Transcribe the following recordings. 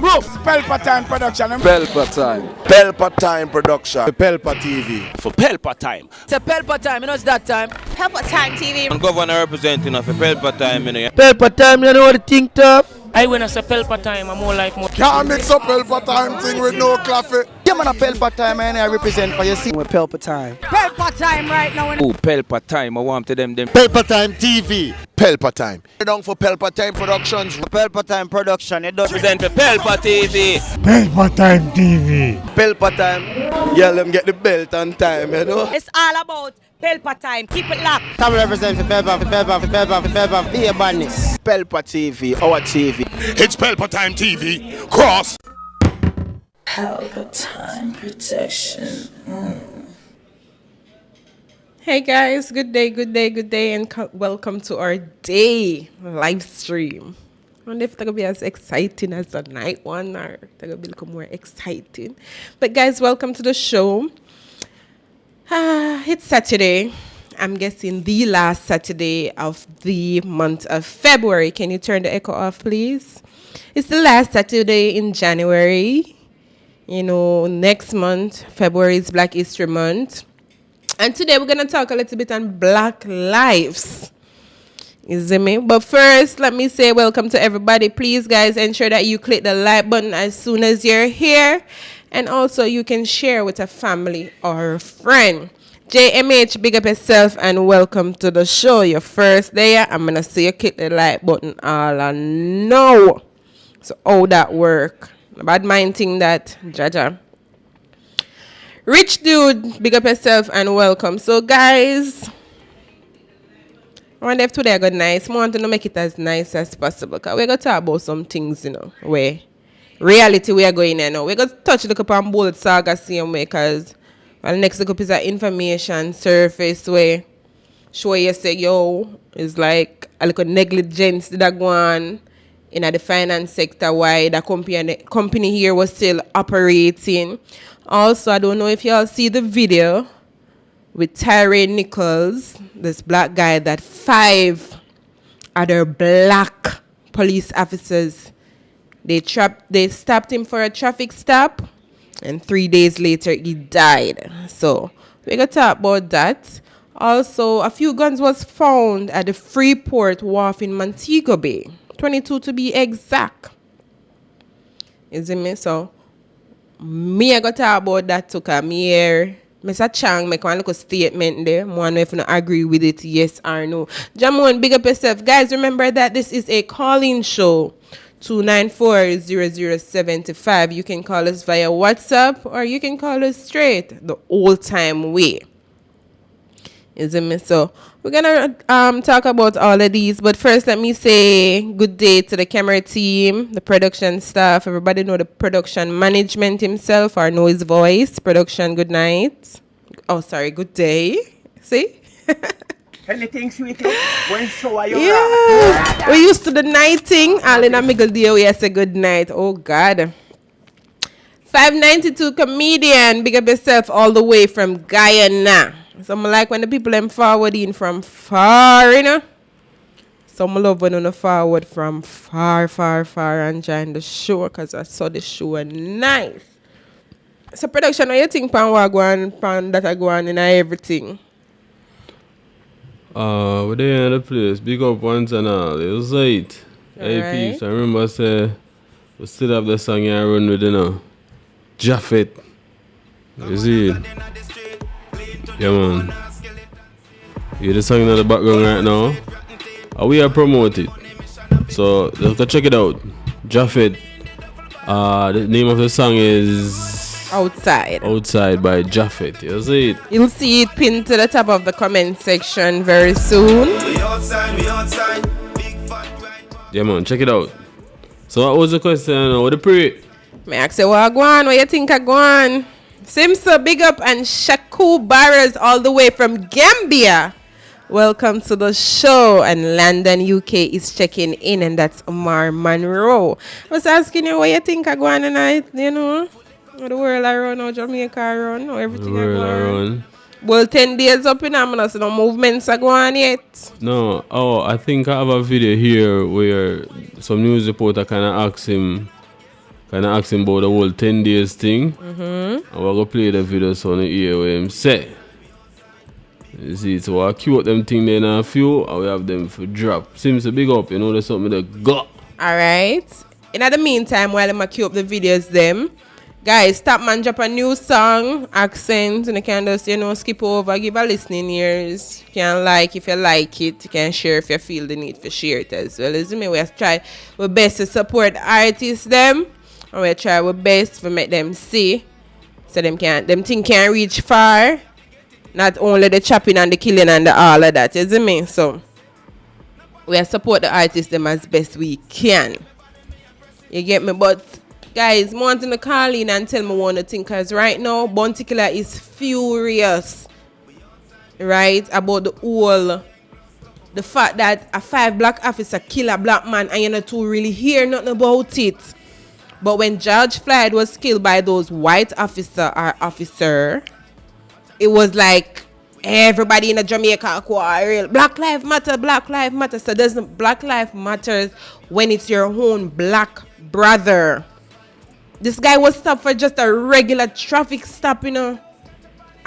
Pelpa Time Production. Pelpa Time. Pelpa Time Production. Pelpa TV. For Pelpa Time. It's a Pelpa Time, you know it's that time. Pelpa Time TV. I'm governor representing of Pelpa Time, you know. Pelpa Time, you know what I think tough? I when I say Pelpa Time, I'm more like more. Can't mix up Pelpa Time thing with no coffee. Yeah, man, a Pelpa Time, and I represent for your scene with Pelpa Time. Pelpa Time right now. Oh, Pelpa Time. I want to them. Pelpa Time TV. Pelpa Time. Down for Pelpa Time Productions. Pelpa Time Production, it does Represent for Pelpa TV. Pelpa Time TV. Pelpa Time. Yeah, let them get the belt on time, you know. It's all about Pelpa Time. Keep it locked. Time represent for Pelpa, be a badness. Pelpa TV, our TV. It's Pelpa Time TV. Cross. Pelpa Time protection. Hey guys, good day, and welcome to our day live stream. I wonder if it's gonna be as exciting as the night one, or it's gonna be a little more exciting. But guys, welcome to the show. It's Saturday. I'm guessing the last Saturday of the month of February. Can you turn the echo off, please? It's the last Saturday in January. You know, next month, February is Black History Month. And today we're going to talk a little bit on Black lives. Is it me? But first, let me say welcome to everybody. Please, guys, ensure that you click the like button as soon as you're here. And also, you can share with a family or a friend. JMH, big up yourself and welcome to the show. You're first there. I'm going to say you click the like button all I know. So, how that work? Bad mind thing that, Jaja. Rich dude, big up yourself and welcome. So guys, I wonder if today I got nice. I want to make it as nice as possible. Because we're going to talk about some things, you know, where reality we are going in now. We're going to touch the cup on both saga same way. Because next look up is an information surface where show you say, yo, it's like a little negligence that go on in the finance sector, why the company here was still operating. Also, I don't know if y'all see the video with TYRE Nichols, this black guy that 5 other black police officers, they stopped him for a traffic stop, and 3 days later he died. So we're gonna talk about that. Also, a few guns was found at the Freeport wharf in Montego Bay, 22 to be exact. Is it me? So me I got to talk about that too, because me here, Mr. Chang make one little statement there. I want to know if you agree with it, yes or no. Jamon, big up yourself. Guys, remember that this is a call-in show. 294-0075. You can call us via WhatsApp or you can call us straight the old-time way. Is it me? So we're gonna talk about all of these, but first let me say good day to the camera team, the production staff. Everybody know the production management himself or know his voice. Production, good night. Oh, sorry, good day. See? Anything sweet when show are you? Yeah, we used to the nighting. All in a middle day we say good night. Oh God. 592 comedian, big up yourself all the way from Guyana. Some like when the people them forward in from far, you know. Some love when on forward from far and join the show because I saw the show nice. So production, what you think pan that I go on in everything? We're there in the place. Big up once and all. It was late. Hey peeps, I remember I said we still have the song I run with, you know. JAHFET. You see it? Yeah, man. You hear the song in the background right now? We are promoting. So, let's go check it out. JAHFET. The name of the song is... Outside. Outside by JAHFET. You see it? You'll see it pinned to the top of the comment section very soon. Yeah, man. Check it out. So, what was the question? What the pre? May I ask you what you think I go on? Simsa, big up, and Shaku Barras all the way from Gambia. Welcome to the show. And London, UK is checking in, and that's Omar Monroe. I was asking you what you think I go on tonight, you know? How the world around, how Jamaica around, how everything I go on. Well, 10 days up in Amina, so no movements are going on yet. No, I think I have a video here where some news reporter kind of asked him Kind of asking about the whole 10 days thing. Mm-hmm. And we're going to play the video so you hear what him say. You see, so I queue up them thing there in a few and we have them for drop. Seems to big up, you know, there's something that got. Alright. In the meantime, while I'm queue up the videos them, guys, stop man drop a new song, accent, and you can just, skip over, give a listening ears. You can like if you like it, you can share if you feel the need for share it as well. As me, we try our best to support artists them, and we try our best to make them see, so them thing can reach far. Not only the chopping and the killing and all of that, you see me? So we support the artists them as best we can. You get me? But guys, I want to call in and tell me one thing, because right now, KILLA is furious, right, about the fact that a 5 black officer kill a black man and you're not to really hear nothing about it. But when George Floyd was killed by those white officer, it was like everybody in Jamaica quarrel. Black Lives Matter, Black Lives Matter. So doesn't Black Lives Matter when it's your own black brother. This guy was stopped for just a regular traffic stop, And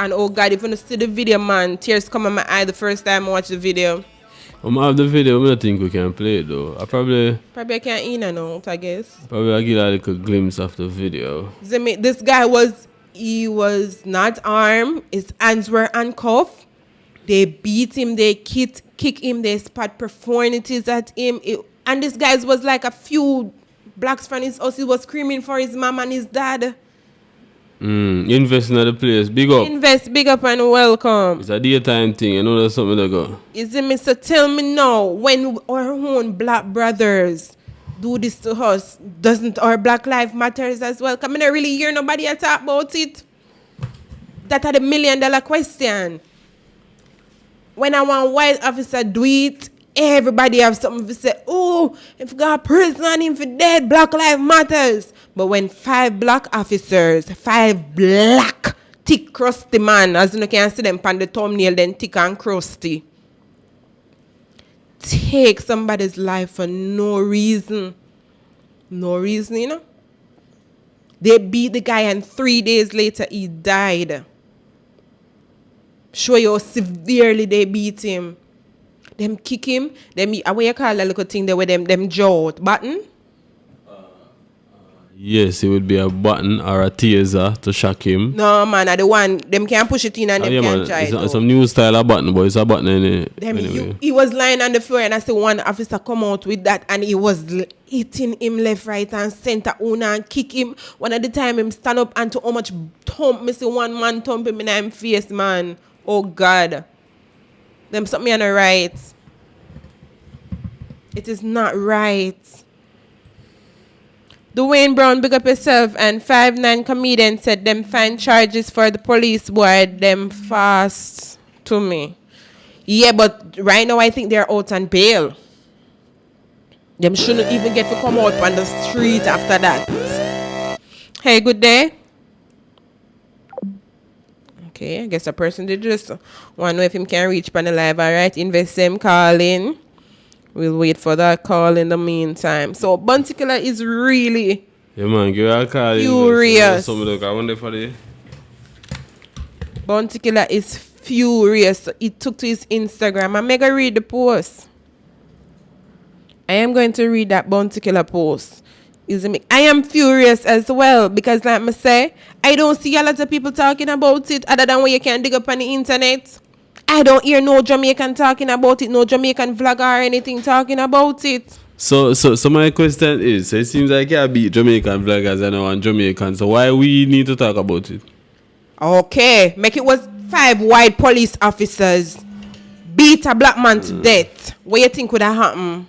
oh God, if you see the video, man, tears come in my eye the first time I watch the video. I have the video, I don't think we can play it though. I probably can't I guess. Probably I'll get a glimpse of the video. This guy was not armed. His hands were handcuffed. They beat him. They kick him. They spat profanities at him. And this guy was like a few blocks from his house. He was screaming for his mom and his dad. Invest in the place. Big up. Invest, big up and welcome. It's a daytime thing. You know there's something that go. Is it, Mr. Tell me now, when our own black brothers do this to us, doesn't our Black Lives Matters as well? Come in, I really hear nobody talk about it. That are the $1 million question. When I want white officer do it, everybody have something to say. Oh, if got prison, if dead, Black Lives Matters. But when 5 black officers, 5 black, thick, crusty man, as you can see them on the thumbnail, then thick and crusty, take somebody's life for no reason. No reason, They beat the guy and 3 days later he died. Show you how severely they beat him. Them kick him. Them, what you call that little thing there with them jaw button? Yes, it would be a button or a taser to shock him. No, man, the one, them can push it in and them can try it. It's some new style of button, but it's a button anyway. He was lying on the floor and I see one officer come out with that and he was hitting him left, right and center, and kick him. One at the time him stand up and to how much thump, me see one man thump him in his face, man. Oh God. Them something on the right. It is not right. Dwayne Brown, big up yourself, and 5'9" comedian said them find charges for the police boy, them fast to me. Yeah, but right now I think they're out on bail. Them shouldn't even get to come out on the street after that. Hey, good day. Okay, I guess a person did just want to know if him can reach on the live. All right, invest him, call in. We'll wait for that call in the meantime. So, KILLA is really give a call furious. KILLA is furious. He took to his Instagram. I'm going to read the post. I am going to read that KILLA post. I am furious as well because, like I say, I don't see a lot of people talking about it other than what you can dig up on the internet. I don't hear no Jamaican talking about it, no Jamaican vlogger or anything talking about it. So my question is, it seems like you beat Jamaican vloggers and I want Jamaican, so why we need to talk about it? Okay, make it was 5 white police officers beat a black man to death. What you think would have happened?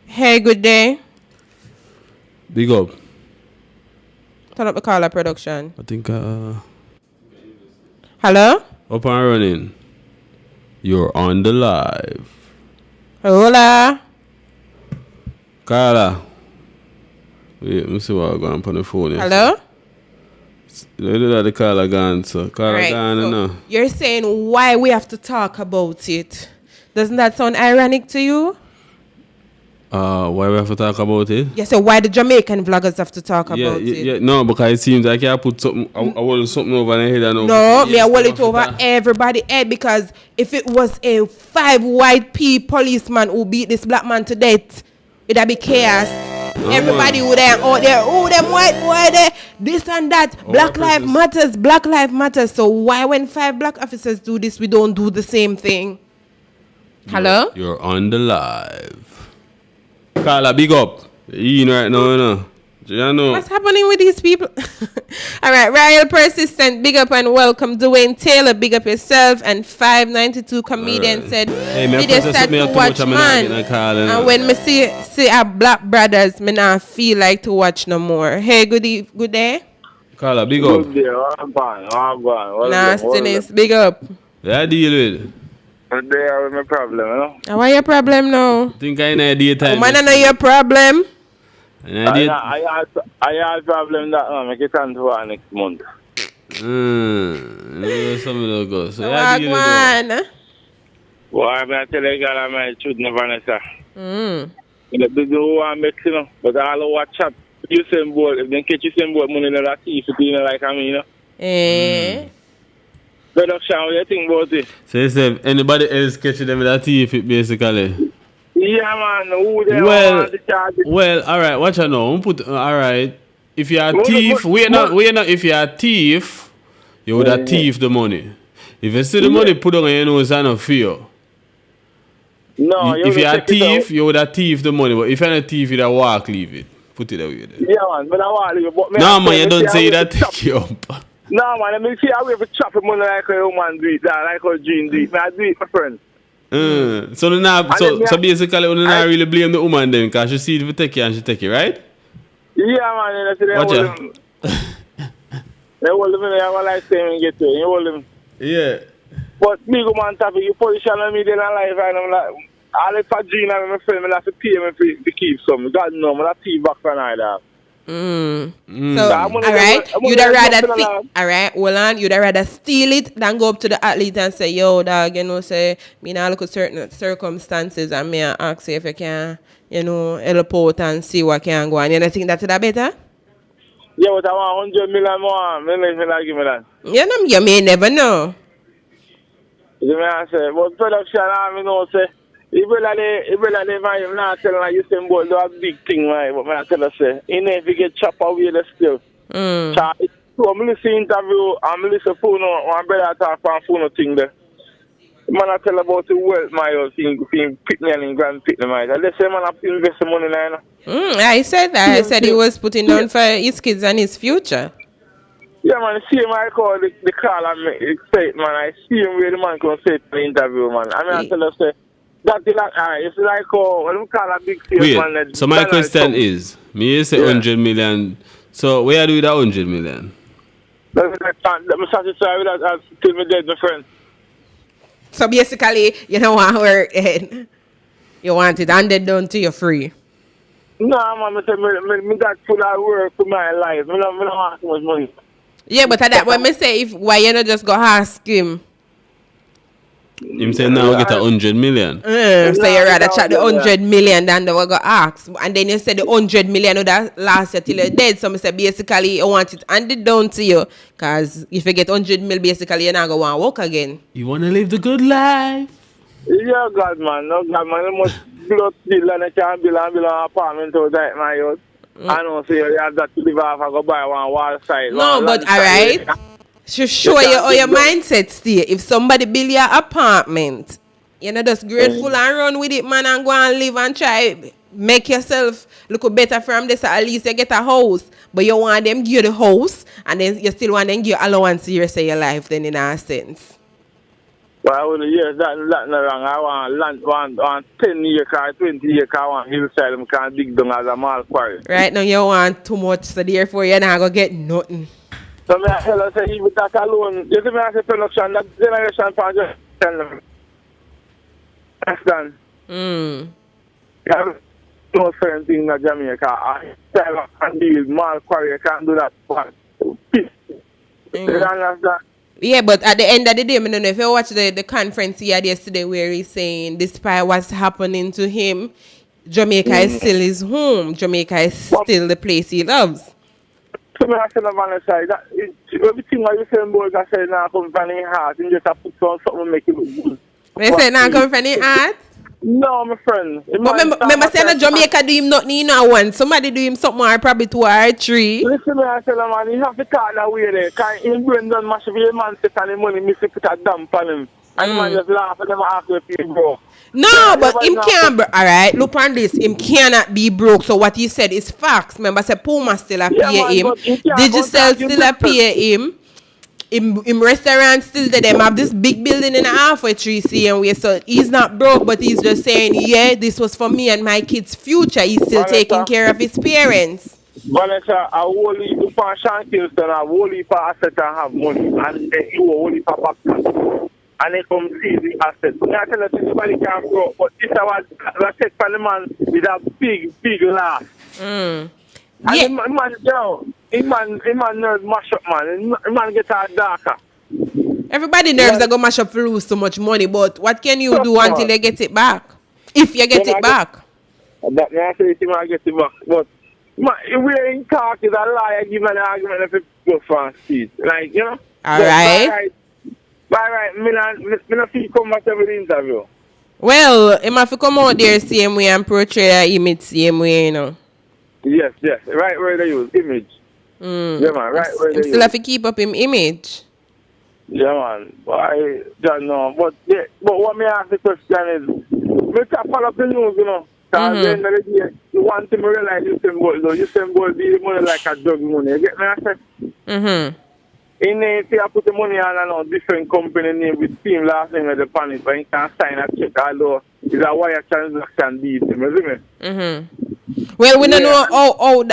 Hey, good day. Big up. Turn up the caller production. I think Hello? Up and running. You're on the live. Hola. Carla. Wait, let me see what I'm going on the phone. Hello? The caller gone, so caller right, gone so now. You're saying why we have to talk about it. Doesn't that sound ironic to you? Why we have to talk about it? Yeah, so why the Jamaican vloggers have to talk about it? Yeah, no, because it seems like I put something, I hold something over their head and No, me I hold it over everybody's head because if it was a 5 white policeman who beat this black man to death, it'd be chaos. Everybody would have out there, oh, them white boy there, this and that. Black lives matters, Black lives matters. So why when 5 black officers do this, we don't do the same thing? Hello? You're on the live. KILLA, big up. You right now, you know. You know. What's happening with these people? All right, Royal Persistent, big up and welcome. Dwayne Taylor, big up yourself. And 592 comedian said, video start to watch man. And when me see our black brothers, me not feel like to watch no more. Hey, good day. KILLA, big up. Good day, I'm fine. Nastiness, big up. Yeah, deal with. They have my problem, you know. And what your problem now? Think I know daytime. Man, I know your problem. I have problem that make it on to next month. Some of those go. So yeah, deal with. Well, I'm going to tell you, girl, I should never necessarily. The big one makes, you know, but all watch up. You same board, if they catch you same board, money in the thief, you know, like I mean, you know. Production, what do you think about it? So you say anybody else catching them with a thief, basically? Yeah, man. Who they want to charge it? Well, all right. Watch out now. All right. If you're a thief, we're not. If you're a thief, you would have thief the money. If you see the money put on your nose, it's not for you. No, if you're a thief, you would have thief the money. But if you're not a thief, you'd have walk, leave it. Put it away there. Yeah, man. But I want to leave it. No, man. You don't say that. Take you up. No, man, I mean, see, I will have chop money like a woman do it, like a Jean do it. I do it, my friend. So basically, you don't really blame the woman then, because she see it if you take it and she take it, right? Yeah, man. They hold him. They hold him in there, I like saying get to it. You hold him. Yeah. But big woman topic, you position on me, then I life, and I'm like, all the Jean and my friend, I have to pay me to keep some. God, no, I'm not tea back from either. So, alright, you'd rather alright, hold on, you'd rather steal it than go up to the athlete and say, yo, dog, you know, say, me now look at certain circumstances and me ask you if you can, you know, help out and see what can go on. You don't think that's better? Yeah, but I want 100 million more. Me give me that. You may never know. You may say, but production, I know, say, if you man, not telling you same boy do a big thing, right? But I tell you, say, if you get chopped away, the still. So I'm listening interview, I'm listening phone, my brother talk on phone thing there. Man, I tell about the wealth, my thing, Pitney and Grand Pitney, my. Let's say, man, I invest the money in. I said that. I said he was putting down for his kids and his future. Yeah, man, see him, I call the call and say it, man. I see him where the man can say it in the interview, man. I mean, I tell you, say, that's like, it's like, when we call a big sales man. So my question is, me say 100 million. So where do you do that 100 million? I'm satisfied with that till me dead, my friend. So basically, you don't want to work it. You want it handed down to you free. No, man, I got full of work for my life. I don't want too much money. Yeah, but that when me say, why you not just go ask him? Him say now we get 100 million. So you rather chat the 100 million than they will go ask. And then you say the 100 million would last you till you're dead. So I say basically you want it handed down to you. Because if you get 100 mil, basically you're not going to want to work again. You want to live the good life. Yeah, God, man. No, God, man. You must build and you can't build an apartment outside my house. I don't say you have that to live off and go buy one wall side. No, but alright. Should show you how your mindset stay. If somebody build your apartment, you're not just grateful and run with it, man, and go and live and try make yourself look better from this. At least you get a house. But you want them give you the house, and then you still want them give you allowance to your life, then in a sense. Well, yes, that's not wrong. I want 10-year car, 20-year car, I want hillside, I can't dig down as a mall quarry. Right now you want too much, so therefore you're not going to get nothing. So I tell her, say, even that alone, you see me as a production, that generation for just tell them. Understand? You have no certain thing in Jamaica. I can't deal, mall quarry, I can't do that. You understand? Yeah, but at the end of the day, I don't know if you watch the conference he had yesterday where he's saying despite what's happening to him, Jamaica is still his home. Jamaica is still the place he loves. So I said, Vanessa, everything what you say, boys, I said, now come from the heart. You just have to put on something to make it look good. They say now come from the heart? No, my friend. But remember saying that Jamaica do him nothing, you know, one. Somebody do him something or probably 2 or 3. Listen, I said, man, you have to talk that way there. Because him brain done mash up your man set and the money, miss put a dump on him. And the man just laugh and never ask if he broke. No, but him can't, alright, look on this. Him cannot be broke. So what he said is facts. Remember, say Puma still a pay him. Digicel still a pay him. In restaurant still there, them have this big building in a halfway 3 CM. So he's not broke, but he's just saying, yeah, this was for me and my kids' future. He's still taking care of his parents. Vanessa, I will leave you for Kingston, I will leave for asset and have money. And then you will leave for back. And they come see the asset. I tell you, somebody can't grow, but this was set for the man with a big laugh. And the man, yo, the man nerves mash up, man. The man gets all darker. Everybody nerves that go mash up for lose so much money, but what can you do until they get it back? If you get it back. That may I say you might get it back. But we're in talk is a lie. I give an argument if it goes for a speed. Like, you know? Alright. By right, me not feel come back to the interview. Well, he must come out there same way and portray that image same way, you know. Yes. Right where they use image. Yeah, man. Right where they use. Still have to keep up him image. Yeah, man. But I don't know. But what me ask the question is, me can follow up the news, you know. Because at the end of the day, the one thing I realize Usain Bolt, though, Usain Bolt be money like a drug money. You get me? I said? If you put the money on a different company name with team last name at the panel, but you can sign a check, although it's a wire transaction deed, isn't it? Well, we don't know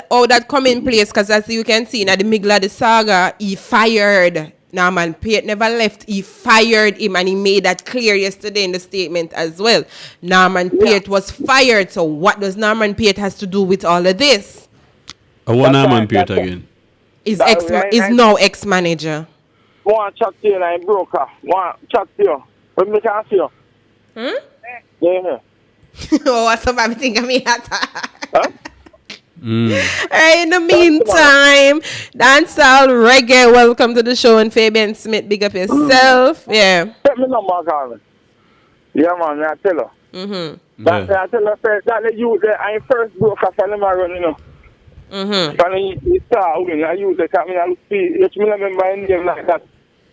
how that come in place, because as you can see, in the middle of the saga, he fired Norman Pate, never left. He fired him, and he made that clear yesterday in the statement as well. Norman Pate was fired, so what does Norman Pate has to do with all of this? I want Norman Pate again. Is now ex-manager. Want to chat to you like broker. Want to chat to you. But me can't see you. Yeah. Oh, what's up? I'm thinking me at Mm. Alright, in the meantime, dancehall reggae. Welcome to the show, and Fabian Smith, big up yourself. Yeah. Let me know, Mark. Yeah, man, I tell her. I tell her first that the youth I first broke off and them are running up. And he start winning. I use it. I mean, I see. You remember any name like that?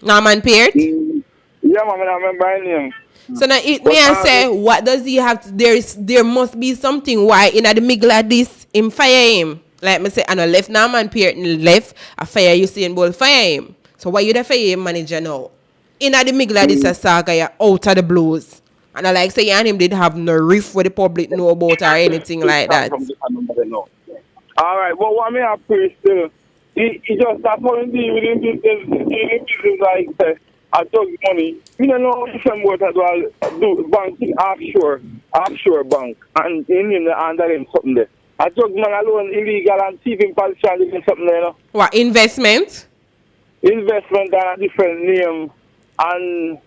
Norman Pate? Yeah, man, I remember any name. So now it me and say, what does he have to, there must be something why in the middle of this him fire him. Like me say, and I left Norman Pate left, I fire Usain Bolt fire him. So why you the fire him manager now? In the middle of this saga, you're out of the blues. And I like say you and him didn't have no riff where the public know about or anything like that. Alright, but what me have to still, he just start falling deal with him business like I took money. We don't know some what as well do banking offshore bank and in him under him something there. I took man alone illegal and thieving politician doing something there, you know. What, investment? Investment and a different name and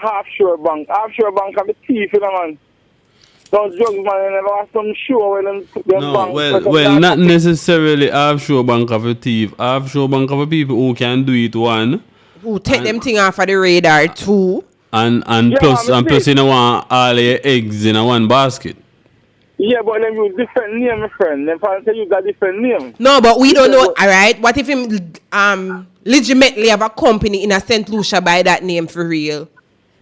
offshore bank. Offshore bank can be thief, you know, man. Those drugs, man, they never have some show where them bank. Well, not necessarily offshore bank of a thief. Offshore bank of a people who can do it one. Who take them thing off of the radar too. And plus you know want all your eggs in a one basket. Yeah, but them use different name, my friend. Them probably use a different name. No, but we don't know, alright? What if him legitimately have a company in a St. Lucia by that name for real?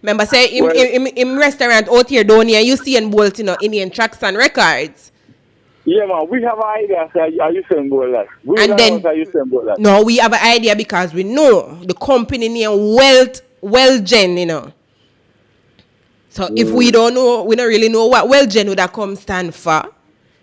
Remember, say, in restaurant out here down here, you see in Bolt, you know, Indian Tracks and Records. Yeah, man, we have an idea, are you saying Bolt that? No, we have an idea because we know the company name Wellgen, you know. So if we don't know, we don't really know what Wellgen would have come stand for.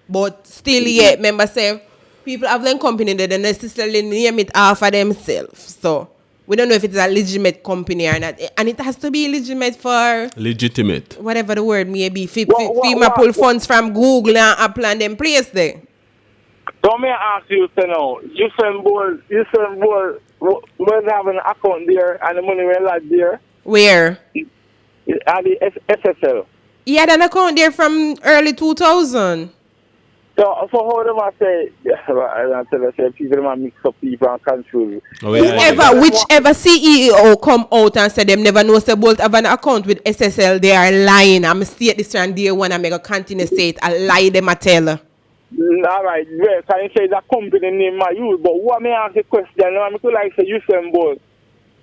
But still, yeah, remember, say, people have them company that don't necessarily name it off of themselves. So we don't know if it's a legitimate company or not. And it has to be legitimate for... Legitimate. Whatever the word may be. FEMA pull funds from Google and Apple and them place there. Don't me ask you, Usain Bolt, when they have an account there and the money will not there. Where? At the SSL. He had an account there from early 2000. So how them I say, I tell you, say people them mix up people and confuse. Whichever CEO come out and say them never know say Bolt have an account with SSL, they are lying. I'm state this on day one and make a continue say it. I lie them I tell. All right, well, can you say that company name I use? But what may I ask the question? I'm to like say you send Bolt.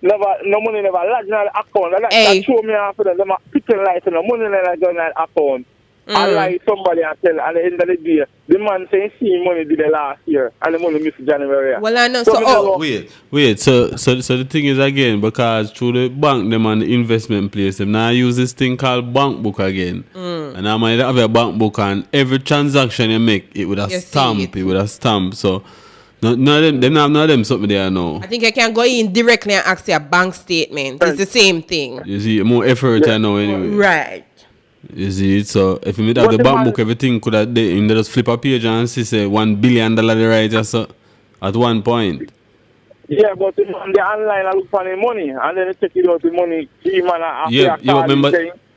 No money never lodge in the account. That show me after them. Them are picking light no money never done in the account. I like somebody and tell at the end of the day, the man saying see money did the last year and the money missed January. Well, I know. Wait. So the thing is again, because through the bank, them and the investment place, them now use this thing called bank book again. And I might have a bank book and every transaction you make, it would have stamp. It would have stamp. So none of them something there now. I think I can go in directly and ask your bank statement. It's the same thing. You see, more effort I know anyway. Right. You see, so if you have the bank book, everything could have they just flip a page and see say $1 billion right just at one point. Yeah, but the online I look for the money and then they take it out the money.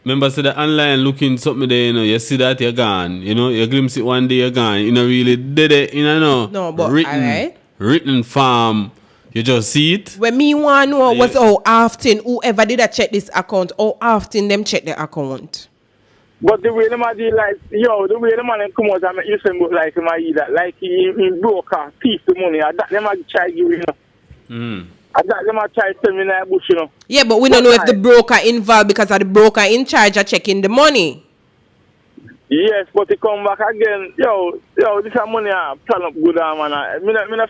Remember say the online looking something there, you see that you're gone, you glimpse it one day you're gone, really did it, No, but written form. You just see it? When me want to know was how often whoever did check this account, how often them check the account. But the way them are like, the way the man come out and make you say like him that, like he broker, thief the money, and that them are try you, And that them are try to send me in the bush, Yeah, but we don't know if the broker involved because of the broker in charge of checking the money. Yes, but they come back again. This is money I plan up good, man. I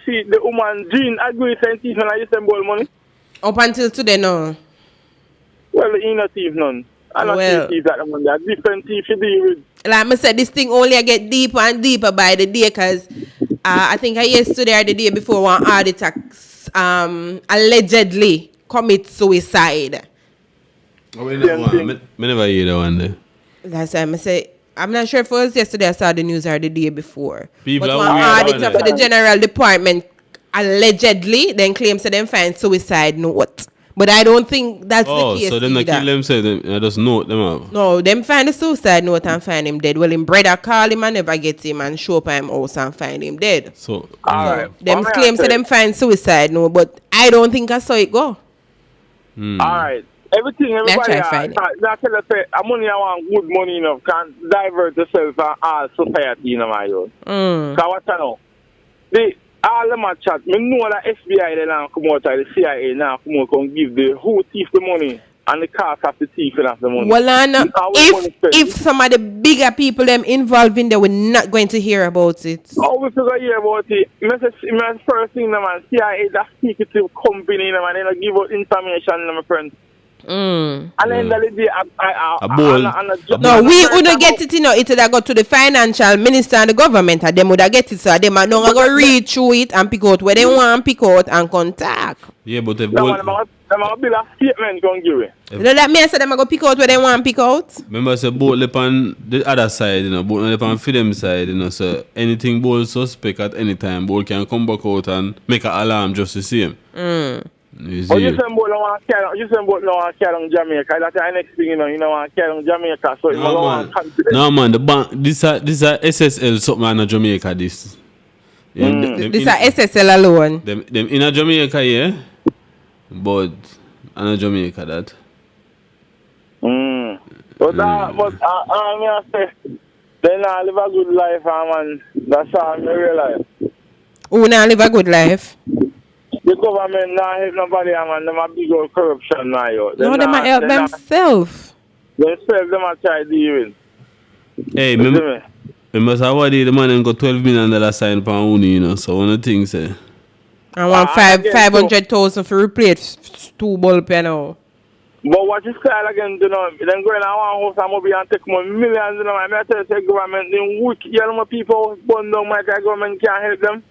see the woman Jean agree to thief and I use them ball money. Up until today, no. Well, he not thief none. I not thief that one. There are different thieves you deal with. Like I said, this thing only get deeper and deeper by the day because I think yesterday or the day before one auditor allegedly commit suicide. Me never hear that one there. That's why I say. I'm not sure if it was yesterday I saw the news or the day before. People but one auditor for the general department allegedly then claims that them find suicide note. But I don't think that's the case. So then they kill themselves, I just note them up. No, them find the suicide note and find him dead. Well, him brother call him and never get him and show up at him house and find him dead. So them claims that them find suicide note, but I don't think I saw it go. Alright. Everybody I tell you say money I want good money enough can divert yourself and all society my own. So what I know? All them a chat, me know that FBI they now come out the CIA now come out and give the who thief the money and the cost of the thiefing of the money. Well, I know if some of the bigger people them involved in there, we're not going to hear about it. Oh, we going to hear about it. My first thing, man, CIA that secretive company, man, they don't give out information, my friend. And then the day, no, we wouldn't get it, it would have got to the financial minister and the government, and them would have get it, so they might not go read through it and pick out where they want to pick out and contact. Yeah, but if them a bill a statement going to give it. You know that me say them go pick out where they want to pick out? Remember, say both lip on the other side, both lip on freedom side, so anything both suspect at any time, both can come back out and make an alarm just the same. You see? You send both no carry on Jamaica. That's the next thing, you want carry on Jamaica. So no man, the bank this a SSL something in Jamaica this. This a SSL alone. Them in a Jamaica, yeah. But in Jamaica that. But I say then I live a good life, man. That's all I realize. Who now live a good life? The government not help nobody, man. Them a big old corruption now, yo. No, them a help themselves. Themselves, them a try dealing. Hey, remember the man and got $12 million signed per uni, so one of the things, I want 500,000 for replace 2 bulb, But what you say again, then going around house and maybe and take more millions, I tell the government, then wicked, people burn down, my government can't help them.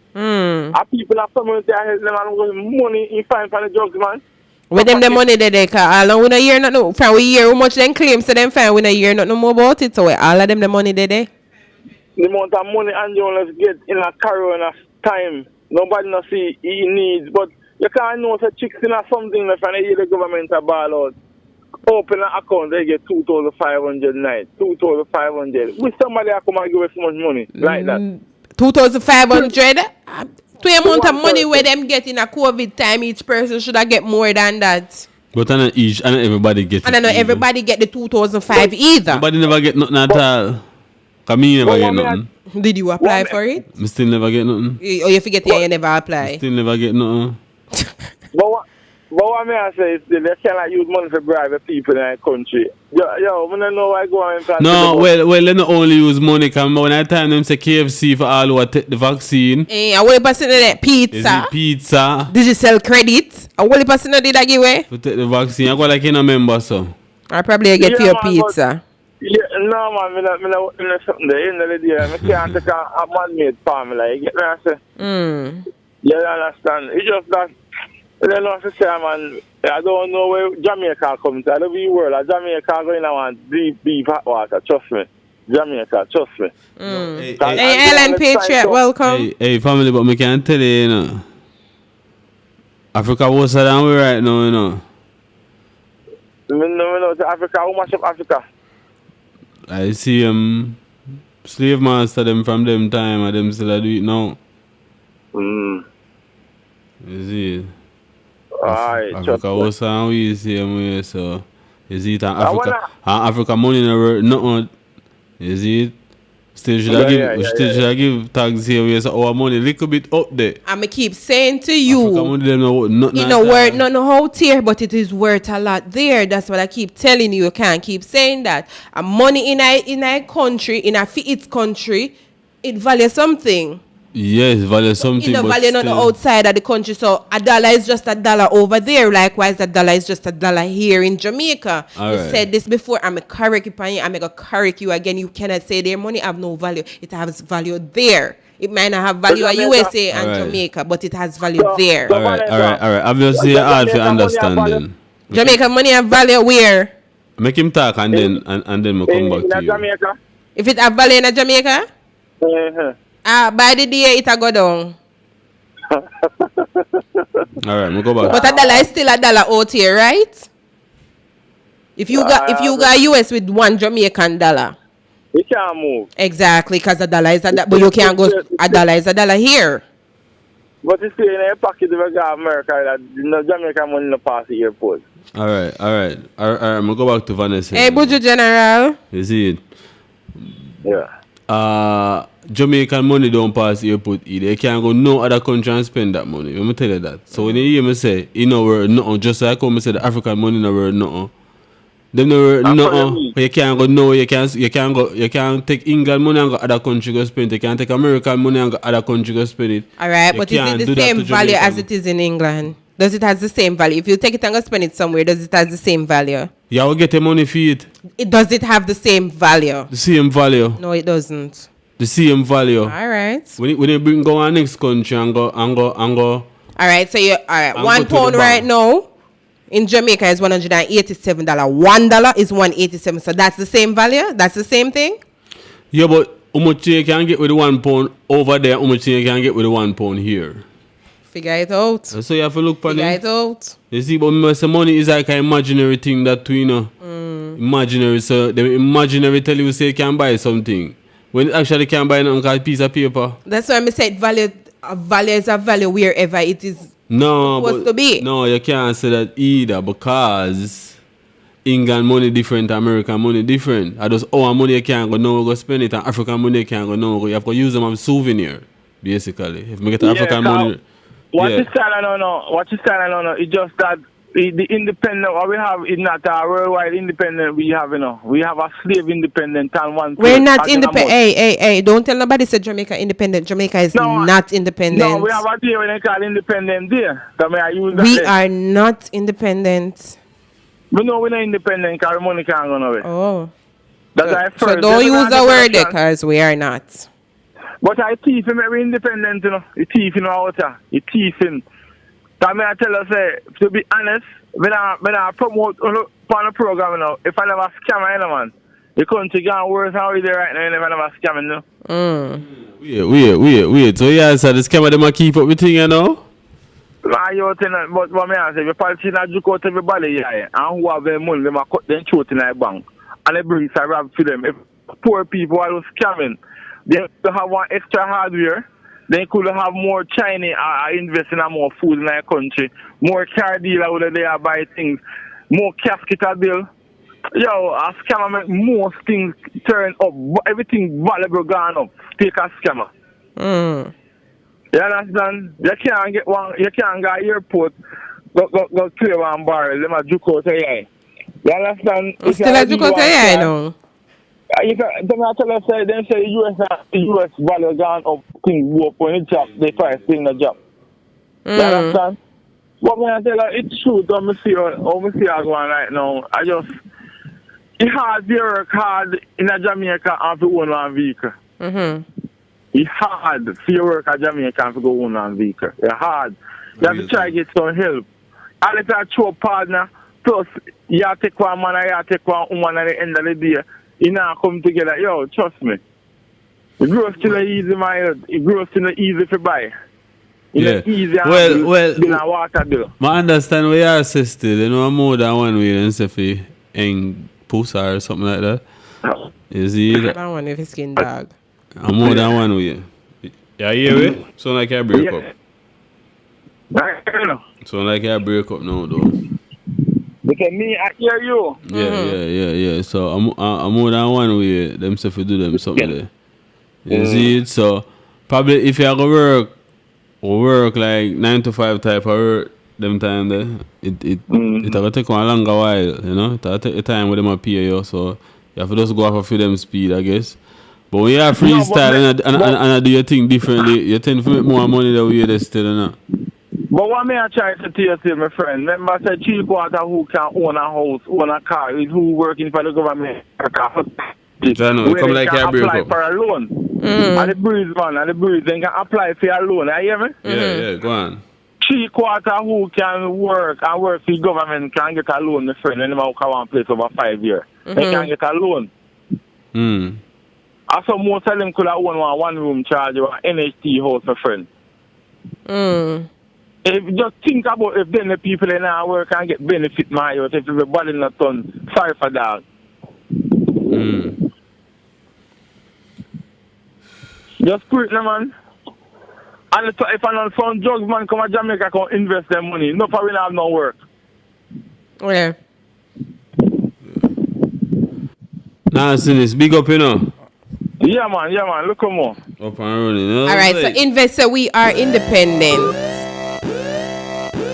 People are coming to help them and money in fine for the drugs, man. With them the money they call, and we don't hear nothing. From we hear how much them claims to them fine, we don't hear nothing more about it. So all of them the money they. The amount of money Angel get in a corona time, nobody not see he needs, but you can't know the chicks in something if you hear the government a ball out. open an account, they get 2,500 night, 2,500. With somebody I come and give us so much money like that. 2,500. To the amount of money where them get in a COVID time, each person should have get more than that. But I not everybody get it. And I know everybody get the 2,005 either. Nobody never get nothing at all. Cause me never get nothing. Did you apply for it? I still never get nothing. Or you forget you never apply? Still never get nothing. But what I say is they cannot use money to bribe the people in the country. Yo, I don't know why I go and plan. No, well, they not only use money. Cause when I time them say KFC for all who take the vaccine. And what person did that? Pizza. Is it pizza? Did you sell credit? And what person did that give away? To take the vaccine, I go like in a member so. I probably get your pizza. Yeah, no man, I'm not something there. In the day, I can't take a man-made formula. You get me? I say. You understand? It's just that. I don't know what to say, man. I don't know where Jamaica comes to. I don't be world. Jamaica going to want deep hot water. Trust me. Jamaica, trust me. Hey, Ellen Patriot, welcome. Hey, family, but me can't tell you, Africa worse than we right now, No, Africa. How much of Africa? I see slave master them from them time and them still do it now. You see? Africa was on we same way, so you see it and Africa money in the world nothing. You see it? Still should I give tax here so our money a little bit up there. I'ma keep saying to you, Africa money them nothing. Worth not how tier, but it is worth a lot there. That's what I keep telling you. You can't keep saying that. And money in a country, in its country, it values something. Yes, value something. It value not outside of the country. So a dollar is just a dollar over there. Likewise, a dollar is just a dollar here in Jamaica. You said this before. I'm a correct you. I'm gonna correct you again. You cannot say their money have no value. It has value there. It might not have value at USA and Jamaica, but it has value there. All right. Obviously, hard to understand then. Jamaica money have value where? Make him talk and then we come back to you. Jamaica. If it have value in Jamaica? By the day it a go down. Alright, we'll go back. But a dollar is still a dollar out here, right? If you got US with $1 Jamaican dollar. You can't move. Exactly, because a dollar is a dollar. But you can't go, a dollar is a dollar here. But you see in a package of America that no Jamaican money no pass the airport. Alright, we'll go back to Vanessa. Hey, Buju General. You see it? Yeah. Jamaican money don't pass the airport either. You can't go no other country and spend that money. Let me tell you that. So when you hear me say, in a word, nothing, just like I say the African money in a word, nothing. Them no word, nothing. You can't go no, you can't take England money and go other country go spend it. You can't take American money and go other country go spend it. Alright, but is it the same value as it is in England? Does it have the same value? If you take it and go spend it somewhere, does it have the same value? You will get the money for it. Does it have the same value? The same value. No, it doesn't. The same value. Alright. When you bring go on next country and go. Alright, so you £1 right now in Jamaica is $187. $1 is $187. So that's the same value? That's the same thing? Yeah, but how much you can get with the £1 over there, how much you can get with the £1 here? Figure it out. So you have to look for Figure it out. You see, but money is like an imaginary thing that you know. Imaginary, so the imaginary tell you say you can buy something. When it actually can buy a piece of paper. That's why I said value is a value wherever it is supposed to be. No, you can't say that either because England money different, American money different. I just our money you can't go no go spend it, and African money you can't go no go. You have to use them as souvenir, basically. If we get African money. What you saying? I don't know. It's just that the independent what we have is not a worldwide independent we have, you know. We have a slave independent and one. We're not independent. Hey, don't tell nobody say Jamaica independent. Jamaica is not independent. No, we have a day when they call independent there. We are not independent. We know we're not independent because money can't go nowhere. Oh. So don't use the word because we are not. But I thief him every independent, you know. You thief in water. You thief him. So I tell you, say, to be honest, when I promote on the program, you know, if I never scam any man, the country gone worse than we there right now, if I never scam, you know. Wait. So yeah, so the scammer them keep up with thing, you know? Nah, you think, but what me I say, if policy not juke out everybody here, and who have their money, they might cut them throat in their bank. And they bring some rap to them. If poor people are scamming, they could have one extra hardware, they could have more Chinese invest in more food in their country, more car dealer where they are buy things, more casket bill. Yo, a scammer make most things turn up, everything valuable gone up. Take a scammer. You understand? You can't get one. You can't go to airport. Go clear one barrel. Them a juke out here. You understand? You still a juke out here now. You can. Them tell us say them say US value gone up. Things go up when it drop. They price in the job. You understand? But when I tell you it's true, don't me see how me see how going right now. It's hard to work hard in a Jamaica and to own one vehicle. It's hard for you work at Jamaica and to go own one vehicle. It's hard. You have to try to get some help. And it's a true partner. Plus, you have to take one man and you have to take one woman at the end of the day. You now come together. Yo, trust me. The growth still easy, my head. The growth still easy to buy. It's easy than a water bill. I understand where you are, sister. You know, more than one way than say if you pusa or something like that. You see that? I don't want if skin dog. I'm more than one way. Yeah, you hear me? Sound like you break up. Sound like you break up now, though. Because me, I hear you. Yeah. So I'm more than one way. Them stuff you do them something there. You see it? So probably if you have to work like 9 to 5 type of work, them time there, it will take one a longer while, you know. It will take a time with them a pay you, so you have to just go off of them speed, I guess. But when you are freestyle and do your thing differently, you tend to make more money than way they still, you know. But what may I try to tell you, my friend? Remember, I said 3/4 who can own a house, own a car, is who working for the government. I know, it come like you break apply up. for a loan. And the breeze, man, and the breeze, they can apply for a loan. You hear me? Yeah, go on. 3/4 who can work and work for the government can get a loan, my friend, and they might have one place over 5 years. They can get a loan. Also, most of them could have owned one room charge or an NHT house, my friend. If you just think about if then the people in our work can get benefit, my youth, if everybody not done, sorry for that. Just quit, no, man. And if I found drugs, man, come to Jamaica, come invest their money. No, for we don't have no work. Yeah. Nah, see this. Big up, you know. Yeah, man. Look at more. Up and running. You know? All right, so investor, we are independent.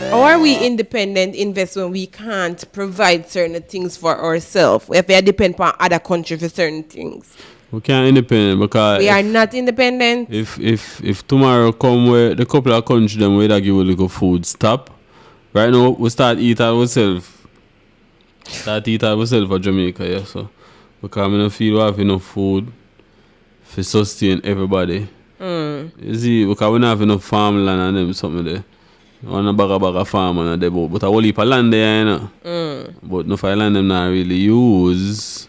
How are we independent invest when we can't provide certain things for ourselves? If we depend on other countries for certain things. We can't independent because we are not independent. If tomorrow come where the couple of countries them where they give a little food stop. Right now we start eat ourselves. For Jamaica, yeah. So because I don't feel we have enough food to sustain everybody. You see, because we don't have enough farmland and them something there. On a bag of farm and there, but a whole heap of land there, you know. But no land them not really use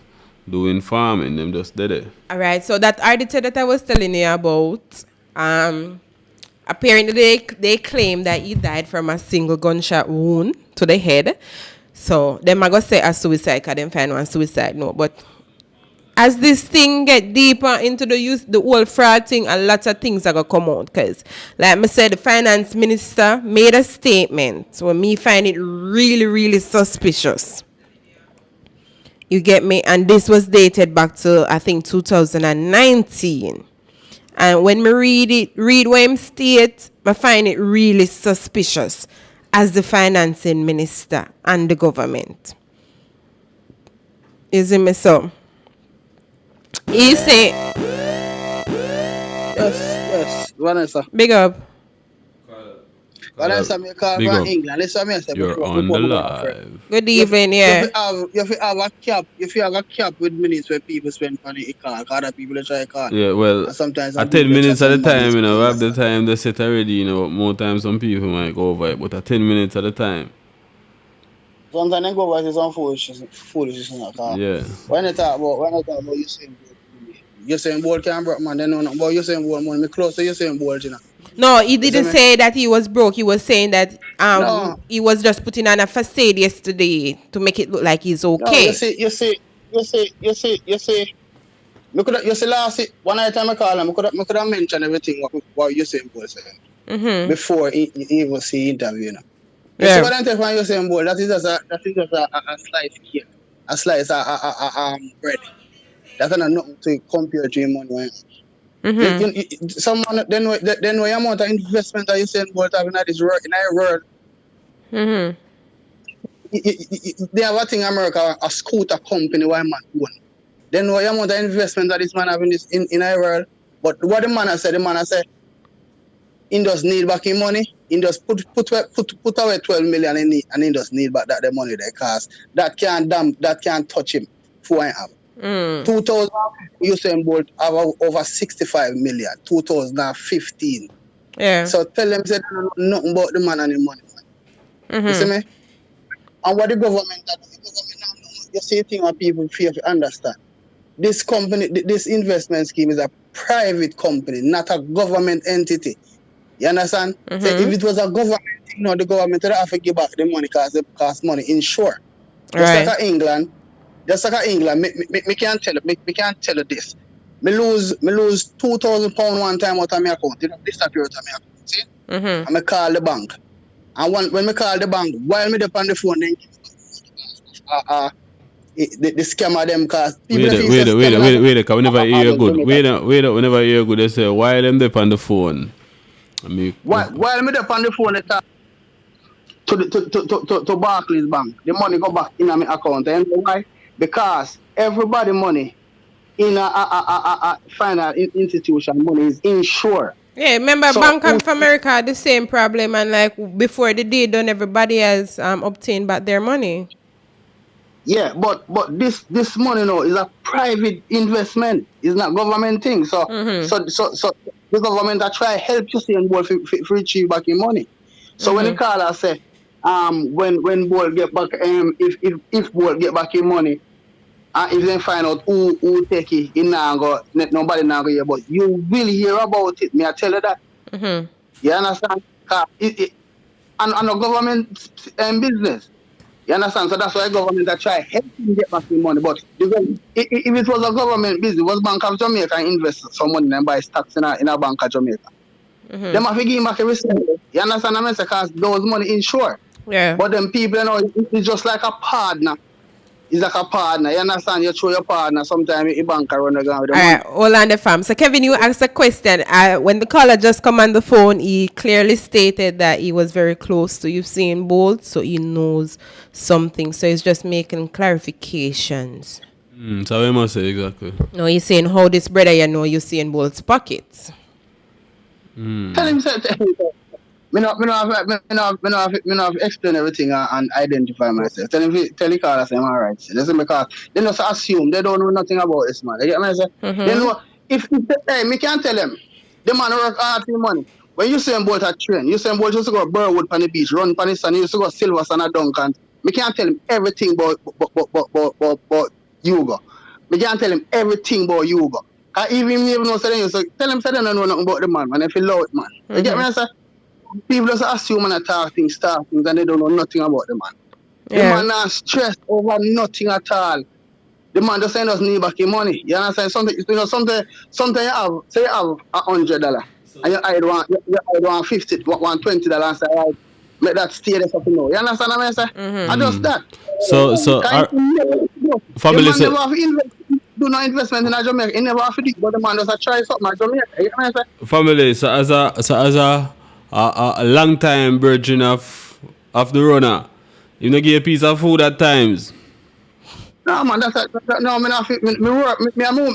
doing farming, them just there. All right, so that article that I was telling you about, apparently they claim that he died from a single gunshot wound to the head. So them are gonna say a suicide because them find one suicide note. But as this thing get deeper into the whole fraud thing, a lot of things are gonna come out. Cause like I said, the finance minister made a statement. So me find it really, really suspicious. You get me? And this was dated back to I think 2019. And when me read what him state, I find it really suspicious as the financing minister and the government. Is it me so? He say Yes, Vanessa. Big up. Vanessa, me call from England. Listen me say. You're on the live. Good evening, yeah. You have a cap. If you have a cap with minutes where people spend on the car, other people try car. Yeah, well, sometimes at 10 minutes at a time, you know, we have the time they set already, you know, more times some people might go over it, but at 10 minutes at a time. Sometimes they go over some foolishness in the car. Yeah. When I talk about Usain Bolt can broke man, they know nothing about Usain Bolt, man. Me close to Usain Bolt, you know. No, he didn't say that he was broke. He was saying that No. he was just putting on a facade yesterday to make it look like he's okay. No, you see. You see, last one night time I call him, I could have mentioned everything what Usain Bolt said before he even see interview. You know. You see what I'm saying from Usain Bolt? That is just a slice cake, a slice of bread. That's not nothing to compare to him money. Someone then know the amount of investment that Usain Bolt having in this world in our world. They have a thing in America, a scooter company why man own. They know the amount of investment that this man having in our world. But what the man has said, he does need back in money. He does put away 12 million in it, and he does need back that the money they cost. That can't touch him for him. 2000 Usain Bolt have over 65 million. 2015. Yeah. So tell them say nothing about the man and the money. You see me? And what the government does, you see thing what people fear to understand. This company, this investment scheme is a private company, not a government entity. You understand? So if it was a government, the government would have to give back the money because it costs money. Insure. Just like England, me can't tell you this. Me lose £2,000 one time out of my account. It disappear out of my account. See? And me call the bank. And when me call the bank, while me up on the phone, then the scammer them cause wait, because we never hear you good. We never hear you good. They say while them up on the phone. While me up on the phone, they talk to Barclays Bank. The money go back in my account. And why? Because everybody money in a final institution money is insured. Yeah, remember Bank of America had the same problem, and like before the day done, everybody has obtained back their money. Yeah, but this money now is a private investment. It's not government thing. So the government are try help you see and Bolt for achieve back your money. So when the caller say when Bolt get back if Bolt get back your money, if they find out who take it, nobody now go hear, but you will hear about it. Me I tell you that. You understand? And a government business. You understand? So that's why government are try help him get back the money. But if it was a government business, was Bank of Jamaica invest some money and buy stocks in a Bank of Jamaica. They must give him back a receipt. You understand? I mean, because those money insured. Yeah. But them people, it's just like a partner. It's like a partner. You understand? You throw your partner. Sometimes a banker run around with the money. Alright, hold on the fam. So Kevin, you asked a question. When the caller just come on the phone, he clearly stated that he was very close to Usain Bolt, so he knows something. So he's just making clarifications. So we must say exactly. No, he's saying how this brother Usain Bolt's pockets. Tell him me not explain everything and identify myself. Tell the caller say I'm alright. Listen, because they just assume they don't know nothing about this man. You get me? They know if me can't tell them. The man work hard for money. When Usain Bolt at train, Usain Bolt used to go Burwood on the beach, run on the sun, he used to go Silverstone at Duncan. Me can't tell him everything about Hugo. Me can't tell him everything about Hugo. Even know so tell him say they don't know nothing about the man, and if he love it, man. You get me? Say people just assume and start things, and they don't know nothing about the man. The man not stressed over nothing at all. The man just saying us need back your money. You understand? Something you have $100 and you hide one $50, $120 and say, right, make that stay there for now. You understand what I say? I just that. So family the man never do no investment in Jamaica. He never have to do it, but the man just try something in Jamaica. You know what I say? Family, so as a long time virgin of the runner, you know, give a piece of food at times. No man, no. Me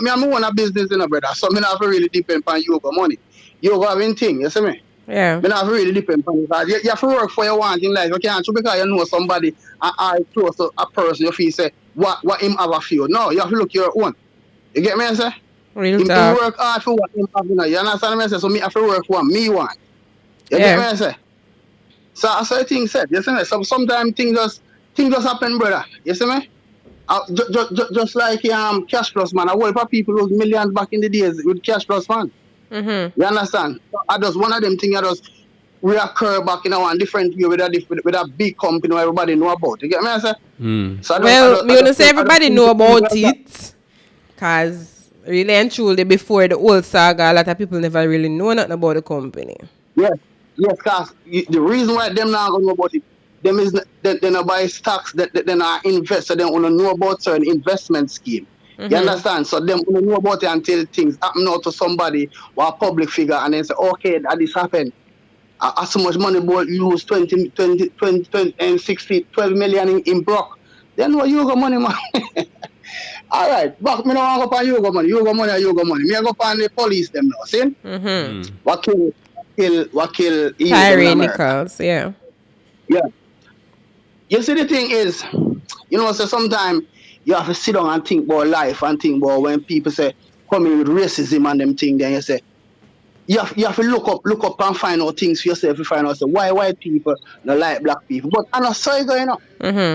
own a business, brother. So me not really depend on Yoga money. Yoga having thing, you see me? Yeah. Me not really depend on it. You have to work for your want in life. You can't because you know somebody or close to a person. You feel say what him have a feel. No, you have to look your own. You get me? I say. Real him talk. work hard for what him have. You understand me? I say. So me have to work for what me want. You get me? I say. So things said. You see me? So sometimes things just happen, brother. You see me? Just like Cash Plus, man. A whole lot of people lose millions back in the days with Cash Plus, man. You understand? So I just one of them things I just reoccur back in one different way with a big company where everybody know about. You get me? I say? So Me wanna say everybody know about it, cause really and truly before the old saga, a lot of people never really know nothing about the company. Yes, cause the reason why them not gonna know about it, them is they not buy stocks, that they not invest, so they wanna know about certain investment scheme. You understand? So them wanna know about it until things happen out to somebody or a public figure, and then say, okay, that this happened. So much money boy use 20 and 60, 12 million in Brock. Then what you got money, man? All right, but me no want to go on yoga money. Me I go on the police them now, see? What kill TYRE Nichols, yeah. Yeah. You see the thing is, so sometimes you have to sit down and think about life and think about when people say coming with racism and them thing, then you say you have to look up and find out things for yourself. You find out why white people don't like black people. But I know so you going on.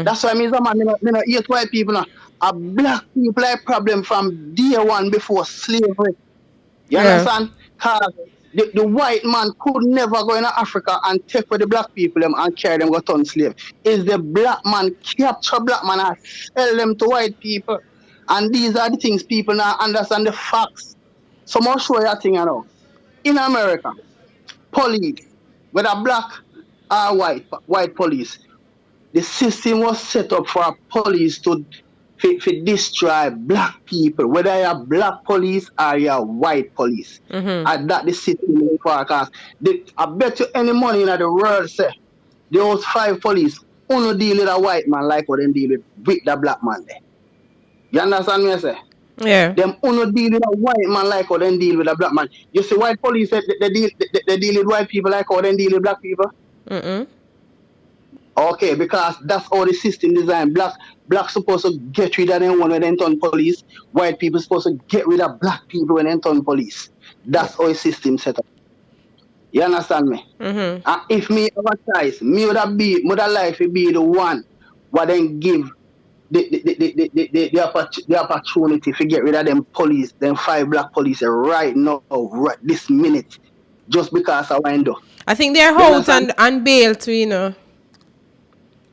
That's why me no hate white people now. A black people like problem from day one before slavery. You understand? Because the white man could never go in Africa and take for the black people them and carry them go turn slave. Is the black man capture black man and sell them to white people. And these are the things people now understand the facts. So I'll show you a thing I know. In America, police, whether black or white police, the system was set up for police to destroy black people, whether you're black police or you're white police. And that the system is for, because I bet you any money in the world say those 5 police only deal with a white man like what they deal with the black man there. You understand me I say? Yeah. Them only deal with a white man like how they deal with a black man. You see white police they deal with white people like how they deal with black people? Okay, because that's how the system designed. Black supposed to get rid of them when they turn police. White people supposed to get rid of black people when they turn police. That's how the system set up. You understand me? And if me advertise, me would like to be the one what then give the opportunity to get rid of them police, them 5 black police right now, right this minute, just because I wind up. I think they're out on bail too, you know.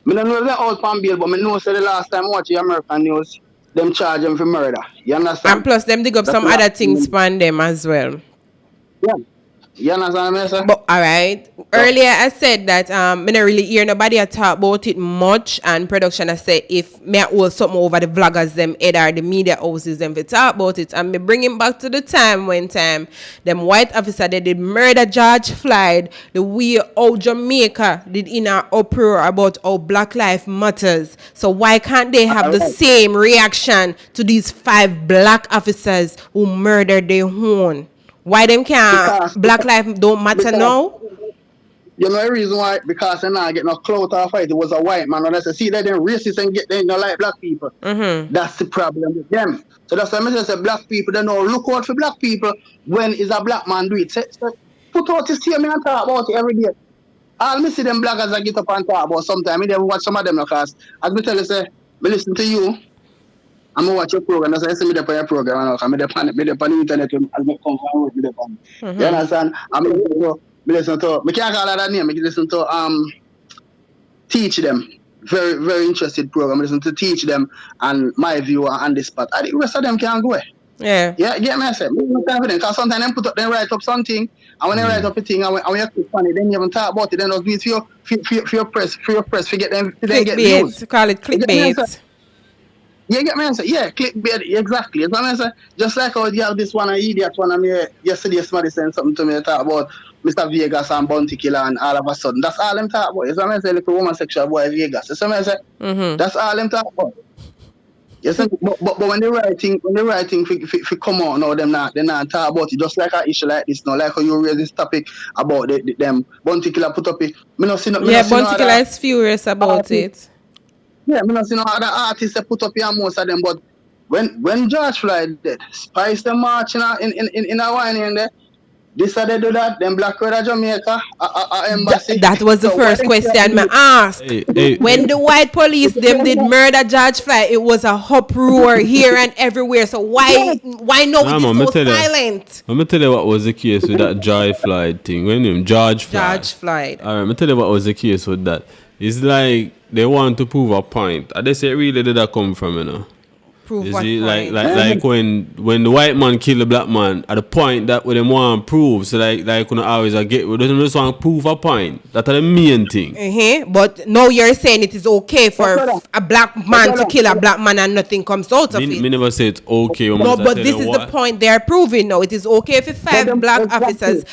I don't know if they're out on bail, but I know the last time I watched the American news, them charge them for murder. You understand? And plus them dig up some other things on them as well. Yeah. You understand what I mean? But alright. Earlier I said that I don't really hear nobody talk about it much, and production I say if me hold something over the vloggers them head or the media houses them to talk about it, and me bring him back to the time when them white officer they did murder George Floyd, the way how Jamaica did in an uproar about how Black Lives Matters. So why can't they have the same reaction to these 5 black officers who murdered their own? Why them can't black life don't matter now? You know the reason why? Because they not get no clout or fight. It was a white man. And I say, see that them racist and they don't like black people. That's the problem with them. So that's why I say black people, they know look out for black people when is a black man do it. So put out this here and talk about it every day. I'll miss them blackers that get up and talk about sometimes. I never watch some of them because as me tell you, say, me listen to you. I'm going to watch your program. That's why I say me on your program. I'm on the internet. I'll come from work. You understand? I'm listen to, I can't call that name. I listen to Teach Them. Very, very interested program. I listen to Teach Them and My View and this part. The rest of them can't go. Yeah. Yeah, get me, I say. Because sometimes they write up something, and when they write up a thing, and when you click on it, then you haven't talk about it, then they'll do it for your press, to get them, to get views. Call it clickbait. You get me? Yeah, clickbait, exactly. Just like how you have this one idiot one, yesterday somebody sent something to me to talk about Mr. Vegas and Bounty Killer, and all of a sudden, that's all them talk about. You know what I say? Little homosexual boy Vegas. You know what I say? That's all them talk about. Yes, but when they writing for come on now, they not talk about it. Just like an issue like this now, like how you raise this topic about them Bounty Killer put up it. Bounty Killer is furious about it. Yeah, I don't see no other artists that put up here most of them, but when George Floyd dead, Spice them marching in a wine in there, This how they do that. Them black crowd of Jamaica, embassy. That was the So first what they question I asked. When the white police them did murder George Floyd, it was a uproar here and everywhere. So why now it is so silent? Let me tell you what was the case with that George Floyd thing. When him George Floyd. All right, let me tell you what was the case with that. It's like they want to prove a point. And they say really did that come from, you know? Prove you what see, point? like when the white man kill the black man, at the point that what they want to prove, so like you know always get, we don't just want to prove a point. That's the main thing. But now you're saying it is okay for a black man to kill a black man and nothing comes out of it. Me never say it's okay. No, but this is the point they're proving now. It is okay if 5 black officers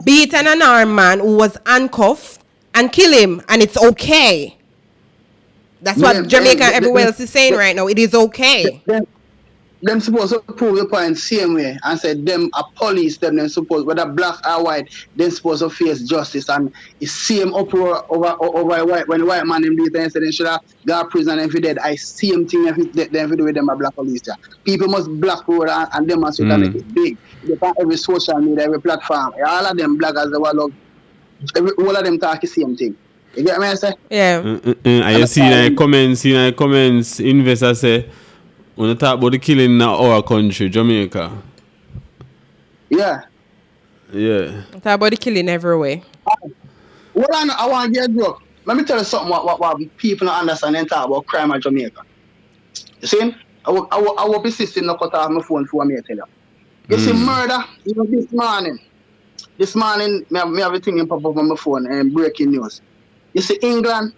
beat an unarmed man who was handcuffed and kill him, and it's okay. That's what Jamaica and everywhere else is saying right now. It is okay. Them supposed to prove the point same way and say them a police them supposed whether black or white they supposed to face justice and it's same uproar over white when the white man them beat and say they should have got prison and if he dead. I same thing if they do with them a black police. Yeah. People must black road and demonstrate and make it big. They can every social media, every platform. All of them blackers they love all of them talk the same thing. You get what I say? Yeah. And you see in the comments, investors say, when you talk about the killing in our country, Jamaica. Yeah. Yeah. Talk about the killing everywhere. Well, I want to get broke. Let me tell you something what people don't understand and talk about crime in Jamaica. You see? I will be insisting to cut off my phone for me to tell you. You see, murder, even this morning. This morning, I have a thing pop up on my phone and breaking news. You see, England,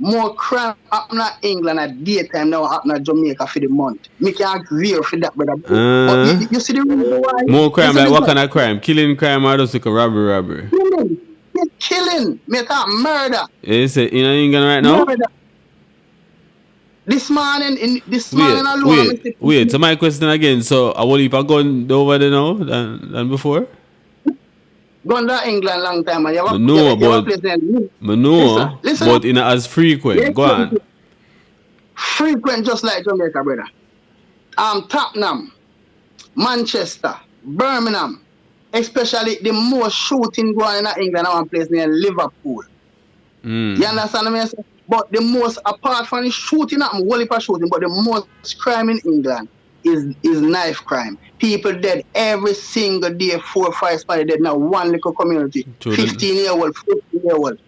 more crime happen in England at daytime now happen in Jamaica for the month. Me can't veer for that, brother. But you see the reason why? More crime, like what kind of crime? Killing crime or just like a robbery? Killing. Me talk murder. You say in England right now? Murder. This morning alone. Wait, so my question again. So, I will heap a gun over there now than before? Gone to England long time. Listen, but in as frequent. Yes, go on. Frequent just like Jamaica, brother. Tottenham, Manchester, Birmingham, especially the most shooting going in England, one place near Liverpool. You understand what I mean? But the most, apart from the shooting, shooting, but the most crime in England is knife crime. People dead every single day, 4 or 5 somebody dead now, one little community. 15-year-old, 15-year-old.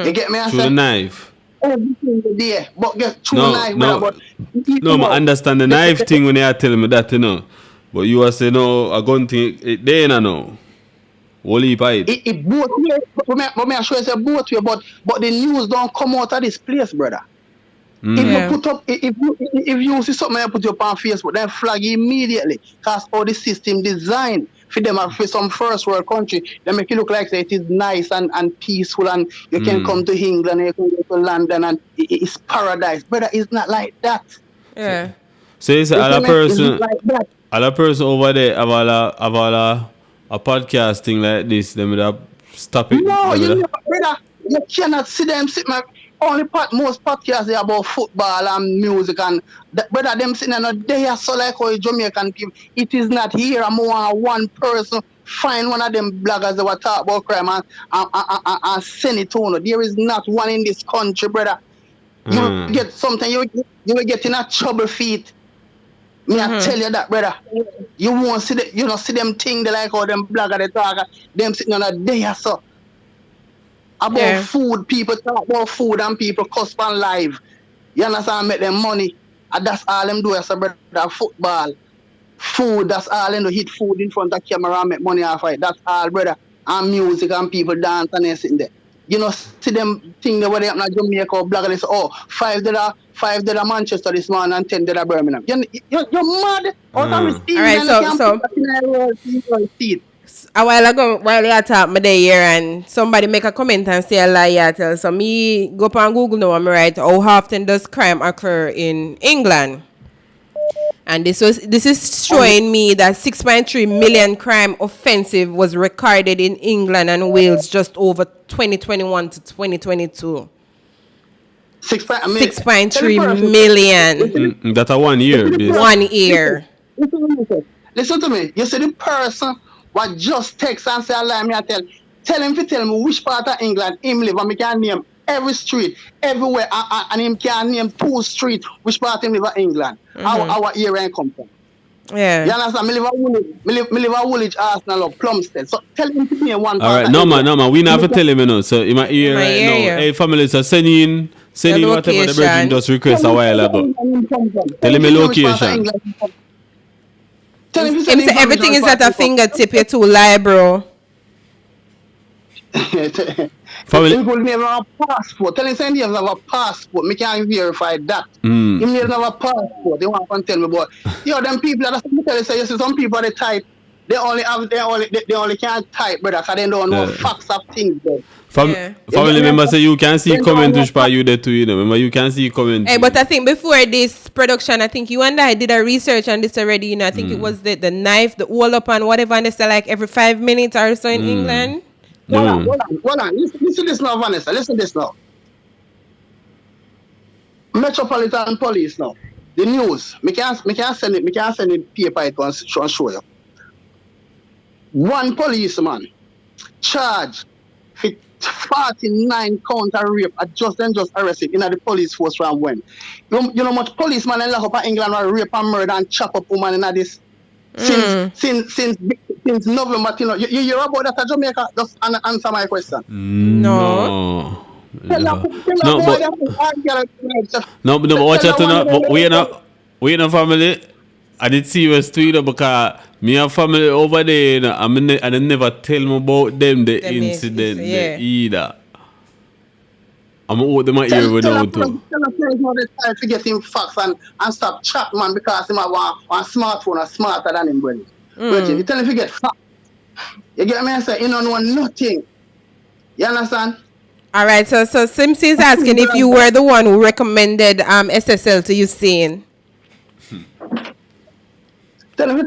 You get me? Through the knife. Every single day. But get through the knife, brother. No, I understand the knife thing when they are telling me that, you know. But you are saying, no, a gun thing, it there no. Holy pipe. It both ways. But me assure you both ways, but the news don't come out of this place, brother. If you put up, if you see something you put up on Facebook, then flag immediately. Because all the system designed for them for some first world country, they make it look like it is nice and peaceful and you can come to England, you can go to London and it's paradise. Brother, it's not like that. Yeah. So you say other person over there have a podcast thing like this, they would have stop it. No, brother, you cannot see them sit my most podcasts are about football and music and brother them sitting and they are so like how Jamaican people. It is not here. I'm more one person find one of them bloggers that were talk about crime and send it to. There is not one in this country, brother. You get something you will get in a trouble feet. Me I tell you that, brother. You won't see see them thing they like how them blogger they talk them sitting on a day or so. About food, people talk about food and people cuss on live. You understand? Make them money. And that's all them do as a brother. Football. Food, that's all them do. Hit food in front of camera and make money off it. That's all, brother. And music and people dance and they sitting there. You know, see them thing where they have in Jamaica or blog and they say, oh, $5 Manchester this morning and $10 Birmingham. You're mad. Alright, so a while ago, while you talk me there here and somebody make a comment and say a lie you tell. So me go up on Google now and me write how often does crime occur in England? And this is showing me that 6.3 million crime offensive was recorded in England and Wales just over 2021 to 2022. 6.3 million. That's a 1 year. 1 year. Listen to me. You see the person what just text and say, Allah, me I tell him to tell me which part of England him live, and me can name every street, everywhere, and him can name 2 streets, which part him live in England, our area come from. Yeah. You understand? Me live a Woolwich, Arsenal, or Plumstead. So tell him to name one part. All right, no man, we not have to tell him, you know. So in my ear right now, hey family, so send in whatever the virgin just request a while ago. Tell him a location. Tell him everything is at a fingertip. You're too lie, bro. Family. People never have a passport. Tell him he doesn't have a passport. Me can't verify that. He doesn't have a passport. They want to tell me about. Them people that tell you, say, you see some people they type. They only can't type, brother, because they don't know facts of things. Family members say you can see comment which part you there too, you know. Remember you can see comment. Hey, but I think before this production, I think you and I did a research on this already, you know. I think it was the knife, the all up and whatever, and they say like every 5 minutes or so in England. Hold on. Listen this now, Vanessa. Listen this now. Metropolitan Police now. The news. Me can send it paper it and show you. One policeman charged for 49 count of rape just arrested in the police force from when. You know much policeman in lock up in England were rape and murder and chop up woman in this since November, you know. You hear about that at Jamaica? Just answer my question. No. But watch out now. We in a family. I did see you tweet because me and family over there, you know, I never tell them about them the incident either. I'm out them my ear with now too. Tell us how to get him facts and stop chat, man, because he have one smartphone is smarter than him, brother. You tell him to get facts. You get me? I say, you don't know nothing. You understand? All right, so Simpsy is asking if you were the one who recommended SSL to you seeing. Tell him to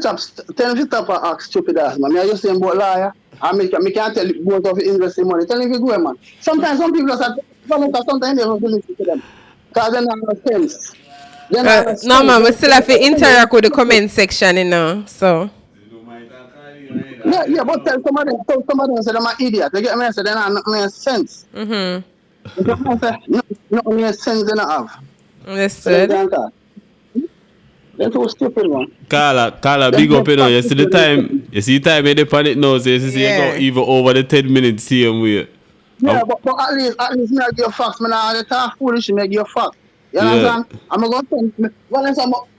stop and ask stupid ass, man. I just say about liar. I can't tell both of you invest in money. Tell him to go, man. Sometimes some people just sometimes they don't listen to them. Because they don't have sense. No, man, we still have to interact with the comment section, you know, so. Yeah, but tell some of them say they're an idiot. They get me and say they don't make sense. No make sense they don't have. Understood. They're too stupid, man. Killa, big up, you know. You see the time you depend it now, so you see you go even over the 10 minutes same way. Yeah, but at least me I give you facts, man. I talk foolish, me I give you facts. You understand? I'm going to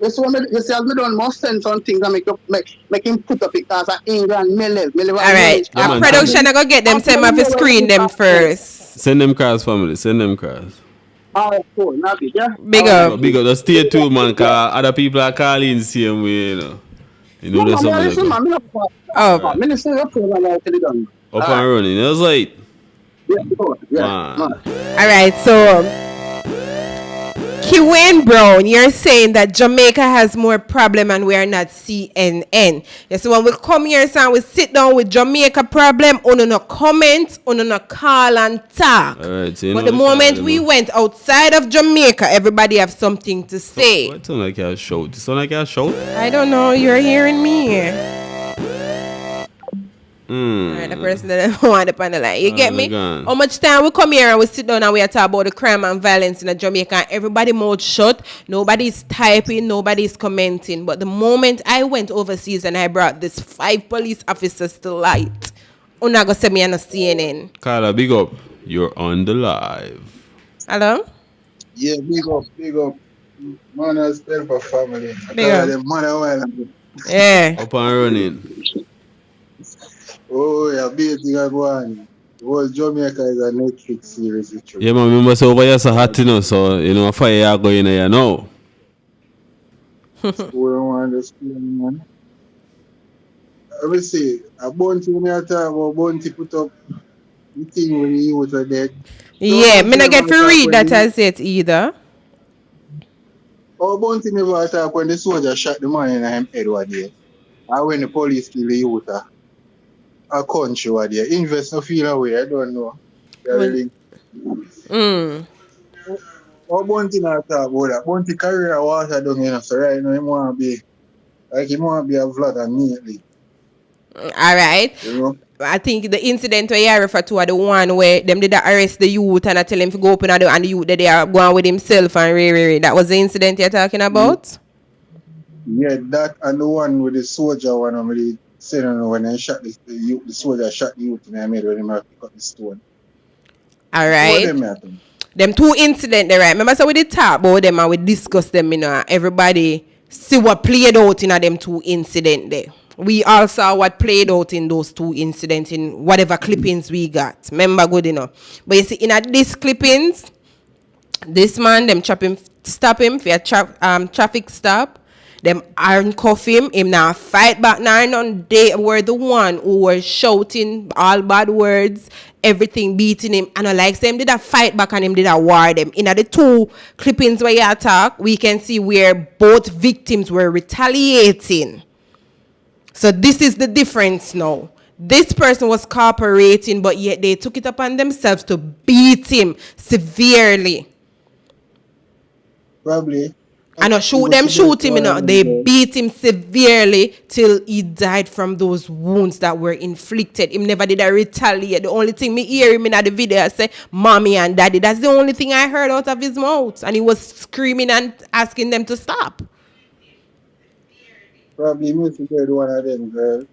you see, as me done most sense on things and make him put up it as an England, me live. All right, production, I go get them, send them to screen them first. Send them cars, family, send them cars. All right, cool, not big, yeah? Big up. Just stay tuned, man, because other people are calling the same way, you know. You know there's something like that. Minister, you're playing like it done. Up and running, that's right. Yeah. All right, so Kiwayne Brown, you're saying that Jamaica has more problem and we are not CNN. Yes, so when we come here and we sit down with Jamaica problem, on no comment, on no call and talk. Right, so but the moment we went outside of Jamaica, everybody have something to say. It sound like a shout. It sound like a shout. I don't know. You're hearing me. Right, the person that want up on the line. You get me? How much time we come here and we sit down and we talk about the crime and violence in Jamaica and everybody mouth shut, nobody's typing, nobody's commenting. But the moment I went overseas and I brought this 5 police officers to light, you're not going to say me on a CNN. Killa, big up. You're on the live. Hello? Yeah, big up. Man has Pelpa family. Big up. Yeah. Up and running. Oh, yeah, big thing I go on. Well, Jamaica is a Netflix series. Yeah, man, remember, so over here, so hot, you know, so, you know, fire you go in here now. We don't understand, man. I will say, a bounty when I talk about bounty put up the thing when you was dead. Yeah, me not get to read that as it either. Oh, bounty never attack when the soldier shot the man in his head one day. And when the police kill the youth. A country where they invest no feel away, I don't know. How Bounty not talk about that? Bounty career water down here, so right now he want to be a vlogger immediately. All right. You know? I think the incident where you refer to are the one where them did arrest the youth and I tell him to go open and the youth that they are going with himself and that was the incident you're talking about? Yeah, that and the one with the soldier one I'm really saying when I shot the soldier shot the youth and I made when him have to pick up the stone. All right. Them two incidents there, right? Remember so we did talk about them and we discussed them, you know, everybody see what played out in them two incidents there. We all saw what played out in those two incidents in whatever clippings we got. Remember good enough. But you see, in these clippings, this man, them stop him for a traffic stop. Them handcuff him now fight back now. They were the one who were shouting all bad words, everything beating him. And like them did a fight back and him did a war them. In the two clippings where you attack, we can see where both victims were retaliating. So this is the difference now. This person was cooperating, but yet they took it upon themselves to beat him severely. Probably. And shoot him, you know. They beat him severely till he died from those wounds that were inflicted. Him never did a retaliate. The only thing me hear him in the video I say, Mommy and Daddy. That's the only thing I heard out of his mouth. And he was screaming and asking them to stop. Probably he used to be one of them, girl.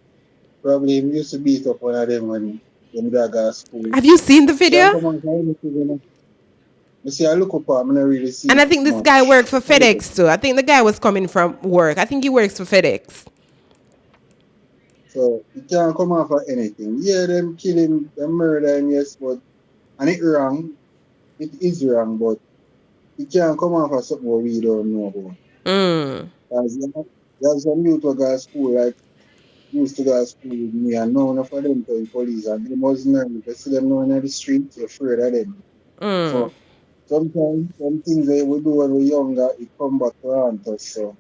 Probably he used to beat up one of them when them dog at school. Have you seen the video? I look up, I'm not really see. And I think this guy worked for FedEx too. I think the guy was coming from work. I think he works for FedEx. So he can't come off for anything. Yeah, them kill him, them murder him, yes, but and it's wrong. It is wrong, but he can't come off for something we don't know about. There's some youth who go to school, like used to go to school with me, and none of them to the police, and they was nervous. They see them now in the street, you're afraid of them. So sometimes some things they we do when we're younger, it come back to haunt us. So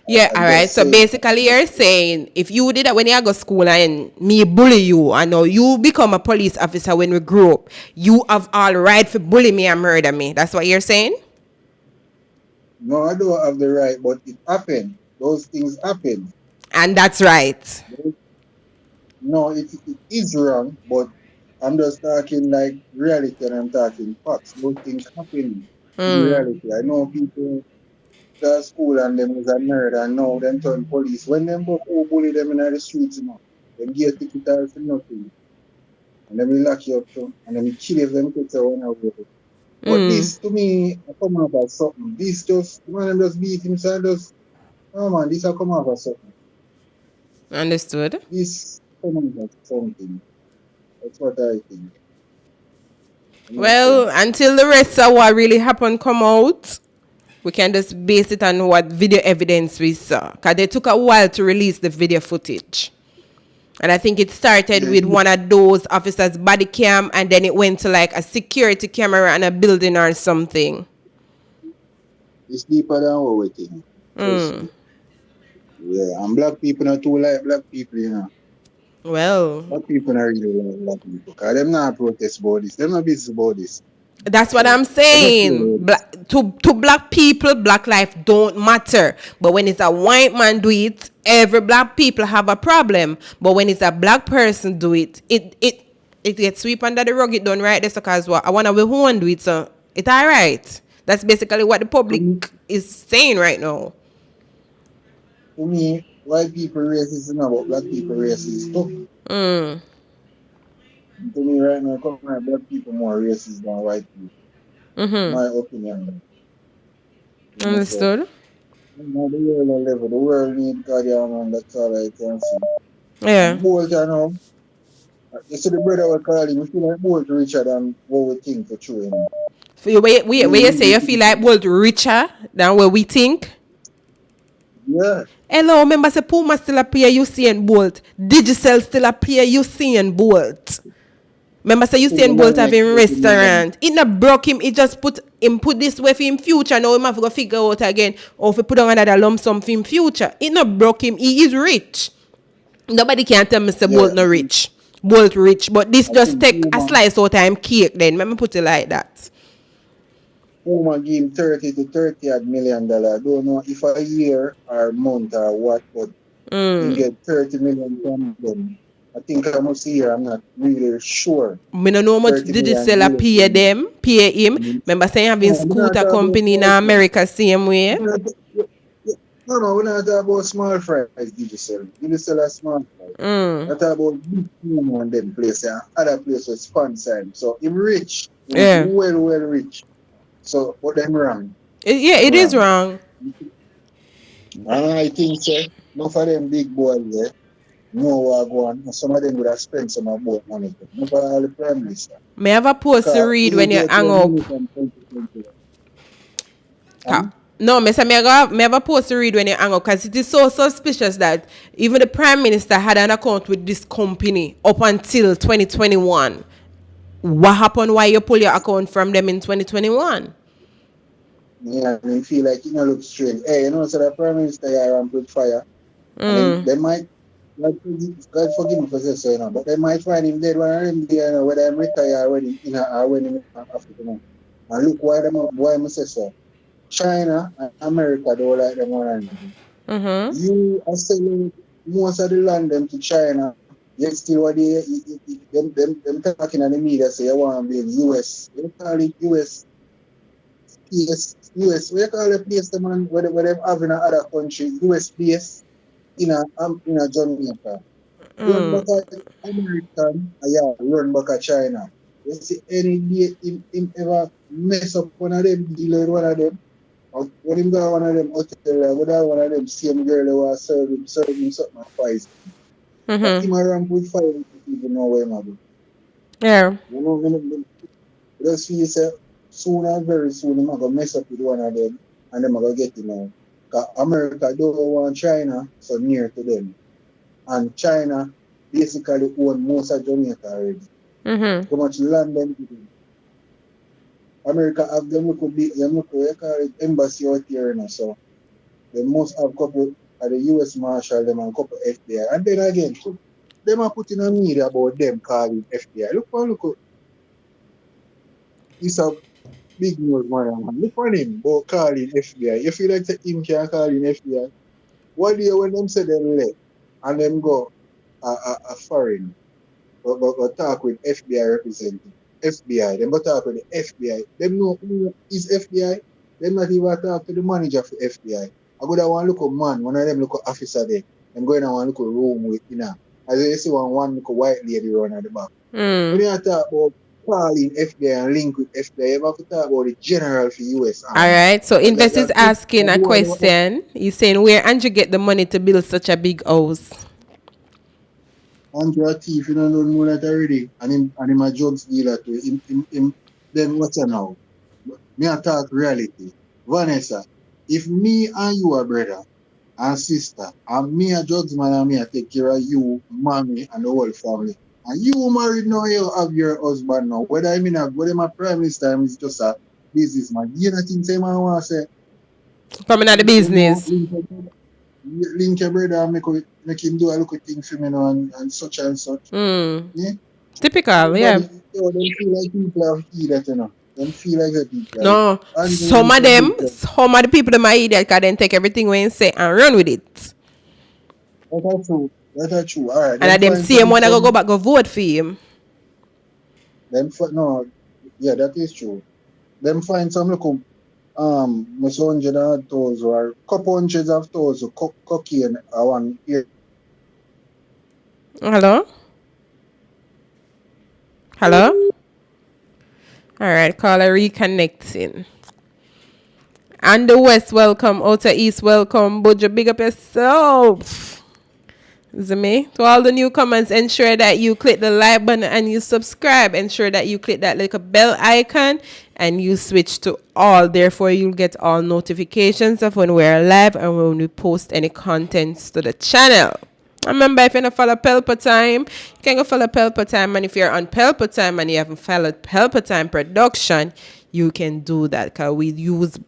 yeah, all right. So basically, you're saying if you did that when you go to school and me bully you, and now you become a police officer when we grew up, you have all right to bully me and murder me. That's what you're saying? No, I don't have the right, but it happened. Those things happen. And that's right. No, it is wrong, but I'm just talking like reality and I'm talking facts. Those things happen in reality. I know people go to school and them was a nerd and now them turn police. When them go bully them in the streets, you know, them get ticket out for nothing. And then we lock you up too. And then we kill if them kids are away. But this to me, I come out as something. This just, man, them just beat himself. Just, oh man, this I come out as something. Understood. This come out as something. That's what I think. Well, until the rest of what really happened come out, we can just base it on what video evidence we saw. Because they took a while to release the video footage. And I think it started with one of those officers' body cam, and then it went to like a security camera in a building or something. It's deeper than what we think. Yeah, and black people not too like black people, you know. Well, black people not really like black people. Because them not protest about this. Them not business about this. That's what I'm saying. To black people, black life don't matter. But when it's a white man do it, every black people have a problem. But when it's a black person do it, it gets swept under the rug. It done right there. So cause what I wanna be who do it. So it's all right. That's basically what the public is saying right now. To me, white people racist is not about black people racist too. To me right now, come on, black people more racist than white people. My opinion. Understood. The world level, the world needs God, man. That's all I can see. Yeah. Bolt, you know. You see the brother we call him, we feel like Bolt richer than what we think for true. You know? So where you say you feel like Bolt richer than what we think? Yeah. Hello, remember say Puma still a player Usain Bolt. Digicel still a player Usain Bolt. Remember say Usain Bolt having restaurant. It not broke him, it just put this way for him future. Now him have to figure out again or if he put on another lump sum for him future. It not broke him, he is rich. Nobody can tell me say Bolt not rich. Bolt rich, but this just take a slice out of him cake then. Let me put it like that. Puma give him $30 to $30 million. I don't know if a year or month or what, but he get 30 million from them. I think I must hear, I'm not really sure. Me no know how much Digicel pay him. Remember saying having scooter company in America same way? No, we're not talking about small fries, Digicel. Digicel are small fries. We're talking about big one them place and other places sponsor him. So him rich. Yeah. Well rich. So what them wrong? It is wrong. I think so. Enough of them big boys there. No what go on. Some of them would have spent some about money. Not all the prime minister. May I have a post to read when you hang up? No, may I have a post to read when you hang up, because it is so suspicious that even the Prime Minister had an account with this company up until 2021. What happened? Why you pull your account from them in 2021? Yeah, I feel like it look strange. Hey, so the Prime Minister here and put fire. And they might, God forgive me for saying so, but they might find him dead when I'm there, whether I'm retired or when in Africa. And look why I say so. China and America don't like them one. You are selling most of the land them to China, yet still what them talking in the media say you want to be in US. You call it US. US. We call it place the man where they have in another country, US place in a Jamaica. Run back at American, run back at China. You see any day him ever mess up one of them, deal with one of them. When him got one of them hotel, one of them same girl who was serving something and poison. But him around with fire, people know where him go. Yeah. Just feel say soon and very soon him gonna mess up with one of them and them gonna get him out. Because America don't want China so near to them. And China basically own most of Jamaica already. So much land them to them. America have them look embassy out here, so they must have couple of the US Marshal them and couple FBI. And then again, so them are putting a media about them calling FBI. Look. It's a big news man. Look on him about calling FBI. You feel like him can call in FBI? What day when them say them left and them go a foreign go talk with FBI representative. FBI, them go talk with the FBI. Them know who is FBI. Them not even talk to the manager for FBI. I go down one look man, one of them look officer there. Them going down one look room with as you see one look white lady run at the back. When you talk about calling FBI and link with FBI, you have to talk about the general for US. All right. So Invest is asking a question. He's saying, where Andrew get the money to build such a big house? Andrew a thief, you don't know that already. And him a drugs dealer too. Then what's it now? Me a talk reality. Vanessa, if me and you are brother and sister, and me a drugs man and me a take care of you, mommy, and the whole family, and you married now, you have your husband now, whether I mean whether my prime minister is just a businessman, you know things I want to say? Coming out of the business. Link your brother and make him do a little thing for me now and such and such. Yeah? Typical, yeah. They feel like people have idiot, you know. Them feel like the people. No, some of the people that might idiot because then take everything we say and run with it. That's true. All right. And them same one go back go vote for him. No, yeah, that is true. Them find some little most 100,000 or couple hundreds of thousands cocaine one year. Hello? All right, caller reconnecting. And the West, welcome. Outer East, welcome. Bojo, big up yourself. Is it me? To all the newcomers, ensure that you click the like button and you subscribe. Ensure that you click that little bell icon and you switch to all. Therefore, you'll get all notifications of when we're live and when we post any contents to the channel. Remember, if you don't follow Pelpa Time, you can go follow Pelpa Time. And if you're on Pelpa Time and you haven't followed Pelpa Time Production, you can do that because we use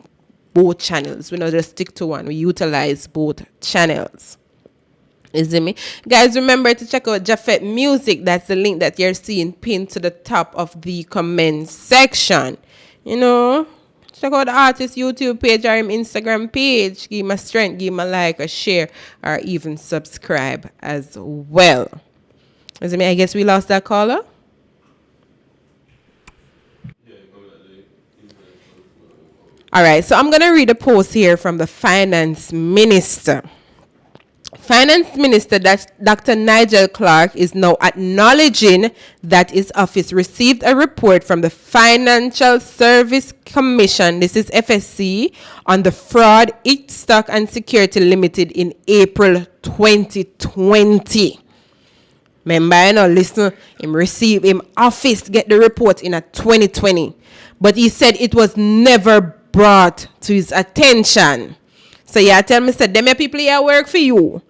both channels. We don't just stick to one. We utilize both channels. Is it me? Guys, remember to check out JAHFET Music. That's the link that you're seeing pinned to the top of the comment section. You know, Check out the artist YouTube page or him Instagram page. Give him a strength, give him a like, a share, or even subscribe as well. Is it me? I guess we lost that caller. All right, so I'm going to read a post here from the Finance Minister. Finance Minister Dr. Nigel Clark is now acknowledging that his office received a report from the Financial Service Commission, this is FSC, on the fraud It Stock and Security Limited in April 2020. Remember, you know, listen, him office get the report in 2020. But he said it was never brought to his attention. So yeah, tell me, said, them people here work for you.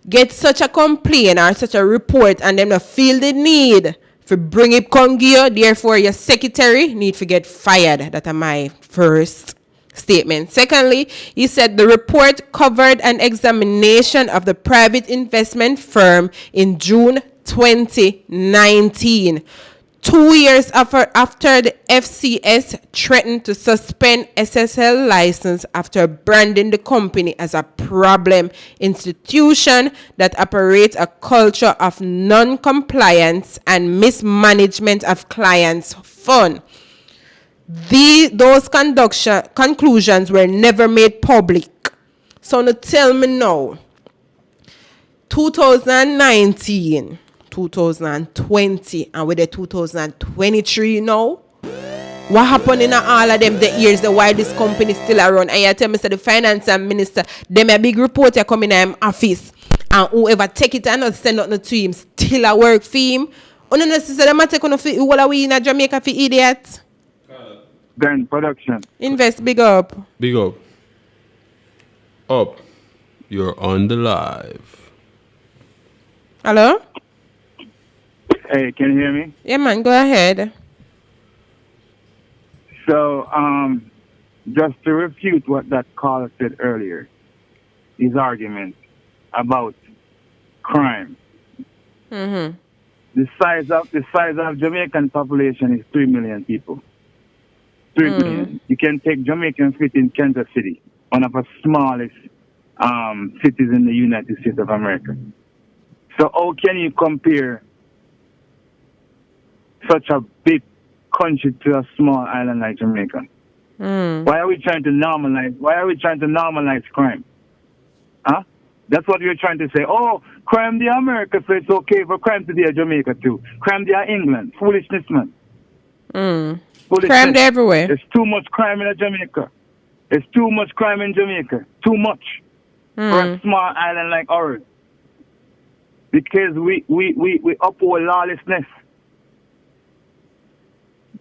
Get such a complaint or such a report and them not feel the need for bring it come here. Therefore, your secretary need to get fired. That is my first statement. Secondly, he said the report covered an examination of the private investment firm in June 2019. 2 years after the FCS threatened to suspend SSL license after branding the company as a problem institution that operates a culture of non-compliance and mismanagement of clients' funds. Those conclusions were never made public. So now tell me now, 2019, 2020, and with the 2023 now, what happened in all of them the years, the why this company still around? And you tell me, so the finance minister, them a big reporter coming in office, and whoever take it and not send nothing to him, still a work for him. Unnecessarily take on for all we in Jamaica for idiots. Then production. Invest big up. Big up. Up. You're on the live. Hello? Hey, can you hear me? Yeah, man, go ahead. So, just to refute what that caller said earlier, his argument about crime. Mm-hmm. The size of Jamaican population is 3 million people. 3 million. You can take Jamaicans within Kansas City, one of the smallest cities in the United States of America. So how can you compare such a big country to a small island like Jamaica? Why are we trying to normalize? Why are we trying to normalize crime? Huh? That's what you're trying to say. Oh, crime in America, so it's okay for crime to be in Jamaica too. Crime in England. Foolishness, man. Foolishness. Crime everywhere. There's too much crime in Jamaica. There's too much crime in Jamaica. Too much. For a small island like ours. Because we uphold lawlessness.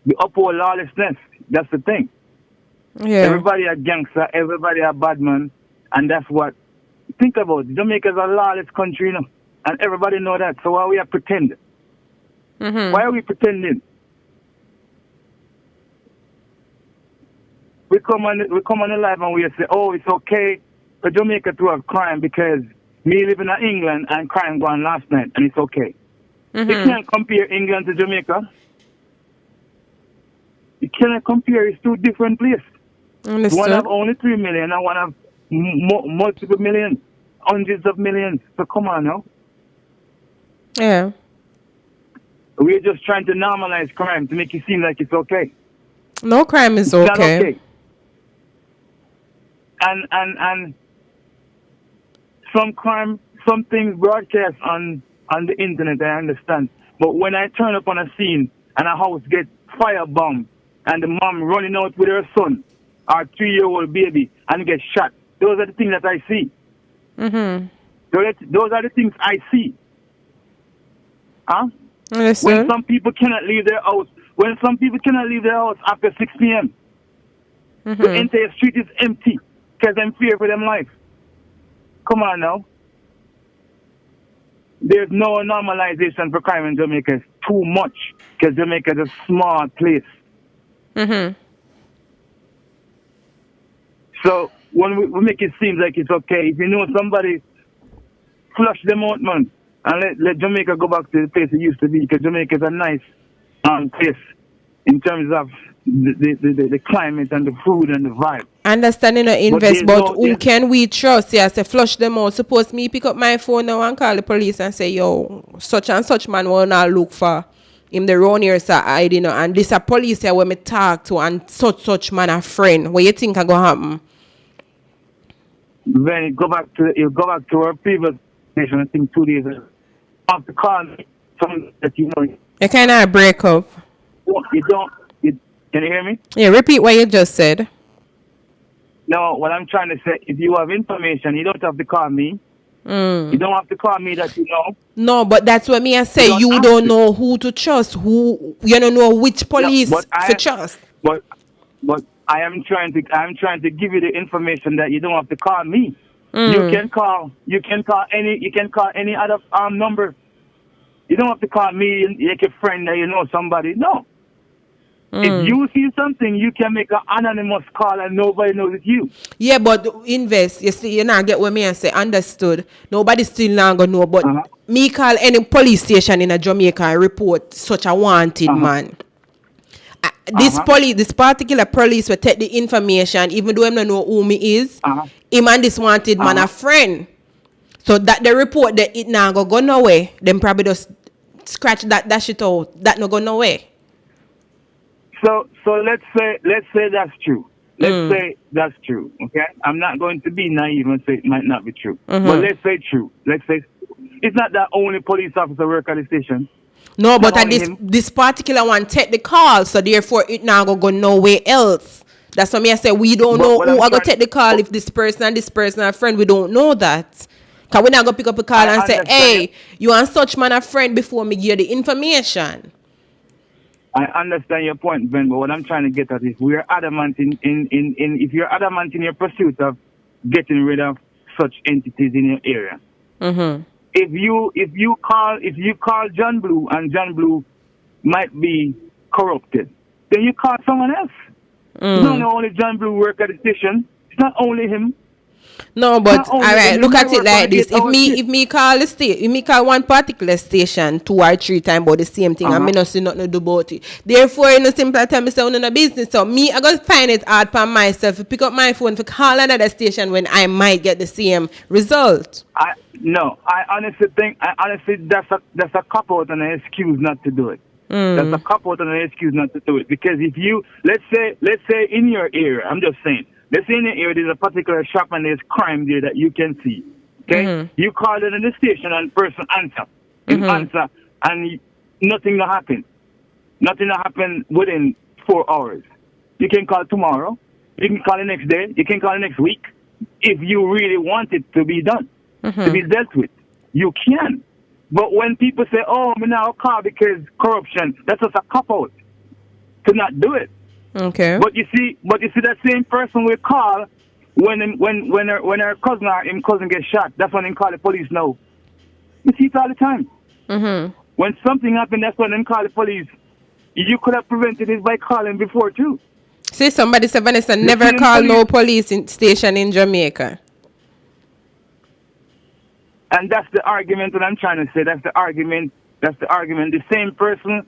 We uphold lawlessness. That's the thing. Yeah. Everybody a gangster, everybody a bad man, and that's what. Think about it. Jamaica's a lawless country, you know, and everybody know that. So why we are pretending? Why are we pretending? We come on the live and we say, oh, it's okay for Jamaica to have crime because me living in England and crime gone last night, and it's okay. You can't compare England to Jamaica. You cannot compare. It's two different places. One have only 3 million and one have multiple millions, hundreds of millions. So come on now. Yeah. We're just trying to normalize crime to make it seem like it's okay. No crime is it's not okay. okay. And some crime, some things broadcast on the internet, I understand. But when I turn up on a scene and a house gets firebombed and the mom running out with her son, our 3-year-old baby, and get shot, those are the things that I see. Those are the things I see. Huh? Listen. When some people cannot leave their house, after 6 p.m., the entire street is empty because they're fear for their life. Come on now. There's no normalization for crime in Jamaica. It's too much because Jamaica is a small place. So when we make it seem like it's okay, if you know somebody, flush them out, man, and let Jamaica go back to the place it used to be, because Jamaica is a nice place in terms of the climate and the food and the vibe. Understanding or invest, but who can we trust? Yeah, say flush them out. Suppose me pick up my phone now and call the police and say, yo, such and such man will not look for him the round here, sir, and this a police here where me talk to and such man a friend. What you think are gonna happen? Then you go back to our previous station, I think 2 days ago. Have to call me something that you know. You kind of break up. Can you hear me? Yeah, repeat what you just said. No, what I'm trying to say, if you have information, you don't have to call me. You don't have to call me that you know. No, but that's what me I say. You don't know who to trust. You don't know which police to trust. But I'm trying to give you the information that you don't have to call me. You can call any other number. You don't have to call me like a friend that you know somebody. No. If you see something, you can make an anonymous call and nobody knows it's you. Yeah, but invest. You see, you now get what me I say. Understood. Nobody still not gonna know. But me call any police station in a Jamaica and report such a wanted man. This particular police will take the information, even though I don't know who me is. Him and this wanted man a friend. So that the report that it now go nowhere. Them probably just scratch that shit out. That no go nowhere. So let's say that's true. Let's say that's true. Okay, I'm not going to be naive and say it might not be true. But let's say true. Let's say it's not that only police officer work at the station. No, but at this particular one take the call, so therefore it now go nowhere else. That's what me I say. We don't know who are gonna take the call. If this person and this person are friend, we don't know that. Cause we not gonna pick up a call and say, "Hey, you and such man a friend," before me give you the information. I understand your point, Ben, but what I'm trying to get at is we're adamant in if you're adamant in your pursuit of getting rid of such entities in your area. If you call John Blue and John Blue might be corrupted, then you call someone else. It's not only John Blue work at the station. It's not only him. No, but all right, look at it like this. If me call one particular station 2 or 3 times about the same thing, and me not see nothing to do about it. Therefore, you know, simply tell me say no business. So me, I gonna find it hard for myself to pick up my phone to call another station when I might get the same result. I honestly think that's a cop out and an excuse not to do it. That's a cop out and an excuse not to do it. Because if you let's say in your area, I'm just saying. Let's say in the area there's a particular shop and there's crime there that you can see. Okay? You call it in the station and person answer. Answer and nothing will happen. Nothing will happen within 4 hours. You can call tomorrow. You can call the next day. You can call the next week. If you really want it to be done, to be dealt with, you can. But when people say, "Oh, me now call because corruption," that's just a cop out to not do it. Okay. But you see that same person will call when her cousin or him cousin gets shot. That's when they call the police now. You see it all the time. When something happened, that's when they call the police. You could have prevented it by calling before too. See, somebody said Vanessa never call no police station in Jamaica. And that's the argument that I'm trying to say. That's the argument. The same person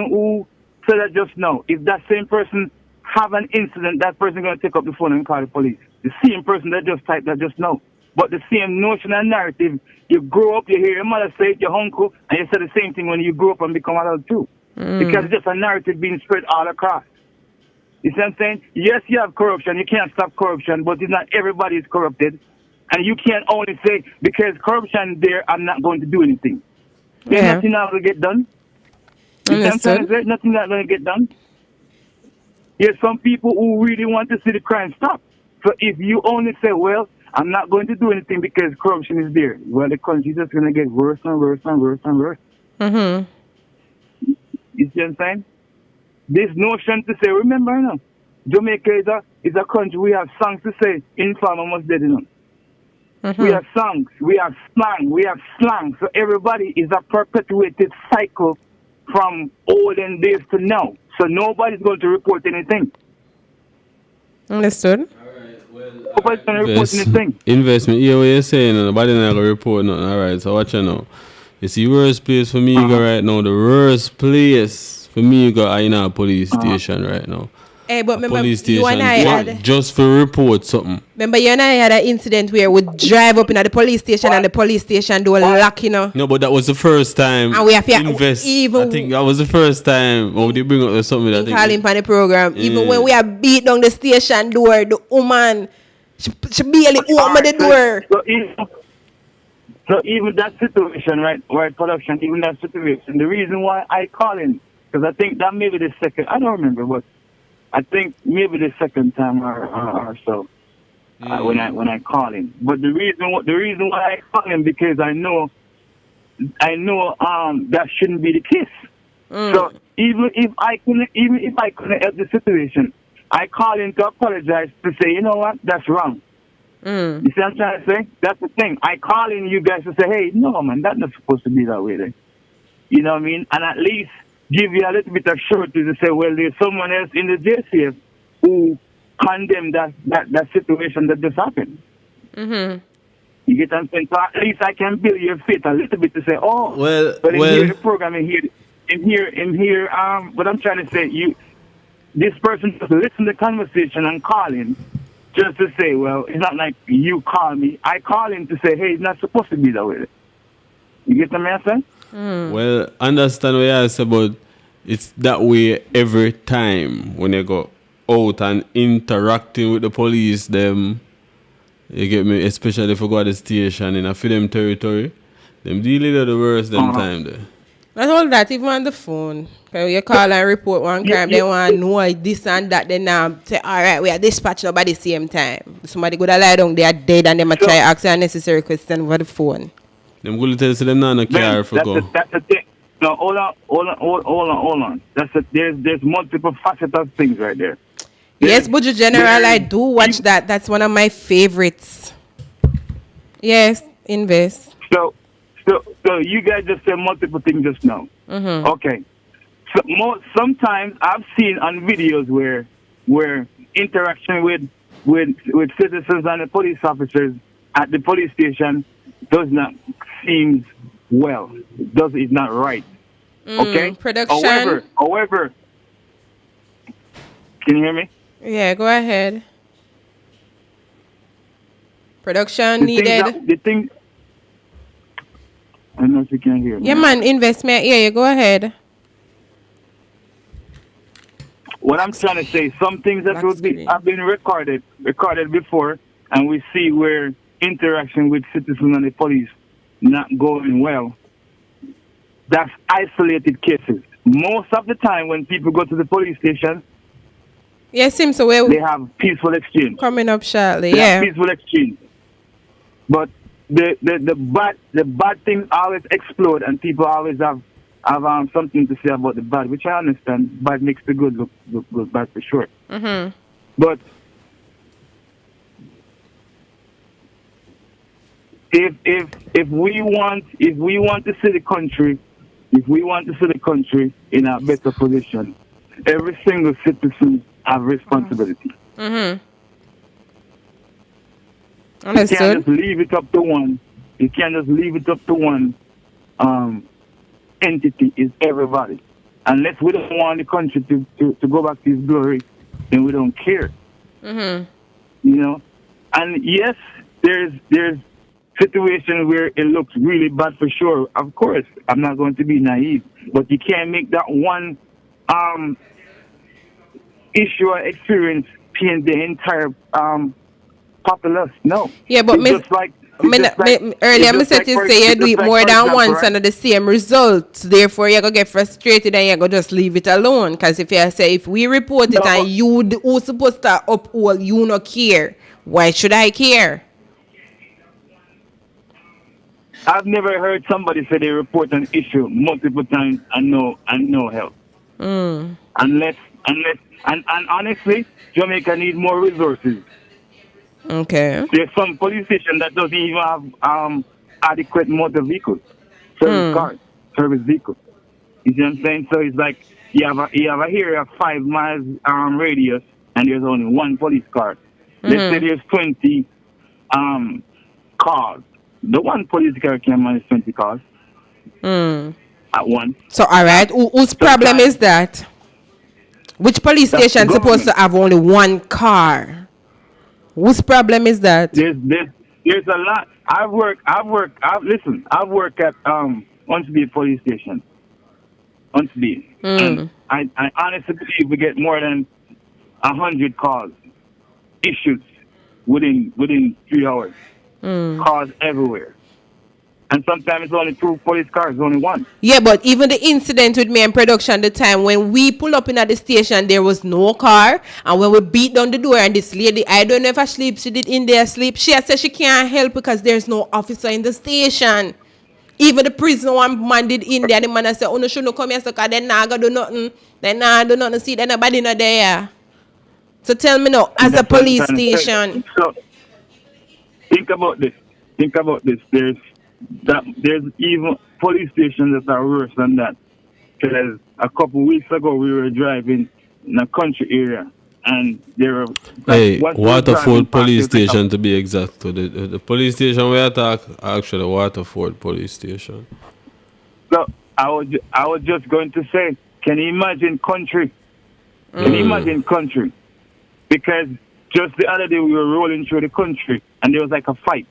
who said that just now. If that same person have an incident, that person gonna take up the phone and call the police. The same person that just typed that just now. But the same notion and narrative, you grow up, you hear your mother say it, your uncle, and you say the same thing when you grow up and become adult too. Because it's just a narrative being spread all across. You see what I'm saying? Yes, you have corruption. You can't stop corruption, but it's not everybody is corrupted. And you can't only say, because corruption there, I'm not going to do anything. There's nothing not going to get done. You see what I'm saying? There's nothing not going to get done. There's some people who really want to see the crime stop. So if you only say, well, I'm not going to do anything because corruption is there, well, the country is just going to get worse and worse and worse and worse. You see what I'm saying? This notion to say, remember, you know, Jamaica is a country we have songs to say, inform almost dead, you know. We have songs, we have slang. So everybody is a perpetuated cycle from olden days to now. So nobody's going to report anything. Understood. Nobody's going to report anything. Investment, yeah, what you're saying, nobody not going to report nothing. All right, so watch you now. You see, worst place for me right now, the worst place For me, you got in a police station right now. Hey, but remember, police you station and I had, just for report something. remember you and I had an incident where we drive up in the police station and the police station door lock, you know. No, but that was the first time. And we have to invest. even. I think that was the first time when they bring up something. I think call him on the program. Even when we have beat down the station door, the woman she barely opened the door. So even that situation, right, production, even that situation, the reason why I call in, because I think that maybe the second, I don't remember, but I think maybe the second time or so when I call in. But the reason why I call in, because I know that shouldn't be the case. So even if I couldn't help the situation, I call in to apologize to say, you know what, that's wrong. You see what I'm trying to say? That's the thing. I call in you guys to say, hey, no, man, that's not supposed to be that way. Then. You know what I mean? And at least give you a little bit of surety to say, well, there's someone else in the JCF who condemned that situation that just happened. You get what I'm saying? So at least I can build your faith a little bit to say, oh, but in here, the program, in here, what I'm trying to say, this person just listen to the conversation and call in just to say, well, it's not like you call me. I call in to say, hey, it's not supposed to be that way. You get what I'm saying? Well, understand what I say, but it's that way every time when you go out and interacting with the police, them, you get me, especially if you go to the station in a film territory, them dealing with the worst them time there. Not all that, even on the phone. When you call and report one crime, they want to know this and that. Then say, all right, we are dispatching by the same time. Somebody go to lie down, they are dead, and they might try to ask you unnecessary question over the phone. Them go to tell them no care for go. That's the thing. No, hold on. There's multiple facets of things right there. Yes, Budget General, I do watch that. That's one of my favorites. Yes, invest. So you guys just said multiple things just now. Okay. So sometimes I've seen on videos where interaction with citizens and the police officers at the police station does not seem well. It's not right. Okay? Production. However, can you hear me? Yeah, go ahead. Production needed. I don't know if you can hear me. Yeah, man, investment. Yeah, go ahead. What I'm trying to say, some things that have been recorded before, and we see where interaction with citizens and the police not going well. That's isolated cases. Most of the time when people go to the police station, yes, they have peaceful exchange. Coming up shortly, they have peaceful exchange. But the bad things always explode, and people always have something to say about the bad, which I understand. Bad makes the good look bad for sure. But if we want to see the country in a better position, every single citizen have responsibility. Understood. You can't just leave it up to one. You can't just leave it up to one entity. It's everybody. Unless we don't want the country to go back to its glory, then we don't care. You know? And yes, there's situations where it looks really bad for sure. Of course, I'm not going to be naive, but you can't make that one issue or experience paint the entire populace. No. Yeah, but earlier I said you say you do it more than once and the same results. Therefore, you're going to get frustrated and you're going to just leave it alone. Because if we report it and who's supposed to uphold, you not care, why should I care? I've never heard somebody say they report an issue multiple times and no help. Unless honestly, Jamaica needs more resources. Okay. There's some police station that doesn't even have adequate motor vehicles, service vehicles. You see what I'm saying? So it's like you have a area of 5 miles radius and there's only one police car. Let's say there's 20 cars. The one police car can manage 20 cars. And at once. So, all right, whose problem is that? Which police station is supposed to have only one car? Whose problem is that? There's a lot. I've worked at Huntsville police station. Huntsville. And I honestly believe we get more than 100 calls issued within 3 hours. Cars everywhere. And sometimes it's only 2 police cars, only one. Yeah, but even the incident with me and production, the time when we pull up in at the station, there was no car. And when we beat down the door, and this lady, I don't know if she did in there sleep. She said she can't help because there's no officer in the station. Even the prison one man did in there. The man said, oh, no, shouldn't come here, so they're not going to do nothing. They're not do nothing. See, there's nobody not there. So tell me now, as a police station. So, think about this. There's even police stations that are worse than that. Because a couple weeks ago we were driving in a country area and there were Waterford police station to be exact. The police station we attack actually Waterford police station. So I was just going to say, can you imagine country? Can you imagine country? Because just the other day we were rolling through the country and there was like a fight.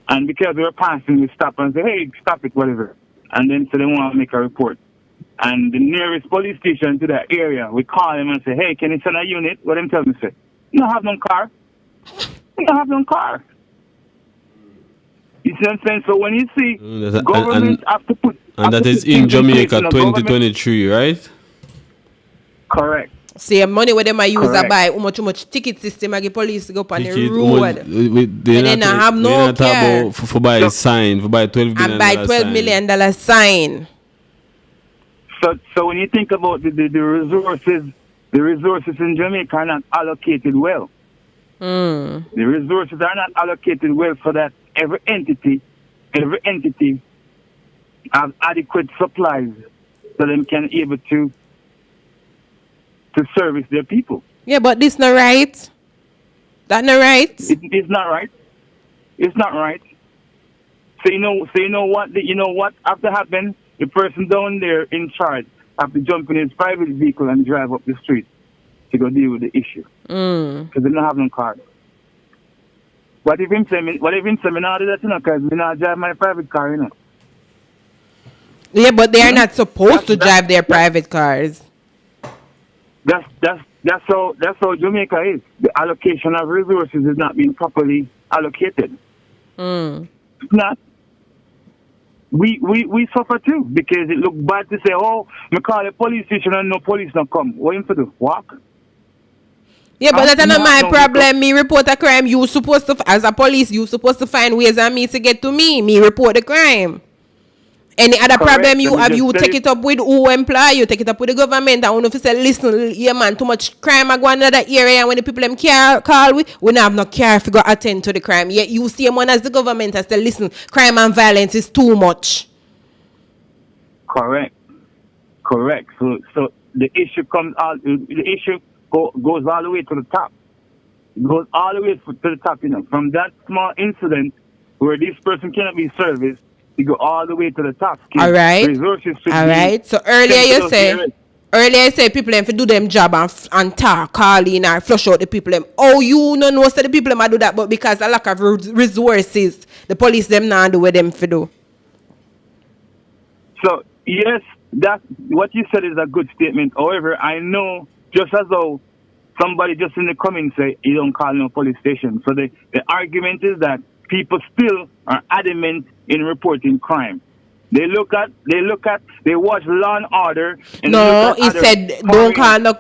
And because we were passing, we stopped and said, hey, stop it, whatever. And then so they want to make a report. And the nearest police station to that area, we call them and say, hey, can you send a unit? What them tell me, say, you don't have no car. You don't have no car. You see what I'm saying? So when you see government have to put... And that is in Jamaica 2023, right? Correct. See, money where them I use a buy how much ticket system I get police to go up on the road. And then I have no care. For buy a sign, for buy $12 million. And buy $12 million sign. So when you think about the resources in Jamaica are not allocated well. The resources are not allocated well so that every entity have adequate supplies so them can able to service their people. Yeah, but this not right. That not right. It's not right. It's not right. So you know what have to happen? The person down there in charge have to jump in his private vehicle and drive up the street to go deal with the issue. Because they don't have no car. What if him say me not do that, because me not drive my private car, you know? Yeah, but they are not supposed to drive their private cars. That's how Jamaica is. The allocation of resources is not being properly allocated. It's not. We suffer too because it look bad to say, oh, me call the police station and no police not come. What you to do? Walk? Yeah, but that's not my problem. Me report a crime. You supposed to, as a police, you supposed to find ways and means to get to me. Me report the crime. Any other problem you have, you take it up with who employ you, take it up with the government. And when you say, listen, yeah man, too much crime I go in another area, and when the people them call we don't have no care if you go attend to the crime. Yet you see one as the government and say, listen, crime and violence is too much. Correct. So the issue goes all the way to the top. It goes all the way to the top, you know. From that small incident where this person cannot be serviced, you go all the way to the top. All right. So earlier you say people them to do them job and talk, call in or flush out the people them. Oh, you know say the people them do that, but because a lack of resources, the police them not do what them for do. So yes, that what you said is a good statement. However, I know just as though somebody just in the comments say you don't call no police station. So the argument is that people still are adamant in reporting crime. They watch Law and Order. And no, he said don't call no.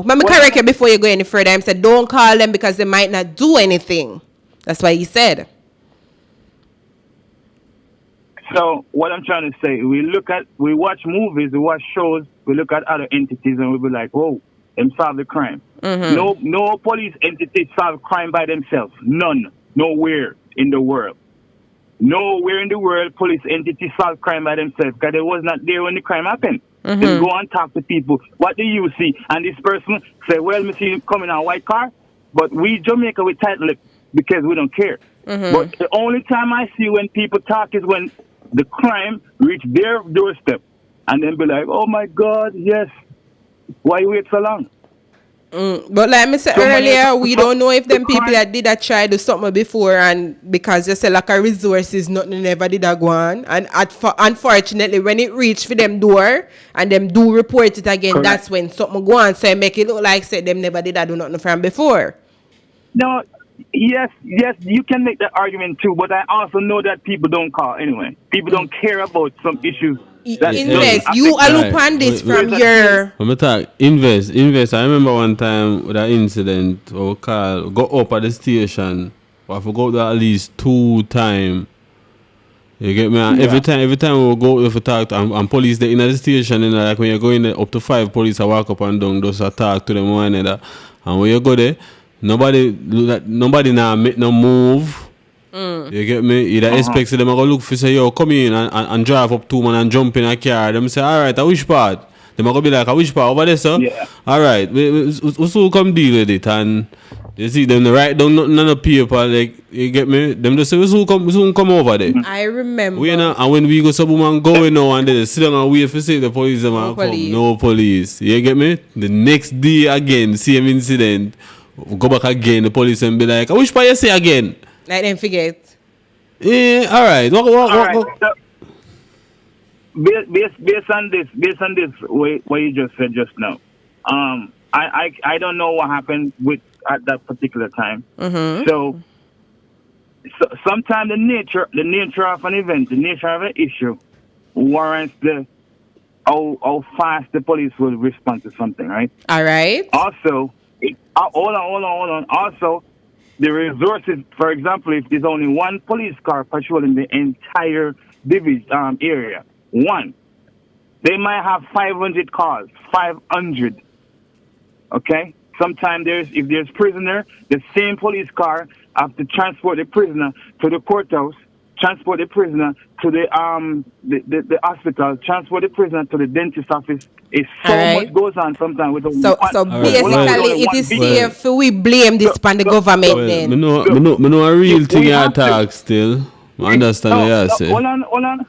Let me correct you before you go any further. He said don't call them because they might not do anything. That's what he said. So what I'm trying to say, we watch movies, we watch shows, we look at other entities, and we be like, whoa, them solve the crime. No police entity solve crime by themselves. None. Nowhere in the world. Nowhere in the world police entities solve crime by themselves because they was not there when the crime happened. They go and talk to people. What do you see? And this person say, well, me see him coming in a white car, but we Jamaica we tight lip because we don't care. But the only time I see when people talk is when the crime reach their doorstep and then be like, oh my God, yes, why wait so long? But like I said earlier, we don't know if them people that did that try do something before, and because you say like a resources, nothing never did that go on. And unfortunately, when it reach for them door and them do report it again, Correct. that's when something go on. So I make it look like say them never did that do nothing from before. No, yes, you can make that argument too, but I also know that people don't call anyway. People don't care about some issues. Invest. You all look on this from your. Let me talk. Invest. I remember one time with an incident or call go up at the station. I forgot that at least 2 times. You get me? And every time we go if we talk to and police they in the station, and like when you're going there, up to 5 police I walk up and down just talk to them one another. And when you go there, nobody now make no move. You get me? Either expects them to go look for say, yo, come in and drive up 2 man and jump in a car. Them say, alright, a which part? Them go be like, a which part over there, sir? Yeah. Alright, we so come deal with it. And you see them write down nothing on the paper, like, you get me? Them just say, we soon come over there. I remember. And when we go some woman going now and they sit down and wait for say the police them and come. No police. You get me? The next day again, same incident. We go back again, the police and be like, I wish part you say again. Like them forget. Yeah, all right. So, based on this, what you just said just now, I don't know what happened at that particular time. Mm-hmm. So sometimes the nature of an event, the nature of an issue, warrants how fast the police will respond to something, right? All right. Also, hold on. Also, the resources, for example, if there's only one police car patrolling the entire area, they might have 500 cars, 500. Okay? Sometimes if there's prisoner, the same police car have to transport the prisoner to the courthouse, transport the prisoner to the hospital, transport the prisoner to the dentist office. It's much goes on sometimes with so basically it is safe we blame this upon the government then. I know a real thing I talk still. I understand what you say. Hold on.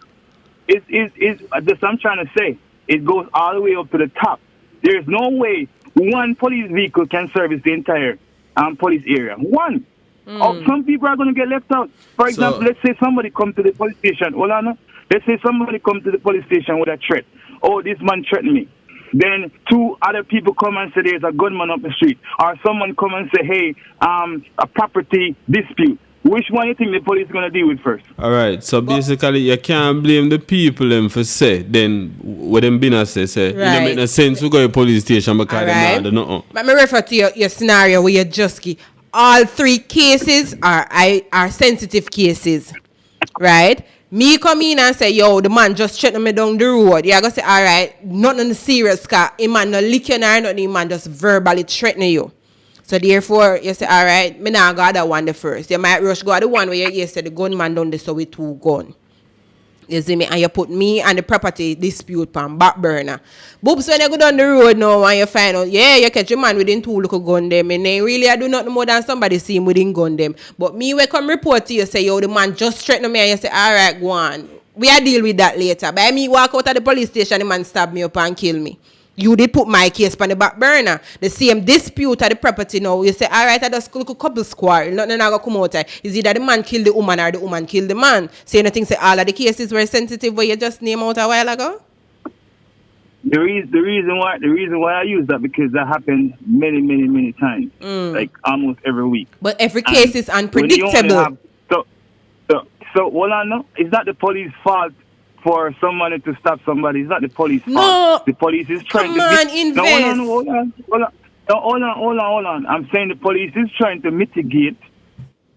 This I'm trying to say. It goes all the way up to the top. There's no way one police vehicle can service the entire police area. One. Some people are going to get left out. For example, let's say somebody come to the police station. Hold on. Let's say somebody come to the police station with a threat. Oh, this man threatened me. Then 2 other people come and say there's a gunman up the street. Or someone come and say, hey, a property dispute. Which one you think the police is going to deal with first? All right. So basically, you can't blame the people them for say. Then what them been say. Right. It don't make no sense we go to the police station because they not do nothing. But me refer to your scenario where you just all 3 cases are sensitive cases. Right? Me come in and say, yo, the man just threatened me down the road. Yeah, I go say, all right, nothing serious, because he man not lick you nor nothing, he man just verbally threatening you. So therefore, you say, all right, me now go that one the first. You might rush go the one where you say the gunman done this so with 2 guns. You see me? And you put me and the property dispute on back burner. Boobs, when you go down the road now and you find out, yeah, you catch a man within 2 little gun them. And then really I do nothing more than somebody see him within gun them. But me when come report to you, say, yo, the man just threatened me, and you say, all right, go on. We'll deal with that later. But me walk out of the police station, the man stab me up and kill me. You did put my case on the back burner. The same dispute at the property now. You say, all right, I just look a couple square. Nothing I go come out. Is either the man killed the woman or the woman killed the man? Say nothing. Say all of the cases were sensitive where you just name out a while ago. The reason why I use that because that happened many times, like almost every week. But every case is unpredictable. So hold on, no, it's not the police fault for somebody to stop somebody. It's not the police fault. No. The police is trying invest. Hold on. I'm saying the police is trying to mitigate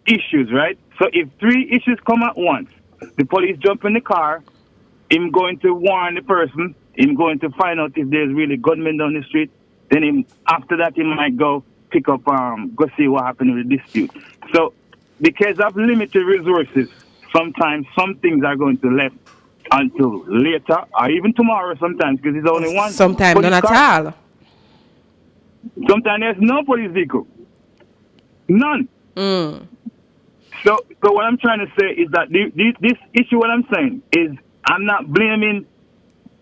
issues, right? So if 3 issues come at once, the police jump in the car, him going to warn the person, him going to find out if there's really gunmen down the street, then after that he might go pick up, go see what happened with the dispute. So because of limited resources, sometimes some things are going to left until later or even tomorrow sometimes because it's only one. Sometimes none at all. Sometimes there's no police vehicle. None. So what I'm trying to say is that this issue, what I'm saying is, I'm not blaming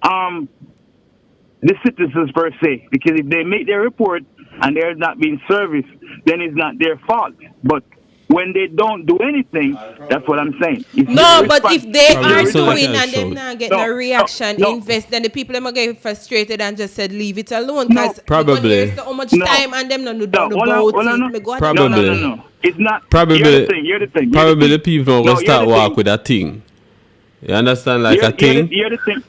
the citizens per se, because if they make their report and they're not being serviced, then it's not their fault. But when they don't do anything, that's what I'm saying. No, but if they are doing and they're not getting a reaction, invest, then the people them are getting frustrated and just said leave it alone. Because probably. so much time and them don't know about it. Probably. No. It's not. Probably. You're the thing. Probably the people will start walk with a thing. You understand, like a thing. You're the thing.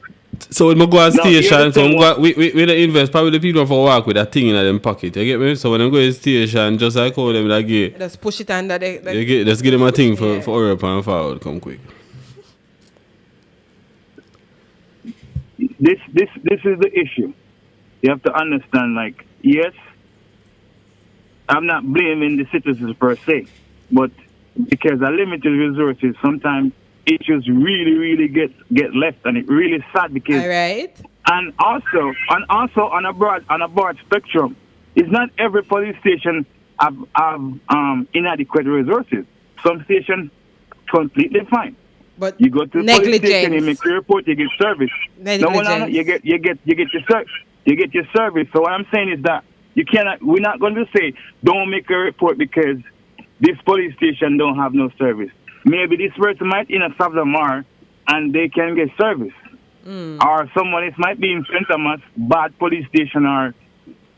So when I go on station, so we invest, probably the people for work with a thing in them pocket. You get me? So when I go to the station, just like call them like just push it under just give them a thing for Europe and forward, come quick. This is the issue. You have to understand, like, yes, I'm not blaming the citizens per se, but because of limited resources, sometimes issues really get left, and it really sad because and also on a broad spectrum, it's not every police station have inadequate resources. Some stations completely fine, but you go to the police station, you make your report, you get service. No, you get your service. So what I'm saying is that we're not going to say don't make a report because this police station don't have no service. Maybe this person might in a Savlamar and they can get service. Or someone else might be in St. Thomas, bad police station, or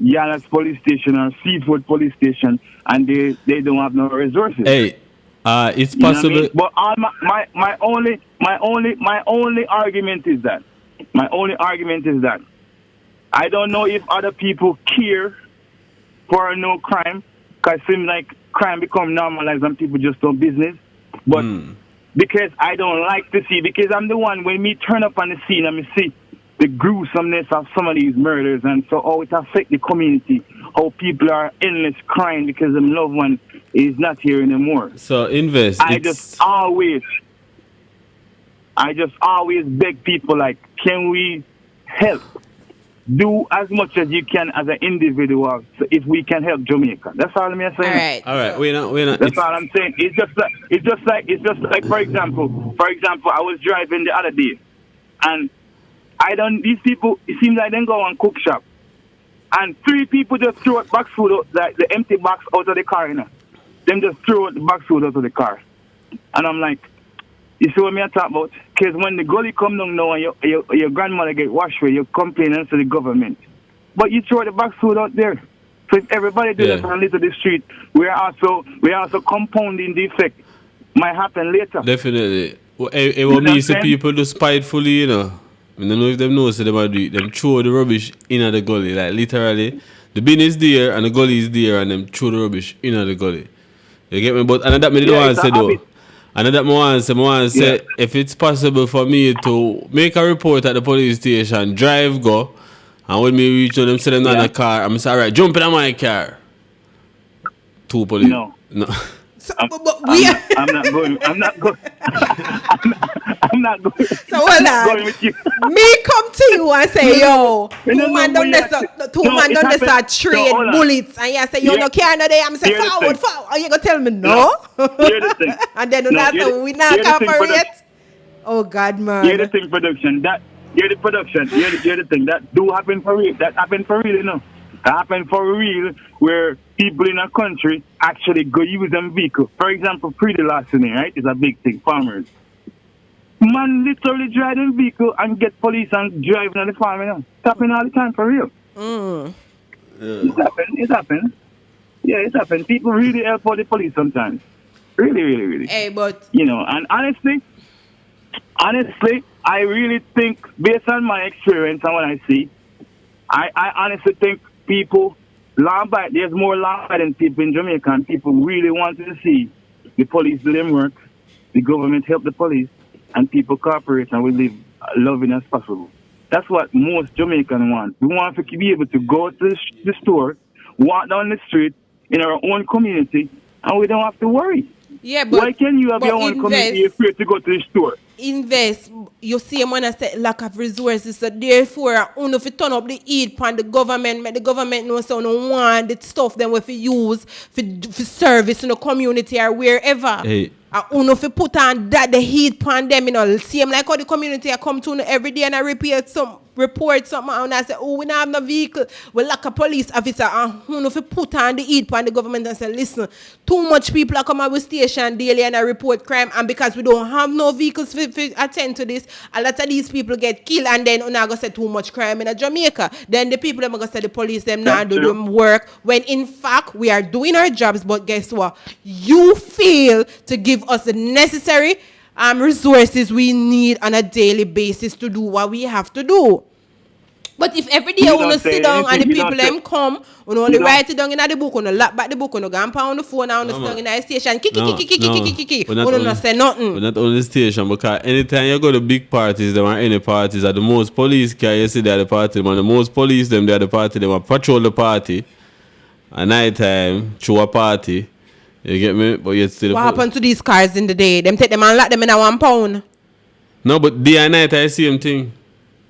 Yalas police station, or Seafood police station, and they don't have no resources. Hey, it's possible. You know what I mean? But my only argument is that I don't know if other people care for no crime, because it seems like crime become normalized and people just do business. But because I don't like to see, because I'm the one, when me turn up on the scene and me see the gruesomeness of some of these murders, and so how it affects the community, how people are endless crying because their loved one is not here anymore. So invest. I just always beg people, like, can we help? Do as much as you can as an individual, so if we can help Jamaica. That's all I'm saying. All right. We're not. That's all I'm saying. It's just like for example, I was driving the other day, and these people, it seems like they go on cook shop, and 3 people just throw box food out, like the empty box out of the car, Them just throw the box food out of the car, and I'm like, you see what me I talk about? Because when the gully come down now and your grandmother get washed away, you complain to the government. But you throw the box food out there. So if everybody do that and live to the street, we are also compounding the effect. Might happen later. Definitely. It will mean some people do spitefully, you know. I don't know if them know, so they might do it. Them throw the rubbish in the gully. Like literally, the bin is there and the gully is there, and them throw the rubbish in the gully. You get me? But and that me don't want to say though. And that I want to say, if it's possible for me to make a report at the police station, drive, go, and when me reach them say them in a car, I'm say, all right, jump in my car. 2 police. No. So, I'm not going. I'm not going. So hold on. Me come to you and say, yo, two man done this a trade bullets, and you say, yo, no care no day. I'm say forward. Are you gonna tell me no? And then we not cooperate. Oh God, man. You're the thing, production. You're the thing. That do happen for real. That happen for real, you know. That happen for real, where people in a country actually go use them vehicle. For example, the last thing, right? It's a big thing. Farmers. Man literally drive them vehicle and get police and driving on the farm, you know. It's happening all the time for real. It happens. Yeah, it happens. People really help out the police sometimes. Really. Hey, but you know, and honestly, I really think, based on my experience and what I see, I honestly think there's more law-abiding people in Jamaica, and people really want to see the police do them work, the government help the police, and people cooperate and we live loving as possible. That's what most Jamaicans want. We want to be able to go to the store, walk down the street in our own community, and we don't have to worry. Yeah, but why can you have your own community afraid to go to the store? invest. You see, when I say lack of resources, so therefore, if you turn up the heat on the government, make the government know so no want the stuff them we use for service in the community or wherever. Hey. If you put on that the heat on them, same like how the community I come to every day and I report something and I say, we don't have no vehicle. We lack a police officer. And if you put on the heat on the government and say, listen, too much people are coming with station daily and I report crime, and because we don't have no vehicles to attend to this, a lot of these people get killed, and then we're going to say too much crime in Jamaica. Then the people are going to say the police them not do them work, when in fact we are doing our jobs, but guess what? You fail to give us the necessary resources we need on a daily basis to do what we have to do. But if every day we want to sit down and the people them come, we only write it down in the book, we lap back the book, we go and on the phone and we sit in the station, we don't say nothing. But not only station, because anytime you go to big parties, there are any parties, at the most police can you see they at the party, man. The most police them there at the party, they will patrol the party at night time, through a party. You get me? But yet still. What happened to these cars in the day? Them take them and lock them in a £1. No, but day and night I see them thing.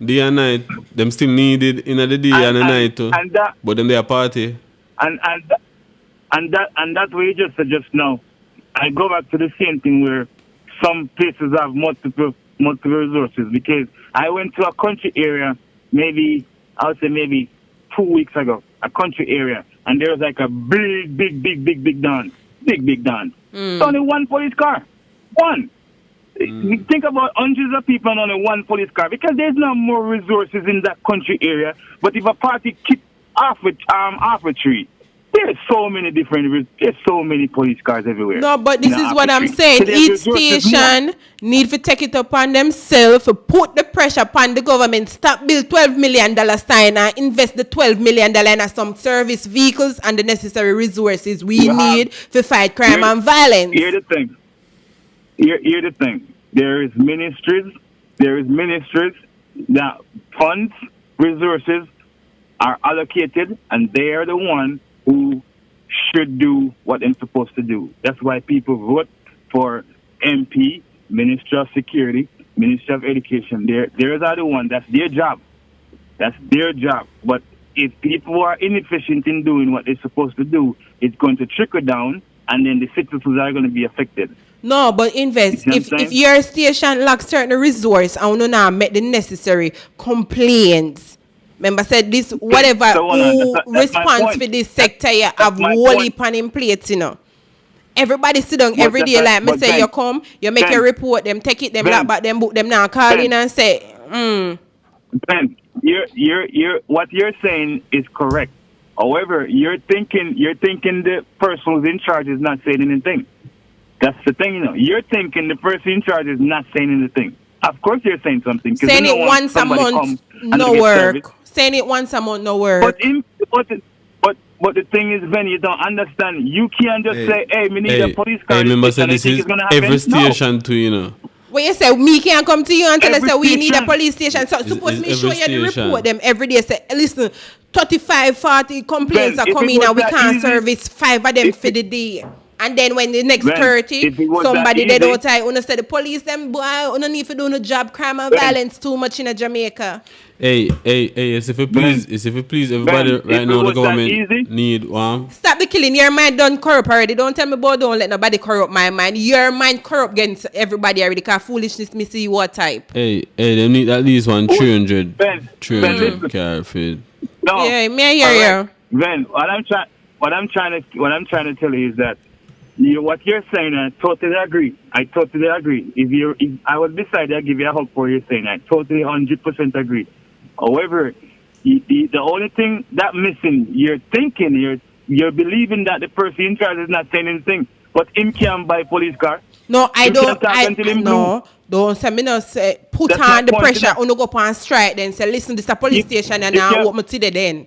Day and night, them still needed in the day and the night too. But then they are party. And that way you just said just now. I go back to the same thing where some places have multiple resources, because I went to a country area maybe 2 weeks ago, a country area, and there was like a big dance. Big dance. It's only one police car. One. Think about hundreds of people and only one police car, because there's no more resources in that country area. But if a party kick off a tree, there's so many police cars everywhere. No, but this is what I'm saying. Each station need to take it upon themselves, put the pressure upon the government, stop build $12 million sign and invest the $12 million in some service vehicles and the necessary resources we need to fight crime and violence. Here's the thing. Here's the thing. There is ministries that funds, resources are allocated, and they are the ones who should do what they're supposed to do. That's why people vote for MP, Minister of Security, Minister of Education. They're the one. That's their job. But if people are inefficient in doing what they're supposed to do, it's going to trickle down, and then the citizens are going to be affected. No, but invest. If your station lacks certain resource and you not make the necessary complaints. Remember, said this whatever response for this sector you have whole heap on in plates, Everybody sit down every day like me say you come, you make a report, them take it, them lock back, them book them now, call in and say, Ben, you're what you're saying is correct. However, you're thinking the person who's in charge is not saying anything. That's the thing, You're thinking the person in charge is not saying anything. Of course you're saying something. Saying it once a month, no work. Saying it once a month, no work. But the thing is, Ben, you don't understand. You can't just say, hey, we need a police car. Remember, say this is every station too, When you say me can't come to you until I say we need a police station. So suppose me show you the report them every day. Say, listen, 35, 40 complaints are coming and we can't service 5 of them for the day. And then when the next 30, somebody they don't try, say the police them, boy, you don't need to do no job, crime and violence too much in Jamaica. Hey, if you please, everybody right now the government need one. Stop the killing. Your mind done corrupt already. Don't tell me about don't let nobody corrupt my mind. Your mind corrupt against everybody already, because foolishness me see what type. Hey, they need at least 300 car feed. No. Yeah, me hear you. Ben, what I'm trying to tell you is that what you're saying, I totally agree. If I was beside you, I'd give you a hug for what you're saying. I totally 100% agree. However, the only thing that missing, you're thinking, you're believing that the person in charge is not saying anything, but him can buy police car. No, I don't. Don't say me no say put on the pressure. Uno go up and strike. Then say listen, this is a police station and now what me today then.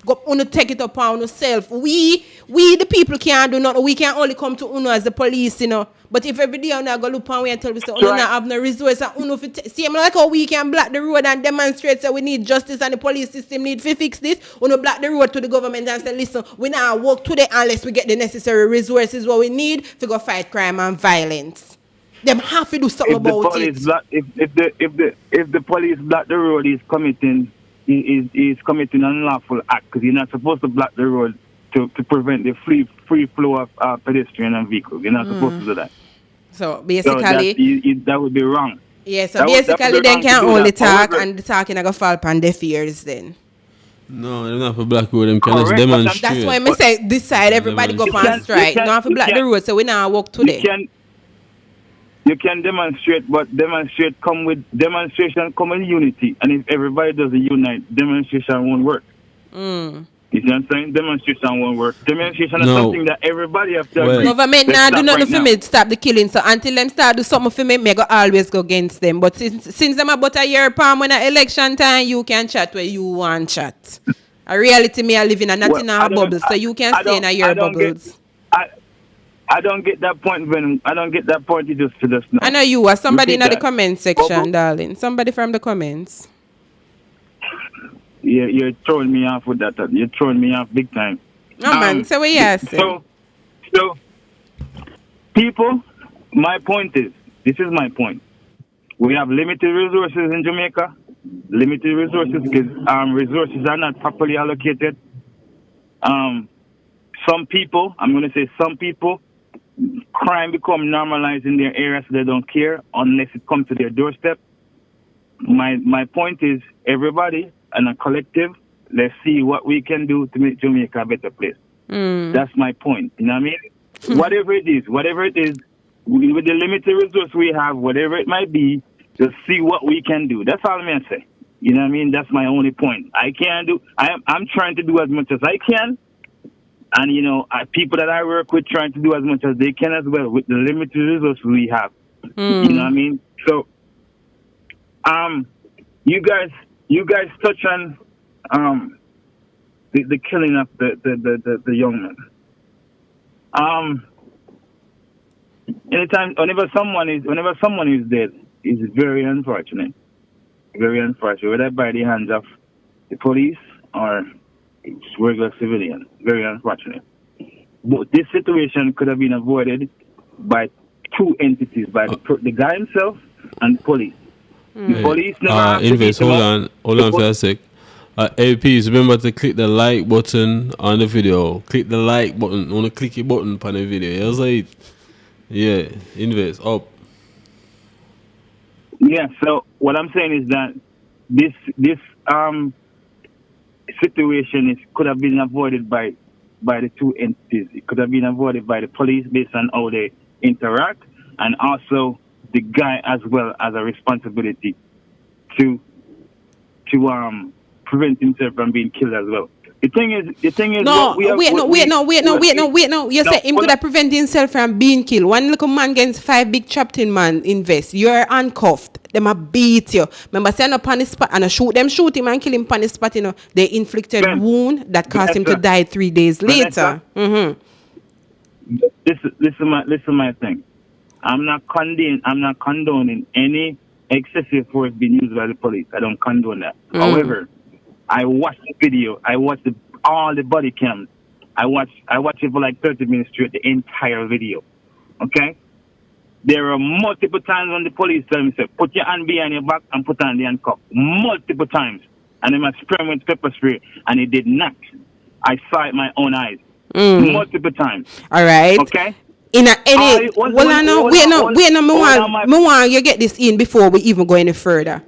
Go uno take it upon yourself. We the people can't do nothing. We can only come to uno as the police, But if every day uno go look on we and tell we say uno not have no resources, uno see like how we can block the road and demonstrate say we need justice and the police system need to fix this. Uno block the road to the government and say listen, we not work today unless we get the necessary resources what we need to go fight crime and violence. Them have to do something if the about police it. block, if the police block the road, he's committing an unlawful act because you're not supposed to block the road to prevent the free flow of pedestrian and vehicles. You're not supposed to do that. So basically, that would be wrong. Yeah. So basically, they can only talk, and the talking I go fall upon deaf ears then. No, they're not for black road. Them can just demonstrate. That's why I say this side everybody go on strike. Not for black the road, so we now walk today. You can demonstrate, but demonstration come with unity. And if everybody doesn't unite, demonstration won't work. You see what I'm saying? Demonstration won't work. Demonstration is something that everybody have to agree. Government now do nothing for me to stop the killing. So until them start do something for me, me go always go against them. But since them about a year palm when a election time, you can chat where you want chat. A reality me I live in a not in a bubble, so you can stay in a year bubbles. I don't get that point, Venom. I don't get that point. You just know. I know you are somebody in the comment section, darling. Somebody from the comments. You're throwing me off with that. You're throwing me off big time. No, man. So what you asking? So, people, my point is, this is my point. We have limited resources in Jamaica. Limited resources because resources are not properly allocated. Some people, I'm going to say some people, crime become normalized in their area so they don't care unless it comes to their doorstep. My point is, everybody and a collective, let's see what we can do to make Jamaica a better place. That's my point. You know what I mean? Whatever it is, with the limited resource we have, whatever it might be, just see what we can do. That's all I'm going to say. You know what I mean? That's my only point. I'm trying to do as much as I can. And, you know, people that I work with trying to do as much as they can as well with the limited resources we have. You know what I mean? So, you guys touch on the killing of the young man. Whenever someone is dead, it's very unfortunate. Very unfortunate. Whether by the hands of the police or it's regular civilian. Very unfortunate. But this situation could have been avoided by two entities, by the guy himself and the police. The police never Invest, hold on for a sec. APs, remember to click the like button on the video. Click the like button. You want to click the button on the video. That's like, yeah, invest, up. Yeah, so what I'm saying is that this situation could have been avoided by the two entities. It could have been avoided by the police based on how they interact, and also the guy as well as a responsibility to prevent himself from being killed as well. The thing is. No, wait. You say him could have prevented himself from being killed. One little man against 5 big trapped in man invest. You're handcuffed. Them a beat you. Remember, stand up on the spot and shoot him and kill him on the spot. You know, they inflicted wound that caused him to die 3 days later. Listen, my thing. I'm not condoning any excessive force being used by the police. I don't condone that. However, I watched the video. I watched all the body cams. I watched it for like 30 minutes straight, the entire video. Okay? There are multiple times when the police tell me, say, put your hand behind your back and put on the handcuff. Multiple times. And they must spray him with pepper spray. And it did not. I saw it with my own eyes. Multiple times. All right. Okay? Me want you get this in before we even go any further.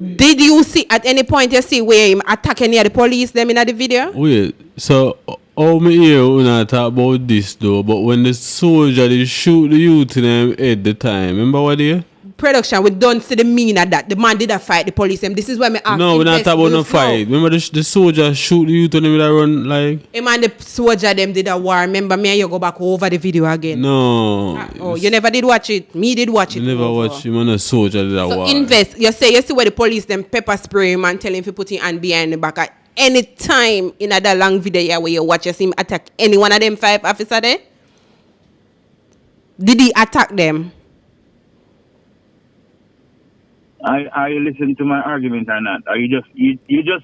Did you see at any point you see where him attacking near the police them in the video? Wait, so how me hear when I talk about this though, but when the soldier they shoot the youth in them head the time, remember what they? Production, we don't see the meaning of that. The man didn't fight the police. And this is why me ask. No, we're not talking about no fight. Remember the soldier shoot the youth and them that run like. Him and the soldier them did a war. Remember me and you go back over the video again. No. You never did watch it. Me did watch it. You never watch him and a soldier did a war. Invest. You see where the police them pepper spray him and tell him to put his hand behind the back. At any time in that long video here where you watch you see him attack any one of them 5 officers there? Did he attack them? Are you listening to my argument or not? Are you just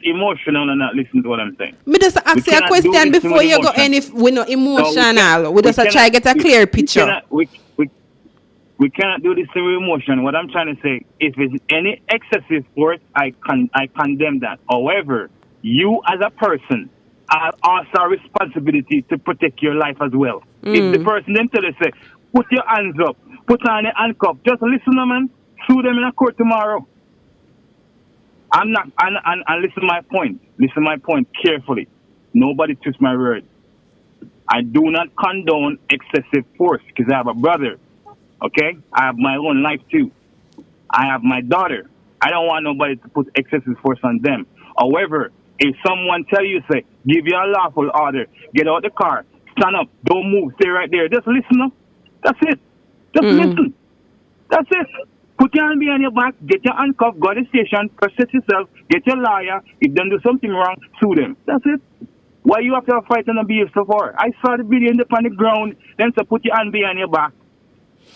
emotional and not listening to what I'm saying? Me just ask you a question before you go any. We not emotional. We just try to get a clear picture. We cannot do this through emotion. What I'm trying to say, if it's any excessive force, I condemn that. However, you as a person have also a responsibility to protect your life as well. If the person then tell you, say, put your hands up, put on the handcuff, just listen to man, sue them in a court tomorrow. I'm not, and listen to my point. Listen to my point carefully. Nobody twist my word. I do not condone excessive force because I have a brother. Okay? I have my own life too. I have my daughter. I don't want nobody to put excessive force on them. However, if someone tell you, say, give you a lawful order, get out the car, stand up, don't move, stay right there, just listen up. That's it. Just listen. That's it. Put your hand behind your back, get your handcuff, go to the station, process yourself, get your lawyer. If they do something wrong, sue them. That's it. Why you have to fight and abuse so far? I saw the video on the ground, then so put your hand behind your back.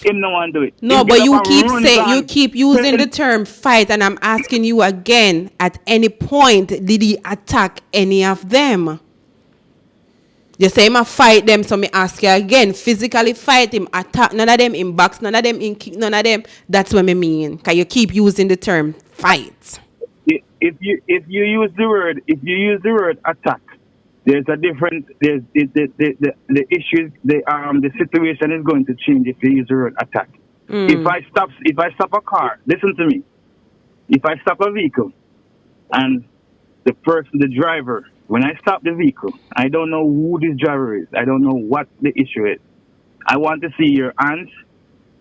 Him no one do it. No, but you keep using the term fight, and I'm asking you again, at any point did he attack any of them? You say him a fight them, so me ask you again, physically fight him, attack none of them in box, none of them in kick, none of them. That's what I mean. Because you keep using the term fight. If you use the word attack, there's a different the issues the situation is going to change if you use the word attack. If I stop a car, listen to me. If I stop a vehicle and the driver, when I stop the vehicle, I don't know who this driver is. I don't know what the issue is. I want to see your hands.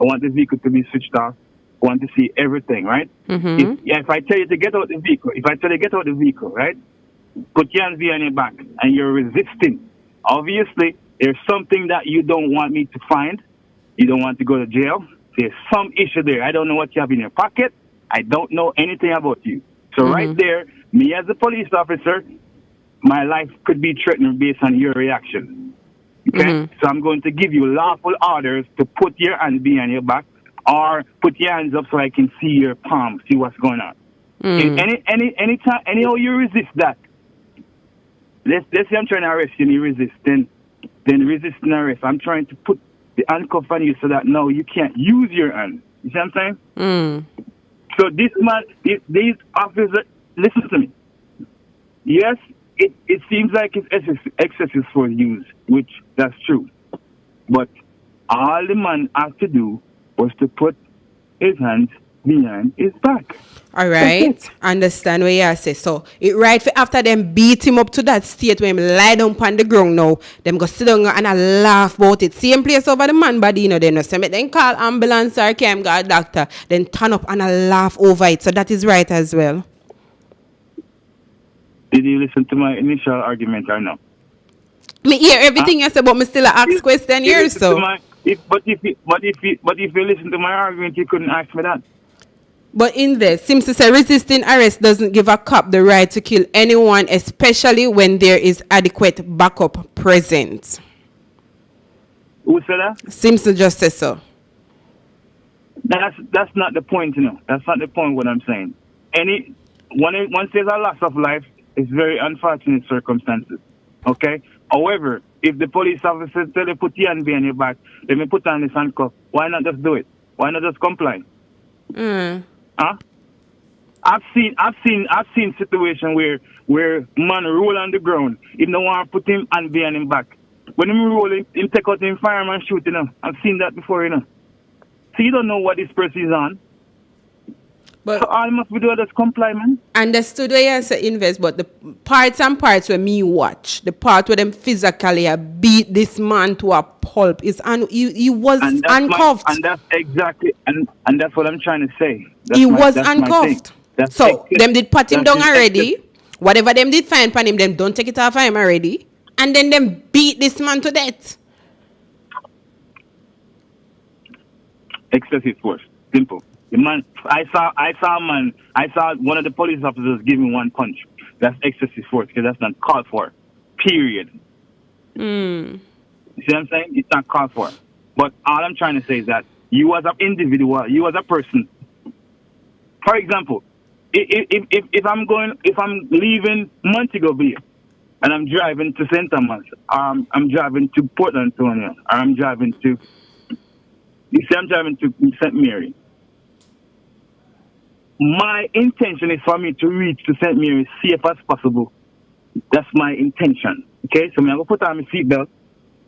I want the vehicle to be switched off. I want to see everything, right? If I tell you to get out the vehicle, right? Put your hands behind your back and you're resisting. Obviously, there's something that you don't want me to find. You don't want to go to jail. There's some issue there. I don't know what you have in your pocket. I don't know anything about you. So right there, me as a police officer, my life could be threatened based on your reaction. Okay? So I'm going to give you lawful orders to put your hands behind your back or put your hands up so I can see your palm, see what's going on. Anyhow you resist that. Let's say I'm trying to arrest you and you resist, then resist and arrest. I'm trying to put the handcuff on you so that no, you can't use your hand. You see what I'm saying? So this man, these officers, listen to me. Yes, it seems like it's excessive for use, which that's true. But all the man had to do was to put his hands behind his back. All right, understand what you say. So it right for after them beat him up to that state where him lie down on the ground now, them go sit down and I laugh about it. Same place over the man body, you know, they no say then call ambulance or came got a doctor, then turn up and I laugh over it. So that is right as well. Did you listen to my initial argument or no? Me hear everything you say, but me still ask question here. So, if you listen to my argument, you couldn't ask me that. But in this, seems to say resisting arrest doesn't give a cop the right to kill anyone, especially when there is adequate backup present. Who said that? Seems to just say so. That's not the point, you know. That's not the point. What I'm saying. Once there's a loss of life, it's very unfortunate circumstances. Okay. However, if the police officer tell you put your hand behind your back, let me put on this handcuff. Why not just do it? Why not just comply? Huh? I've seen situations where man roll on the ground. If no one put him hand behind him back. When him roll him take out him fireman and shoot, you know. I've seen that before, you know. So you don't know what this person is on. But so all must be doing is comply, man. Understood where you say invest, but the parts where me watch, the part where them physically beat this man to a pulp is he was handcuffed. And that's exactly and that's what I'm trying to say. He was handcuffed. So them did pat him down already. Whatever them did find upon him, them don't take it off of him already. And then them beat this man to death. Excessive force. Simple. The man, I saw one of the police officers give me one punch. That's excessive force because that's not called for. Period. You see what I'm saying? It's not called for. But all I'm trying to say is that you as an individual, you as a person. For example, if I'm leaving Montego Bay and I'm driving to St. Thomas, I'm driving to Portland, Antonio, or I'm driving to You see, I'm driving to St. Mary. My intention is for me to reach to St. Mary safe as possible. That's my intention. Okay, so I'm going to put on my seatbelt.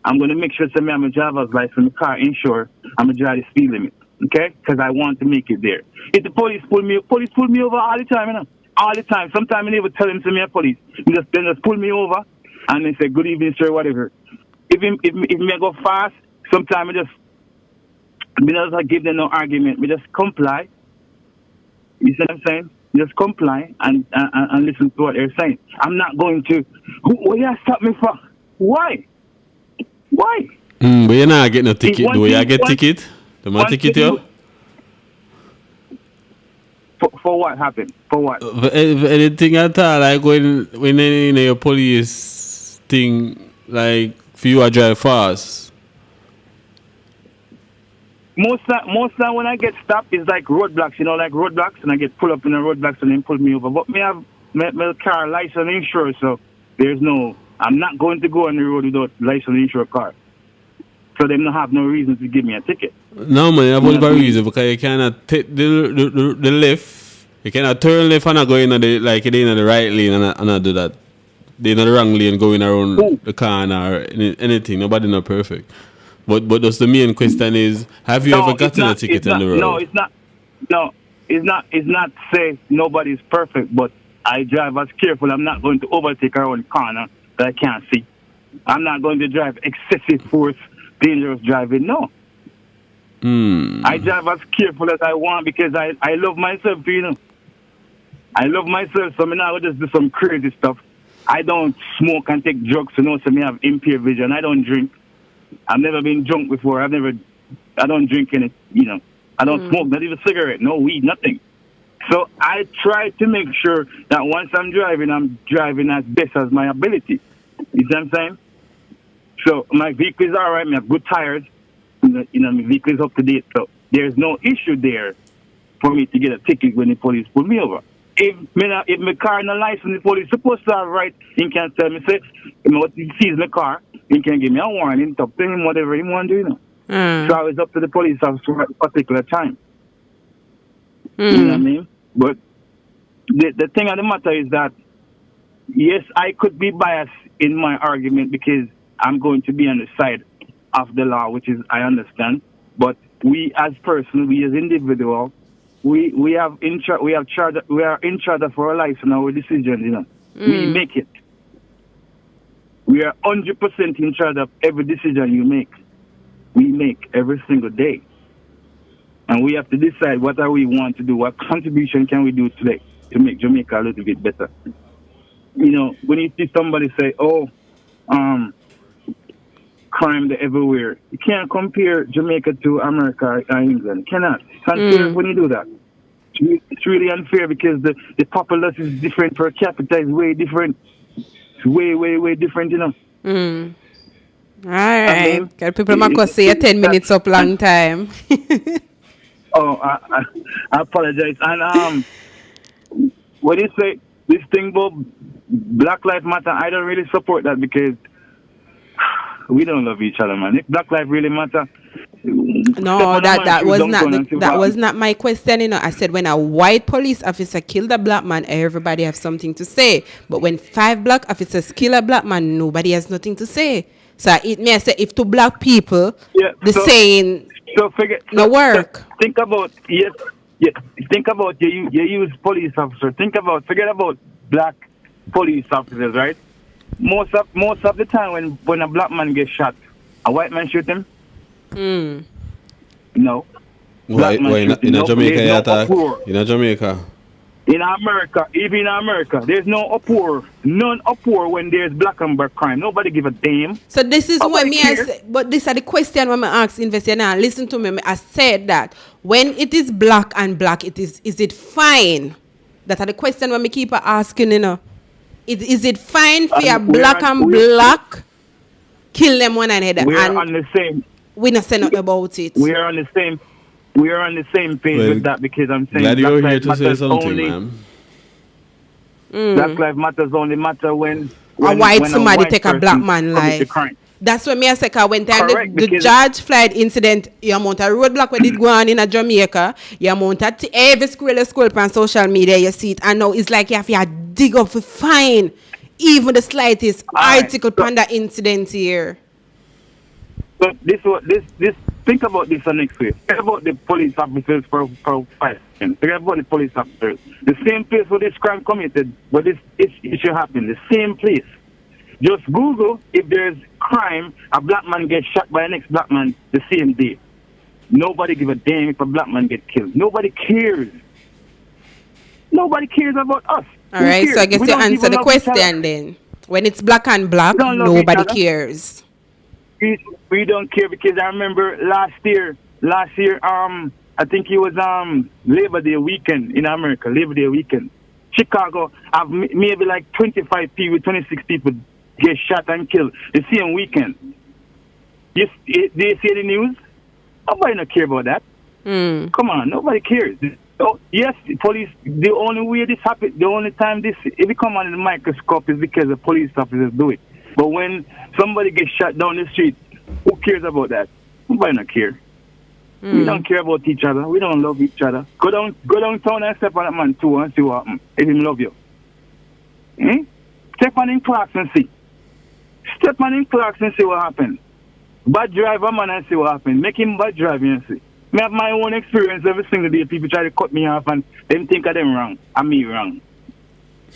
I'm going to make sure that I'm a driver's license, the car insured. I'm going to drive the speed limit. Okay, because I want to make it there. If the police pull me over all the time, you know, all the time. Sometimes I never tell them to me, police. They just pull me over and they say, good evening, sir, whatever. If me go fast, sometimes I give them no argument. We just comply. You see what I'm saying? Just comply and listen to what they're saying. I'm not going to. What you stop me for? Why? Why? But you're not getting a ticket. Do you get ticket? The man ticket you? For what happened? For what? Anything at all, like when in your police thing, like for you to drive fast. Most time when I get stopped, it's like roadblocks, you know, like roadblocks, and I get pulled up in the roadblocks and then pull me over. But me have my car license insured, so I'm not going to go on the road without license insured car. So they don't have no reason to give me a ticket. No, man, you have only reason because you cannot take the left. You cannot turn left and not go in the right lane and not do that. They're in the wrong lane going around the car or anything. Nobody not perfect. But that's the main question is: have you ever gotten a ticket on the road? No, it's not. No, it's not say nobody's perfect, but I drive as careful. I'm not going to overtake around corner that I can't see. I'm not going to drive excessive force, dangerous driving. No. I drive as careful as I want because I love myself, you know. I love myself, so I'm not just do some crazy stuff. I don't smoke and take drugs, you know, so I have impaired vision. I don't drink. I've never been drunk before. I don't drink any, you know. I don't smoke, not even a cigarette, no weed, nothing. So I try to make sure that once I'm driving as best as my ability. You see what I'm saying? So my vehicle is all right. I have good tires. You know, my vehicle is up to date. So there's no issue there for me to get a ticket when the police pull me over. If my car no license, the police supposed to have right. He can tell me, say, what he sees my car, he can give me a warning, talk to him, whatever he want to do, you know. So it's up to the police officer at a particular time. You know what I mean? But the thing of the matter is that, yes, I could be biased in my argument because I'm going to be on the side of the law, which is, I understand. But we as persons, we as individuals, we are in charge of our lives and our decisions, you know. We make it. We are 100% in charge of every decision you make. We make every single day. And we have to decide what we want to do, what contribution can we do today to make Jamaica a little bit better. You know, when you see somebody say, crime everywhere, you can't compare Jamaica to America or England. You cannot. It's unfair when you do that. It's really unfair because the populace is different, per capita is way different. It's way, way, way different, you know. All right. People might say 10 minutes up long time. I apologize. And when you say this thing about Black Lives Matter, I don't really support that because we don't love each other, man. If Black Lives really matter, no, that was not my question. You know, I said when a white police officer killed a black man, everybody has something to say. But when 5 black officers kill a black man, nobody has nothing to say. So it may say if 2 black people, saying work. Think about Think about you use police officer. Forget about black police officers, right? Most of the time when a black man gets shot, a white man shoot him. No. Why in Jamaica in Jamaica? In America, even in America, there's no uproar. None uproar when there's black and black crime. Nobody give a damn. So this is what me I say, but this is the question when I ask investor now. Listen to me. I said that when it is black and black, is it fine? That are the question when me keep asking, you know. Is it fine for a black and black kill them one another? We are on the same. We not say nothing about it. We are on the same. We are on the same page with that because I'm saying glad you're here to say something, man. Black Lives Matters only matter when somebody take a black man life. That's what me I say. When time Correct, the because- George Floyd incident, you amount of roadblock when it go on in a Jamaica, you amount of every scroll on social media, you see it, and now it's like you have to dig up to find even the slightest article on that incident here. So this think about this the next way. Think about the police officers for 5 seconds. Think about the police officers. The same place where this crime committed, where this issue happened, the same place. Just Google if there's crime, a black man gets shot by the next black man the same day. Nobody give a damn if a black man gets killed. Nobody cares. Nobody cares about us. All right, so I guess you answer the question then. When it's black and black, nobody cares. We don't care because I remember last year, I think it was Labor Day weekend in America, Labor Day weekend. Chicago, maybe like 25 people, 26 people get shot and killed the same weekend. Do you see the news? Nobody don't care about that. Come on, nobody cares. Oh, yes, the police, the only way this happens, the only time this, if it come under the microscope is because the police officers do it. But when somebody gets shot down the street, who cares about that? Nobody don't care. We don't care about each other. We don't love each other. Go downtown and step on that man too and see what happens. If him love you. Step on in Clarks and see. Step on in Clarks and see what happens. Bad driver man and see what happens. Make him bad driving and see. I have my own experience every single day. People try to cut me off and them think of them wrong. And me wrong.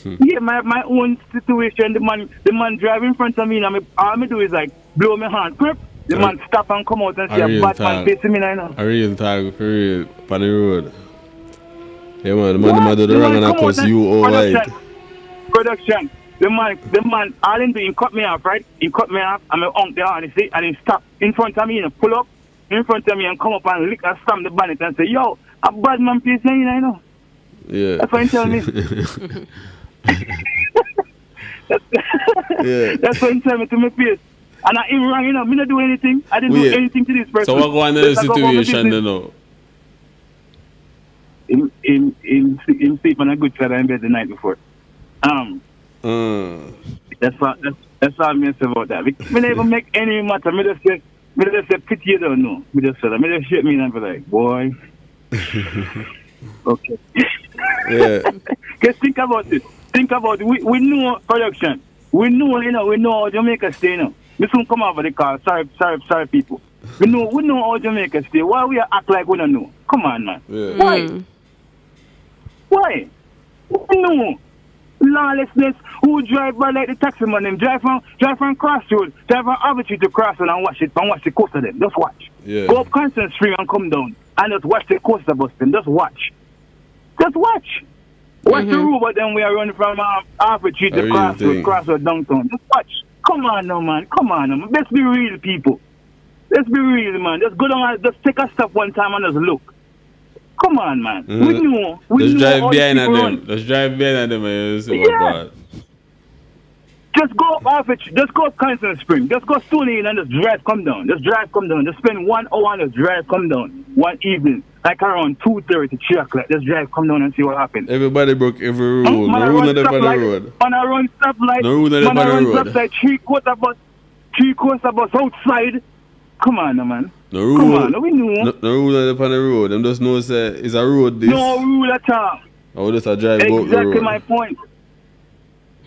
Yeah, my own situation. The man driving in front of me, and all I do is like blow my hand. The man stop and come out and see a bad man facing me now. A real tag for real on the road. Yeah man, the man do the wrong and I cause you all right. Production. The man, all him do, he cut me off, right? He cut me off and I honk the horn, you see, and he stop in front of me and pull up in front of me and come up and lick and stamp the bonnet and say, yo, a bad man facing you, I know. Yeah. That's what he tell me. That's what he tell me to my face. And I ain't wrong, me not do anything. I didn't do anything to this person. So what going on in the situation then now? In sleep on a good side in bed the night before. That's all I say about that. Me never make any matter. Me just say pity you don't know. Me just shake me and be like, boy. Okay. Yeah. Just think about it. We know production. We know how Jamaica stay now. We soon come over the car. Sorry people. We know how Jamaica stay. Why we act like we don't know? Come on, man. Yeah. Why? We know. Lawlessness. Who drive by like the taxi man? Them drive from Crossroads, drive from Avenue to Crossroads and watch the coaster them. Just watch. Yeah. Go up Constant Street and come down and just watch the coaster bus them. Just watch. Watch the robot then we are running from Avenue to Crossroads downtown. Just watch. Come on now, man. Let's be real, people. Let's be real, man. Just go down and just take a step one time and just look. Come on, man. We know. Let's drive behind them. Let's drive behind them and see what bad. Just go off it. Just go up Constant Spring. Just go Stony Hill and just drive, come down. Just spend 1 hour and just drive, come down. One evening, like around 2:30, 3 o'clock. Just drive, come down and see what happens. Everybody broke every rule. No rule on the road. Man, I run stoplight. No rule on the road. Stoplight, three quarter bus outside. Come on, man. No rule. Come on, we know. No rule on the road. Them just know say it's a road this. No rule at all. Or just a drive go the road. Exactly my point.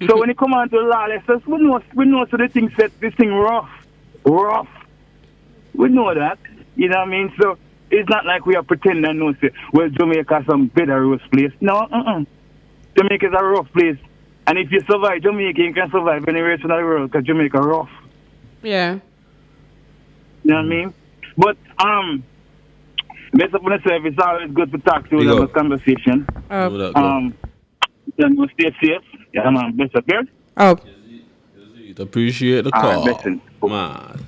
So when it come on to lawlessness, we know so the thing set this thing rough. We know that. You know what I mean? So it's not like we are pretending no say, well, Jamaica some better rough place. No, Jamaica is a rough place. And if you survive Jamaica, you can survive any rest of the world because Jamaica rough. Yeah. You know what I mean? But based upon the service, it's always good to talk to them, a conversation. Then we'll stay safe. Yeah, man. Best up here. Appreciate the call. Man.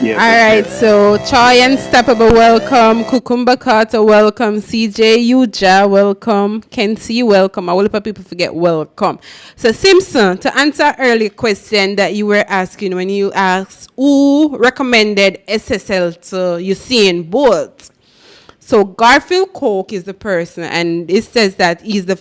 Yeah, all right, so Choi Unstoppable, welcome. Kukumba Carter, welcome. CJ Uja, welcome. Kenzie, welcome. A whole lot of people forget welcome. So Simpson, to answer earlier question that you were asking when you asked who recommended SSL to Usain Bolt. So Garfield Koch is the person, and it says that he's the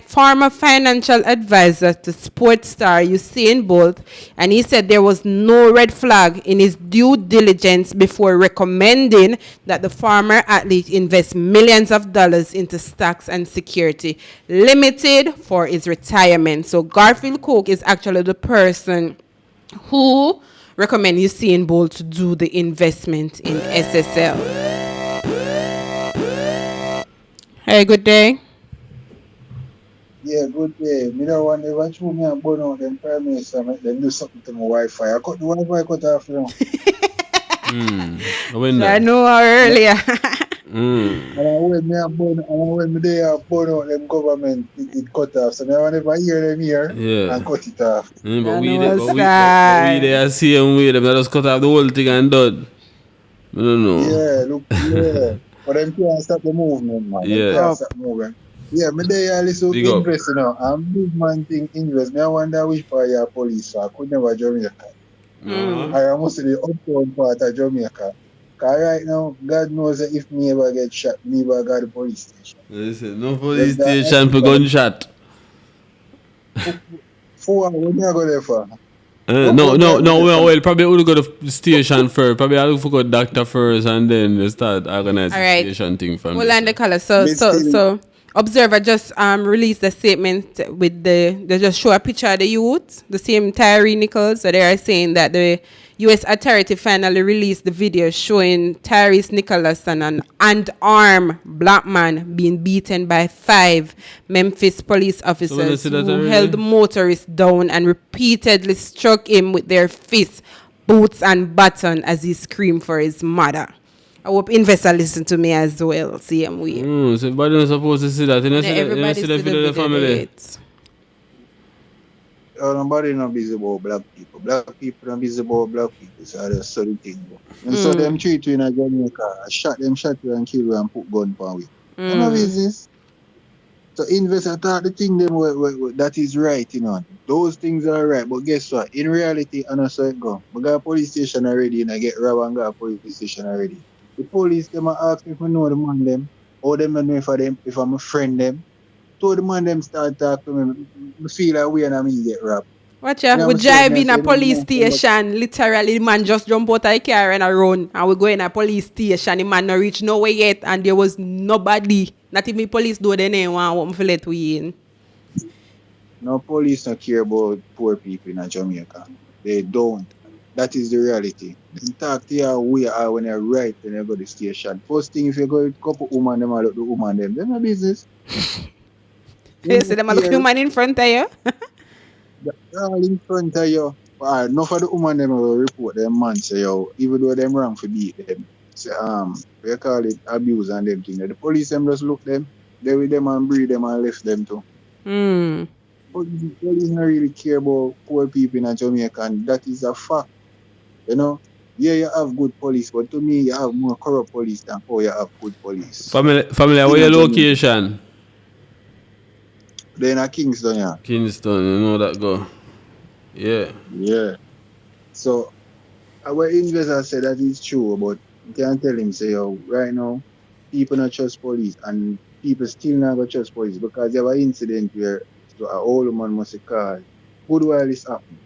former financial advisor to sports star Usain Bolt, and he said there was no red flag in his due diligence before recommending that the former athlete invest millions of dollars into stocks and security limited for his retirement. So Garfield Koch is actually the person who recommend Usain Bolt to do the investment in SSL. Hey, good day. Yeah, good day. Me don't want to watch me and burn out them prime minister, make them do something to my Wi-Fi. I cut the Wi-Fi cut off now. I know earlier. And when me and burn, and when me there burn out them government, it cut off. So me want to hear them here and cut it off. But we there same way. Them just cut off the whole thing and done. I don't know. Yeah, look, yeah. But them can't stop the movement, man. Yeah. They can't stop moving. Yeah, me there listen Big to up. invest, you know. I'm big man thing invest. Me I wonder which part your police for. I could never Jamaica. I must say the uptown part of Jamaica. Because right now, God knows that if me ever get shot, me ever got the police station. Listen, no police station for gunshot. For when you go there for? No, well, probably would go to the station first. Probably I'll look for a doctor first and then they start organizing the station thing from Well, and the color. So Observer just released a statement with they just show a picture of the youth, the same TYRE Nichols. So they are saying that the U.S. authority finally released the video showing TYRE Nichols and an unarmed black man being beaten by 5 Memphis police officers who held the motorist down and repeatedly struck him with their fists, boots, and baton as he screamed for his mother. I hope investors listen to me as well. Same way. So everybody is supposed to see that. You know, see the video of the family. Nobody not busy about black people. Black people not busy about black people. So that's sort of thing. And so them treat you in a Jamaica. Shot you and kill you and put gun on you. No business. So investors thought the thing them that is right, you know. Those things are right. But guess what? In reality, I know so it go. I got a police station already and I get robbed and got a police station already. The police them ask me if I know the man them, or them know if I'm a friend them. So the man them start talking to me. I feel like we and me get robbed. Watch out, we drive in a police station. Literally, the man just jump out of the car and run. And we go in a police station. The man not reach nowhere yet, and there was nobody. Not even police do they didn't want to let we in. No police don't care about poor people in Jamaica. They don't. That is the reality. They talk to you we are when you're right when you go to the station. First thing, if you go with a couple women, them look the woman them. They're no business. They say them look the woman in front of you. They're all in front of you. Enough of the woman them will report them man say yo, even though them wrong for beat them. Say we call it abuse and them thing. The police them just look them, they with them and breed them and left them too. Police don't really care about poor people in Jamaica, and that is a fact. You know, yeah, you have good police, but to me, you have more corrupt police than you have good police. Family, where your location? They're in Kingston, yeah. Kingston, you know that go. Yeah. Yeah. So, our investor said that is true, but you can't tell him, say, yo, right now, people not trust police, and people still not going to trust police because there was an incident where an old man must call, good while this happened,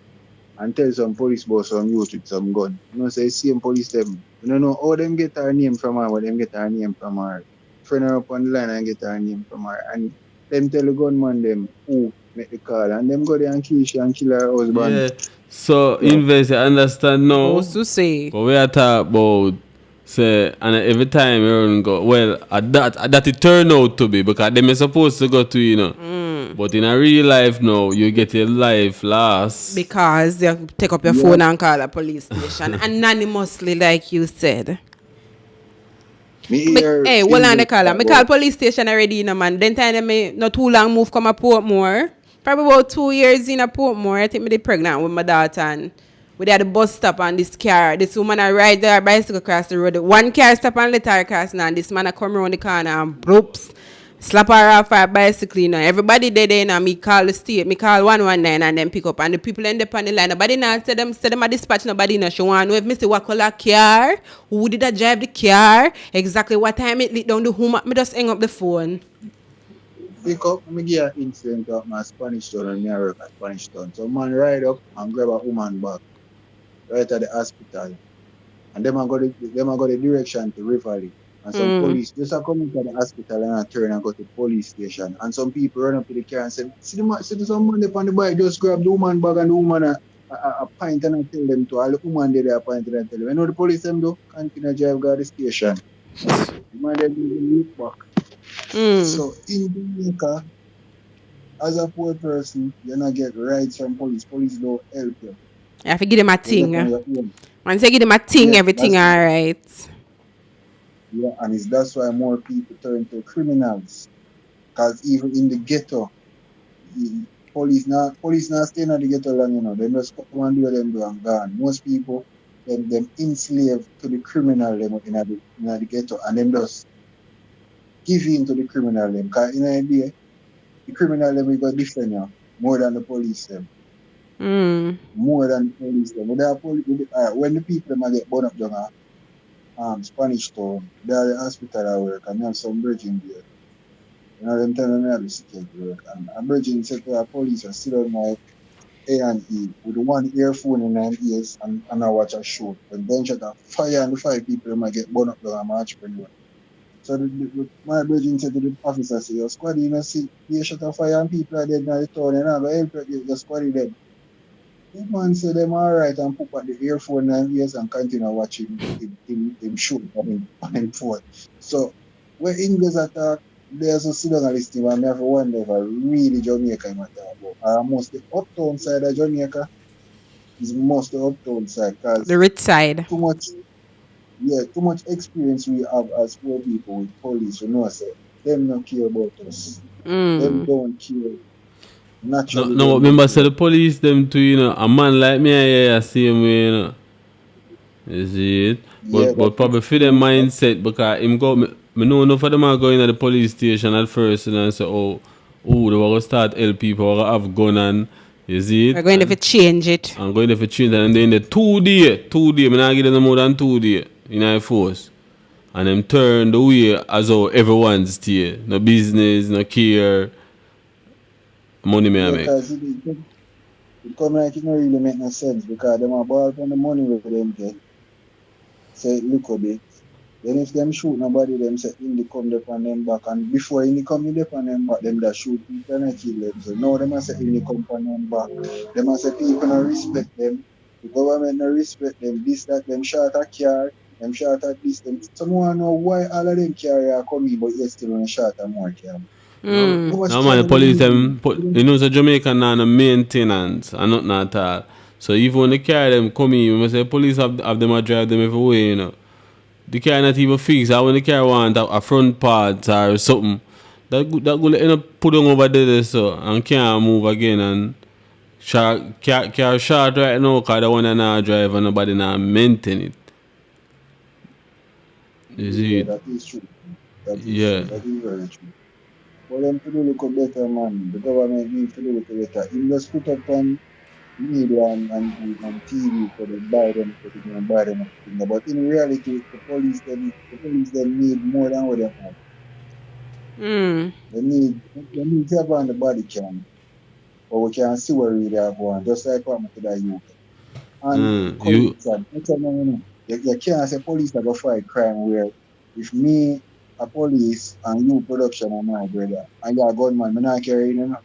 and tell some police about some youth with some gun. You know, say, same police them. You don't know how them get our name from her, but them get our name from her. Friend her up on the line and get our name from her. And them tell the gunman them who make the call, and them go there and kill she and kill her husband. Yeah. So, invest, you understand now? What's to say? But we are talking about, say, and every time you go, well, that it turn out to be, because them are supposed to go to, you know. But in a real life now, you get your life lost. Because you take up your phone and call a police station anonymously, like you said. Hey, well, on the caller. I call police station already, you know, man. Then time me not too long move come a Portmore. Probably about 2 years in a Portmore. I think me pregnant with my daughter, and we had the bus stop on this car. This woman I ride their bicycle across the road. One car stop and let her cross now, and this man I come around the corner and bloops. slap her off her bicycle, you know. Everybody there, you know, me call the state, me call 119 and then pick up. And the people end up on the line. Nobody now say them a dispatch, nobody know. She want to know if me say what color car, who did I drive the car, exactly what time it lit down the home. Me just hang up the phone. Pick up, me give an incident of my Spanish town and me work at Spanish town. So man ride up and grab a woman back right at the hospital. And them I got the direction to Rivoli. And some police just a come into the hospital and I turn and go to the police station. And some people run up to the car and say, see some man up on the bike, just grab the woman bag and the woman a pint and I tell them to all the woman there a pint and I tell them. You know the police them do? Continue drive go to the station. The man they look back. So in Jamaica, as a poor person, you not get rights from police. Police don't help you. I have to give them a thing. Once I give them a thing, everything alright. Yeah, and that's why more people turn to criminals. Because even in the ghetto, police not staying at the ghetto long, you know. They just come and do what them do and gone. Most people, them enslaved to the criminal them in the ghetto, and them just give in to the criminal them. Because in the idea, the criminal them will go defend you more than the police them. More than the police them. When the people them get burned up down Spanish town, they are the hospital I work, and I have some virgin there. You know, them telling me I have the security work. And a virgin said to the police, I sit on my A&E with one earphone in my ears and I watch a show. When then shut a fire and the 5 people might get burned up down my entrepreneur. So my virgin said to the officer, say, your squad, you know, see, you shut a fire and people are dead in the town, and I'm going to help your squad dead. The man said them alright and put on the earphone and ears and continue watching him shoot on him phone. So when English attack, there's a sit down on this team and I have to wonder if I really Jamaica I'm talking about. Or most the uptown side of Jamaica is most the uptown side. The rich side. Too much experience we have as poor people with police, you know, say them don't care about us. Them don't care. Naturally, no, remember, say the police them too, you know, a man like me, I see him, you know. You see it? But probably for them mindset, because him go, me know enough of them are going to the police station at first, you know, and say, oh, they were going to start help people, or have gun and, you see it? We're going to change it. I'm going to change it, and then the 2 day, I'm not giving them more than 2 days in our force. And them turn the way as how everyone's stay. No business, no care. Money may I make. Because it come like it don't really make no sense because them are borrow from the money with them get. So it look a bit. Then if them shoot nobody, them say in the come up on them back, and before in the come up on them back, them that shoot people and kill them. So now them say in the come on them back. Them say people don't respect them. The government don't respect them. This that them shot a car, them shot at this them. Someone know why all of them carry are coming, but yet still want to shot a more car. No man, the police them you know the Jamaican now no maintenance and nothing at all. So even when the car them come in, you must say police have them a drive them everywhere, you know. The car not even fixed. Or when the car want a front part or something, that will end up put on over there so and can't move again and car short right now because the one that now drive and nobody now maintain it. You see That is true. That is true. That is very true. For them to do look better, man, the government needs to do look better. If just put up on media and TV for them buy them, but in reality, the police them need more than what they have. They need to have on the body cam, but we can see what really have one, just like what to the youth. And you can't say police have a fight crime where if me, a police and you production and my brother and you're a gunman, I not carry you know.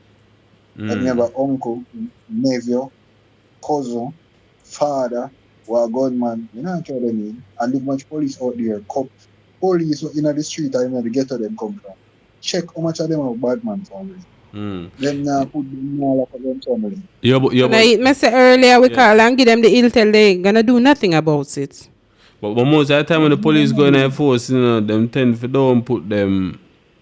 I never uncle, nephew, cousin, father, or a gunman, you not carry them in. And the much police out there, police in the street and in the ghetto them come from. Check how much of them are bad man family. Them now put them all up them family. I said earlier we call and give them the ill tell they gonna do nothing about it. But most of the time when the police go in force, you know, them tend to don't put them,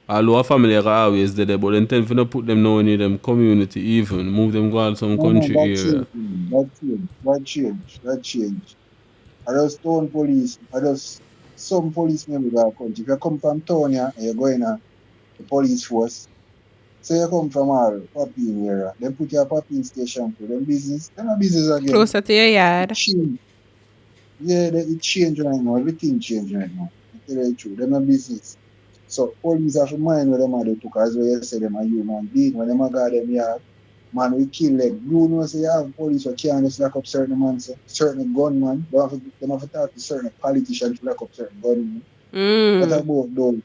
although a family are always there, but they tend to not put them now in them community even, move them go out some country area. That change. I just town police, some police members of our country. If you come from town here and you're going the police force. So you come from all Papine area. Then put your Papine station to them business. Then a business again. Closer to your It yard. change. Yeah, it change right now. Everything change right now. I tell you the truth. Them a business. So police have to mind what them are do because when you say them a human being, when them a got them yard, man, we kill them. You know, say you have police who can't just lock up certain man, say, certain gunman. Them have to talk to certain politicians to lock up certain gunmen. What about those?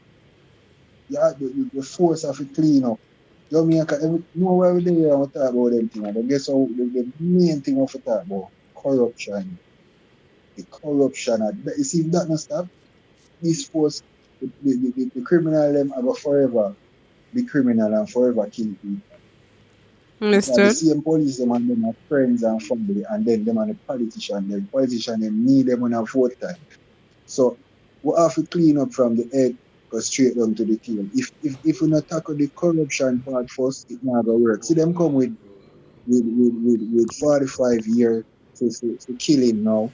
Yeah, the force have to clean up. Jamaica, every day I talk about them things. But guess how the main thing I have to talk about? Corruption. The corruption. You see, if that not stop, this force, the criminal them are going forever be criminal and forever kill people. Because the same police them and them are friends and family, and then them and the politician them need them on a vote time. So we have to clean up from the head, go straight down to the tail. If we not tackle the corruption part first, it not gonna work. See them come with 45 years for killing now.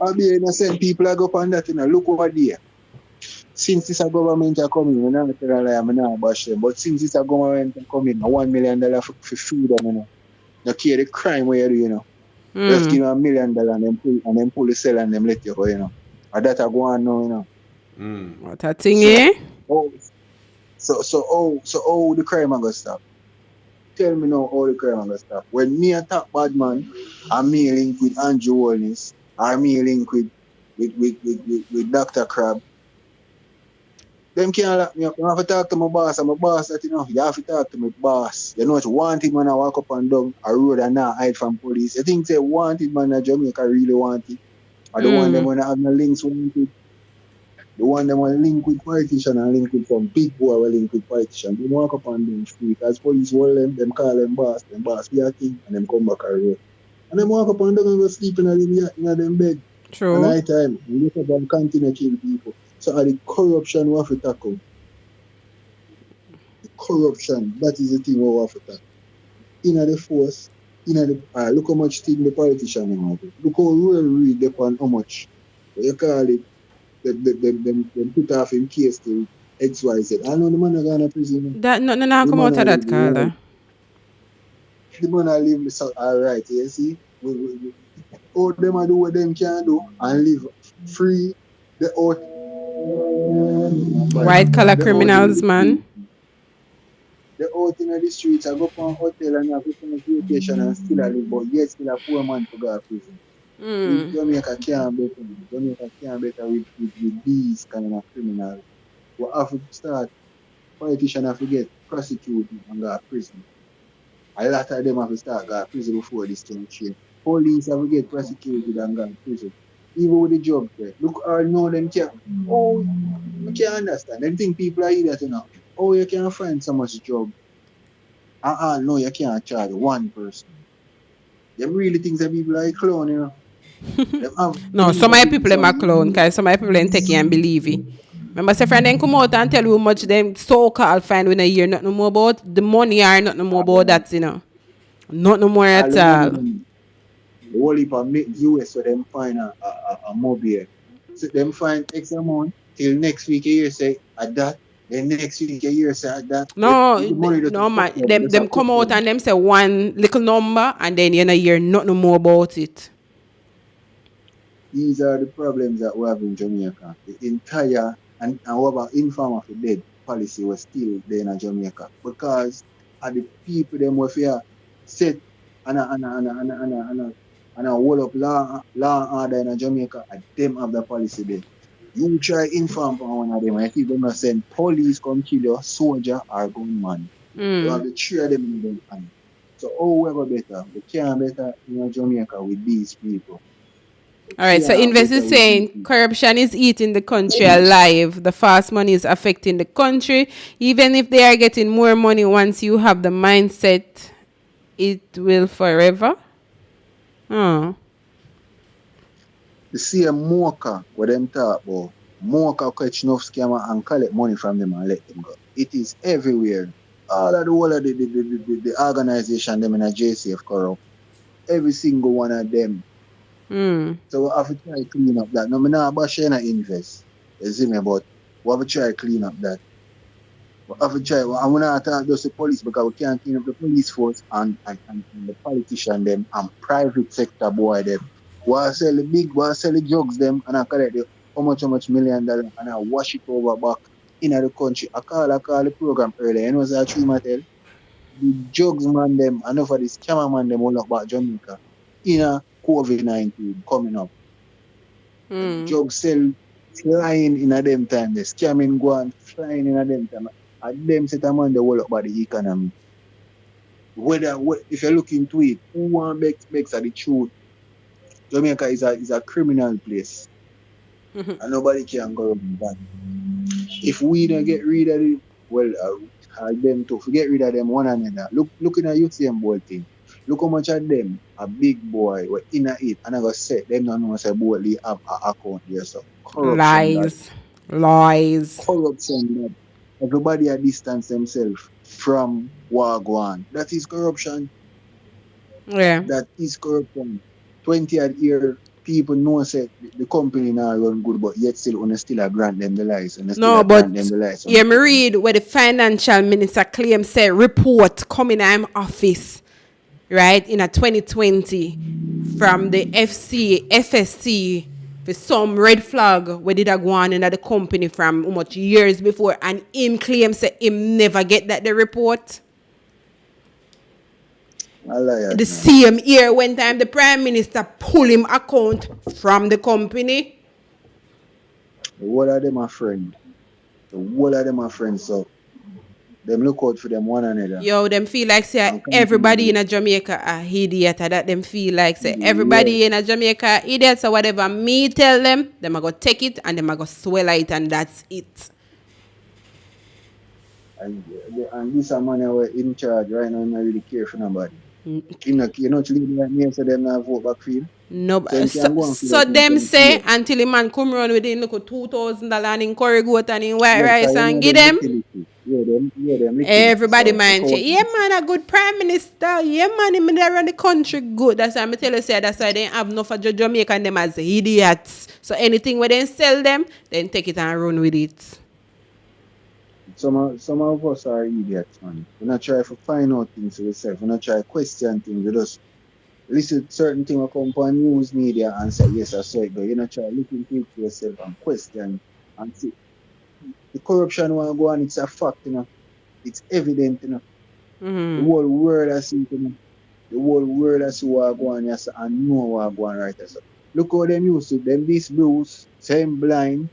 I'll be innocent people are go on that, look over there. Since this a government are coming, I'm not tell a lie, I'm not bash them, but since this a government are coming, $1 million for freedom, you care the crime where you do, Just give them $1 million and then pull the cell and them let you go, And that a go on now, What a thing, eh? So the crime are gonna stop. Tell me now how the crime are gonna stop. When me attack bad man, I'm me link with Andrew Holness, or me link with Dr. Crab. Them can't lock me up. I have to talk to my boss. I'm a boss that you have to talk to my boss. You know what you wanted man I walk up and down a road and not hide from police. You think they wanted man in Jamaica really want it? Or the one them wanna have no links with it. The one them want to link with politician and link with some big boy will link with politician. They walk up and down street. As police hold them call them boss be a king, and them come back a road. And them walk up and down and go sleep in them bed. True. At night time, we look up and continue to kill people. So the corruption we have to tackle. The corruption, that is the thing we have to tackle. In the force, look how much thing the politician have. Look how real read upon how much. What you call it, them put off in case to XYZ. I know the man are going to prison. That no come out of that, Carla. The man are live so alright, you see? All them are do what them can do and live free. The out white collar criminals, man. The out in the streets, I go to a hotel and have a vacation and still live, but yet still a poor man to go to prison. Jamaica can't better with these kind of criminals. We have to start, politicians have to get prosecuted and go to prison. A lot of them have to start go to prison before this can change. Police have to get prosecuted and go to prison. Even with the job there. Look, I know them can't. Oh, you can't understand. Them think people are idiots, Oh, you can't find so much job. No, you can't charge one person. Them really think that people are a clown, No, some of people are clown, because some of people ain't take it and believe it. Remember, say friend, then come out and tell you how much them so-called find when a year nothing more about the money or nothing more about that, Not no more at all. The whole heap of US so them find a mobile. So them find X amount till next week a year say at that. Then next week a year say at that. No, man. Them come out and them say one little number and then you hear nothing more about it. These are the problems that we have in Jamaica. The entire and what about inform of the dead policy was still there in Jamaica. Because the people them were fear set and a whole up law and order in Jamaica, and them have the policy there. You try inform on one of them, I think them not send police come kill you, soldier or gunman. You have to cheer them in them hand. So we go better. We can't better in Jamaica with these people. All right, so Invest is saying corruption is eating the country alive. The fast money is affecting the country. Even if they are getting more money, once you have the mindset, it will forever. The same Mocha, what them talk about, Mocha catch enough scammer and collect money from them and let them go. It is everywhere. All of the organization them in a JCF corrupt. Every single one of them. So we have to try to clean up that. No, I'm not about Invest. You see me, but we have to try to clean up that. Have a try. I want to attack just the police because we can't clean up the police force and the politician them and private sector boy them. Want sell the big, want sell the drugs them and I collect the how much $1 million and I wash it over back in the country. I call the program earlier. You know what I tell? The drugs man them and enough of the scammer man them all about Jamaica in a COVID-19 coming up. Drugs sell flying in a them time. The scamming go on flying in a them time. And them set a man the whole about the economy. If you look into it, who want makes the truth? Jamaica is a criminal place. And nobody can go around that. If we don't get rid of it, well, them to get rid of them one another. Looking at UTM boy thing. Look how much of them, a big boy, were in it, and I go say, them don't know say boldly have an account there. So corruption. Lies. Corruption that everybody at distance themselves from Wagwan. That is corruption. Yeah. That is corruption. 20 odd year people know say the company now run good, but yet still grant them the license. No, but yeah, me read where the financial minister claims say report coming in office, right, in a 2020 from the FSC for some red flag where did I go on in the company from how much years before, and him claims say him never get the report. The same year when time the prime minister pull him account from the company. The whole of them are friends. So them look out for them one another. Yo, them feel like say everybody in a Jamaica a idiot. That them feel like say everybody in a Jamaica idiots or whatever. Me tell them are gonna take it and them are gonna swallow it and that's it. And this a man who in charge right now, not really care for nobody. You know, to leave like me so them not vote back for him. No, so them say until the man come run with him look at $2,000 in curry goat and in white rice and give them. Them everybody mind say, yeah man, a good prime minister. Yeah man, him there run the country good. That's why I tell you say that's why they have enough of Jamaica and them as idiots. So anything where they sell them, then take it and run with it. Some of us are idiots, man. We not try to find out things for ourselves. We not try to question things. We just listen to certain things that come on news media and say, yes, I saw it. But you not try to look into it for yourself and question and see. The corruption want to go on, it's a fact, you know. It's evident, you know. The whole world has seen it, you know. The whole world has seen what go on, yes, and know what go on right there. So look how them used to, them this blues, same blind,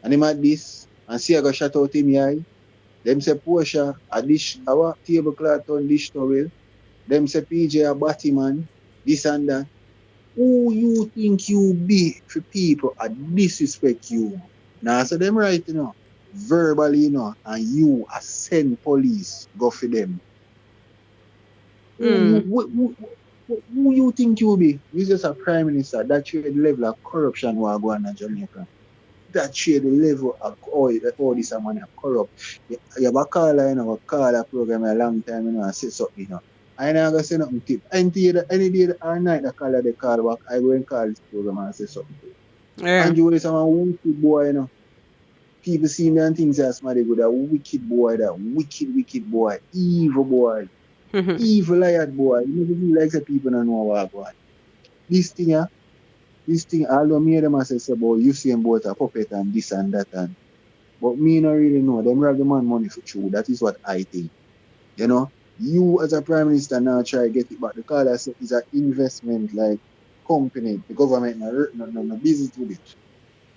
and him at this, and see I got shut out in my eye. Them say Portia a dish our tablecloth on dish towel. Them say PJ a batty man, this and that. Who you think you be for people a disrespect you? Now so them right, you know, verbally, you know, and you a send police go for them. Who you think you be? You just a prime minister. That show the level of corruption we are going in Jamaica. That show the level of all this money are corrupt. You have a caller, you know, a caller program a long time, you know, and say something, you know. I never gonna say nothing tip. Any day or night the caller they call back, I go and call this program and say something. Yeah. And you will say someone wicked boy, you know. People see me and things as somebody good, that wicked boy, that wicked boy, evil boy, evil liar boy. You never feel like the people don't know what boy. This thing, although me and them I say about you see them both a puppet and this and that and but me not really know. Them rob the man money for true. That is what I think. You know, you as a prime minister now try to get it back. The call is an investment like company. The government no business with it.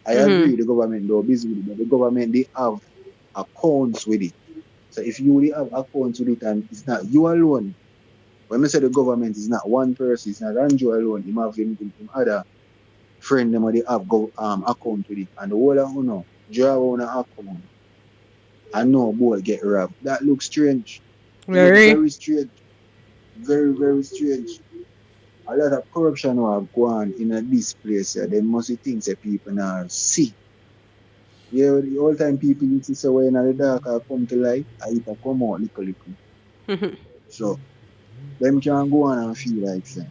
I agree the government do business with it, but the government they have accounts with it. So if you really have accounts with it and it's not you alone. When I say the government is not one person, it's not Andrew alone, him have him other friend them they have account with it. And the whole of you know, draw on an account and no boy get robbed. That looks strange. Very strange. Very, very strange. A lot of corruption will go on in this place. They must think that people now see. Yeah, the whole time people used to say when the dark I come to light, I eat a come out little. So them can go on and feel like saying.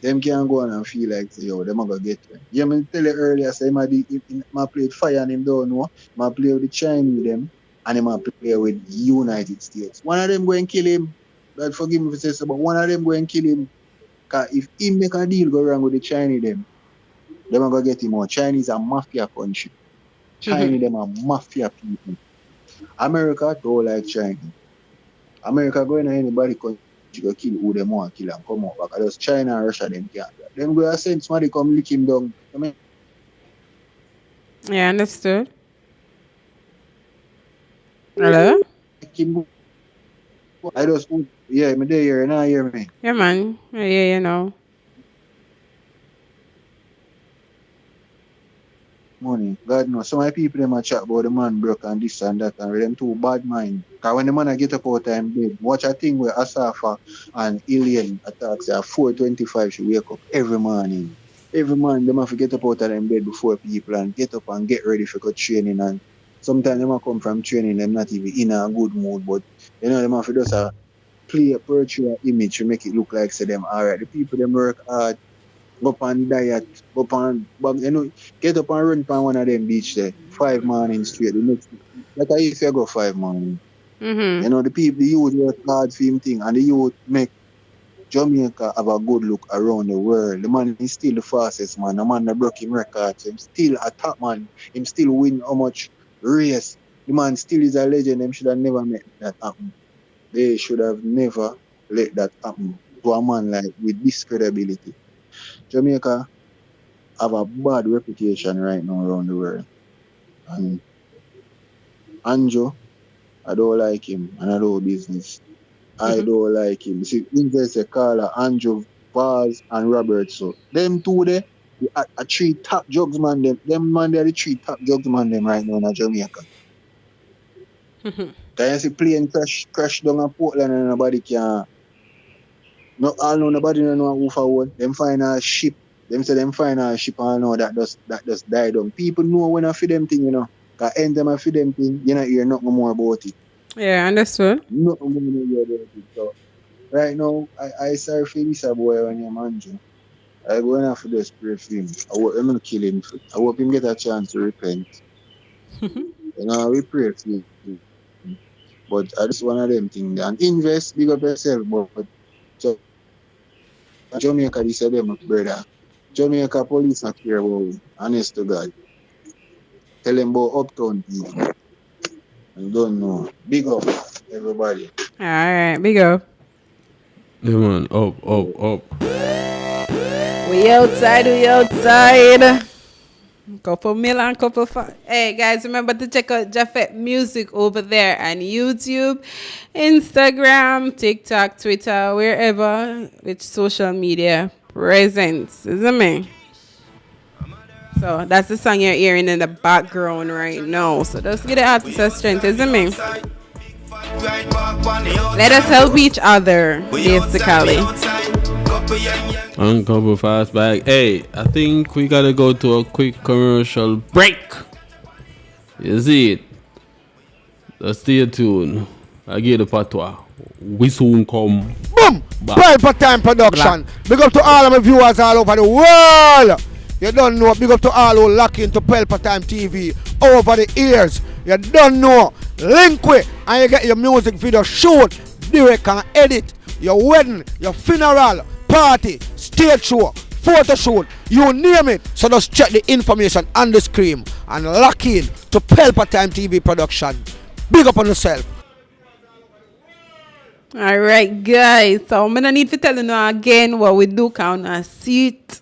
Them can go on and feel like say, yo, them are gonna get them. Yeah, I tell you earlier, say I played fire and him don't know. I play with the Chinese them. and him a play with United States. One of them go and kill him. God forgive me if I say so, but one of them go and kill him. Cause if he make a deal go wrong with the Chinese them are gonna get him out. Chinese are mafia country. Chinese them are mafia people. America don't like China. America going to anybody country go kill who them want kill and come out back. Because China and Russia them can't. Them go and send somebody come lick him down. I mean, Yeah, understood. Hello? I just yeah, me there here, now hear me. Yeah, man. Yeah, you know. Money. God knows. Some of the people them a chat about the man broke and this and that and with them too bad mind. Cause when the man a get up out time bed, watch a thing where Asafa and Alien attacks at 4:25 she wake up every morning. Every morning them have to get up out of them bed before people and get up and get ready for go training, and sometimes them a come from training them not even in a good mood, but you know them have to just play a portray a image to make it look like say them alright. The people them work hard, go up and diet, go up and you know, get up and run on one of them beach there 5 mornings straight. The next like I used to go 5 mornings. You know, the people, the youth work hard for him thing, and the youth make Jamaica have a good look around the world. The man is still the fastest man. The man that broke him records. Him still a top man. Him still win how much race. The man still is a legend. Them should have never met that happen. They should have never let that happen to a man like with this credibility. Jamaica have a bad reputation right now around the world. And Anjo, I don't like him and I don't business. I don't like him. See, there's a caller, Andrew, Vaz, and Robert. So them two there, the 3 top jugs man them man they are the 3 top jugs man them right now in Jamaica. Can you see plane crash down in Portland and nobody can nobody know who forward. Them find a ship. Them say them find a ship and know that just died down. People know when I feed them thing, you know. Cause end them I feed them thing, you know hear nothing more about it. Yeah, understood. Nothing more about it. So right now I sorry for this boy when you're managing. I go in for this pray for him. I hope him not kill him. I hope him get a chance to repent. You know, we pray for him. But I just one of them things. And invest, big up yourself, but so Jamaica, this is them, brother. Jamaica police not care about it. Honest to God. Tell them about uptown people. I don't know. Big up, everybody. Alright, big up. Yeah, man. Up. We outside. Couple million, couple five. Hey guys, remember to check out JAHFET Music over there on YouTube, Instagram, TikTok, Twitter, wherever with social media presence, isn't it? So that's the song you're hearing in the background right now. So just get the artist a strength, isn't it? Let us help each other, basically. And couple fast back. Hey, I think we gotta go to a quick commercial break. You see it? Just stay tuned. I get the patois. We soon come. Boom! back. Pelpa Time Production. Big up to all of my viewers all over the world. You don't know. Big up to all who lock into Pelpa Time TV over the years. You don't know. Link with and you get your music video shoot, direct and edit. Your wedding, your funeral, party, stage show, photo shoot, you name it. So just check the information on the screen and lock in to Pelpa Time TV Production. Big up on yourself. Alright guys, so I'm gonna need to tell you now again what we do count and see it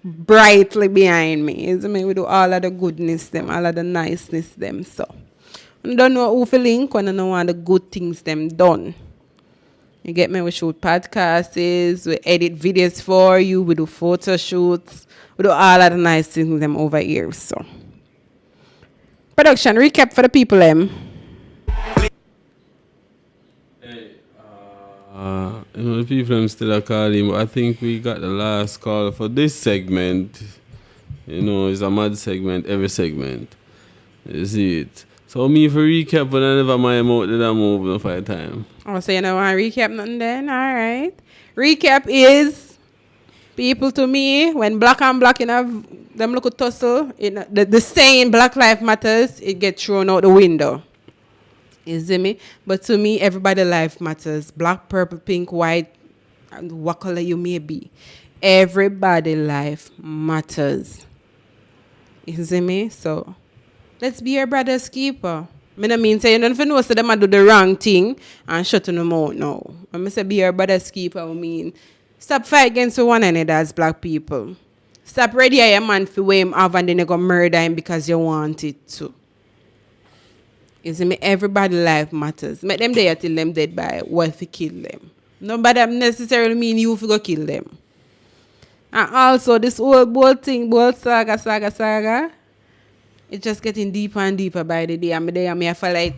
brightly behind me. Isn't me? We do all of the goodness them, all of the niceness them. So I don't know who to link when I know all the good things them done. You get me? We shoot podcasts, we edit videos for you, we do photo shoots, we do all of the nice things them over here. So production recap for the people them. You know, the people them still are calling, but I think we got the last call for this segment. You know, it's a mad segment, every segment. You see it. So me for recap, but I never my mouth did I move no 5 times. Oh, so you know want to recap nothing then? Alright. Recap is people to me, when black and black in them look at tussle, the saying Black Lives Matters, it gets thrown out the window. You see me? But to me, everybody's life matters. Black, purple, pink, white, and what color you may be. Everybody's life matters. You see me? So let's be your brother's keeper. I don't mean say you don't know so them do the wrong thing and shut them out now. When I say be your brother's keeper, I mean stop fight against one another as black people. Stop ready a man for where him have and then you go murder him because you want it to. You see me? Everybody's life matters. Make them there till them dead by what to kill them. Nobody necessarily mean you to go kill them. And also this whole bold thing, bold saga, it's just getting deeper and deeper by the day. I'm there, I feel like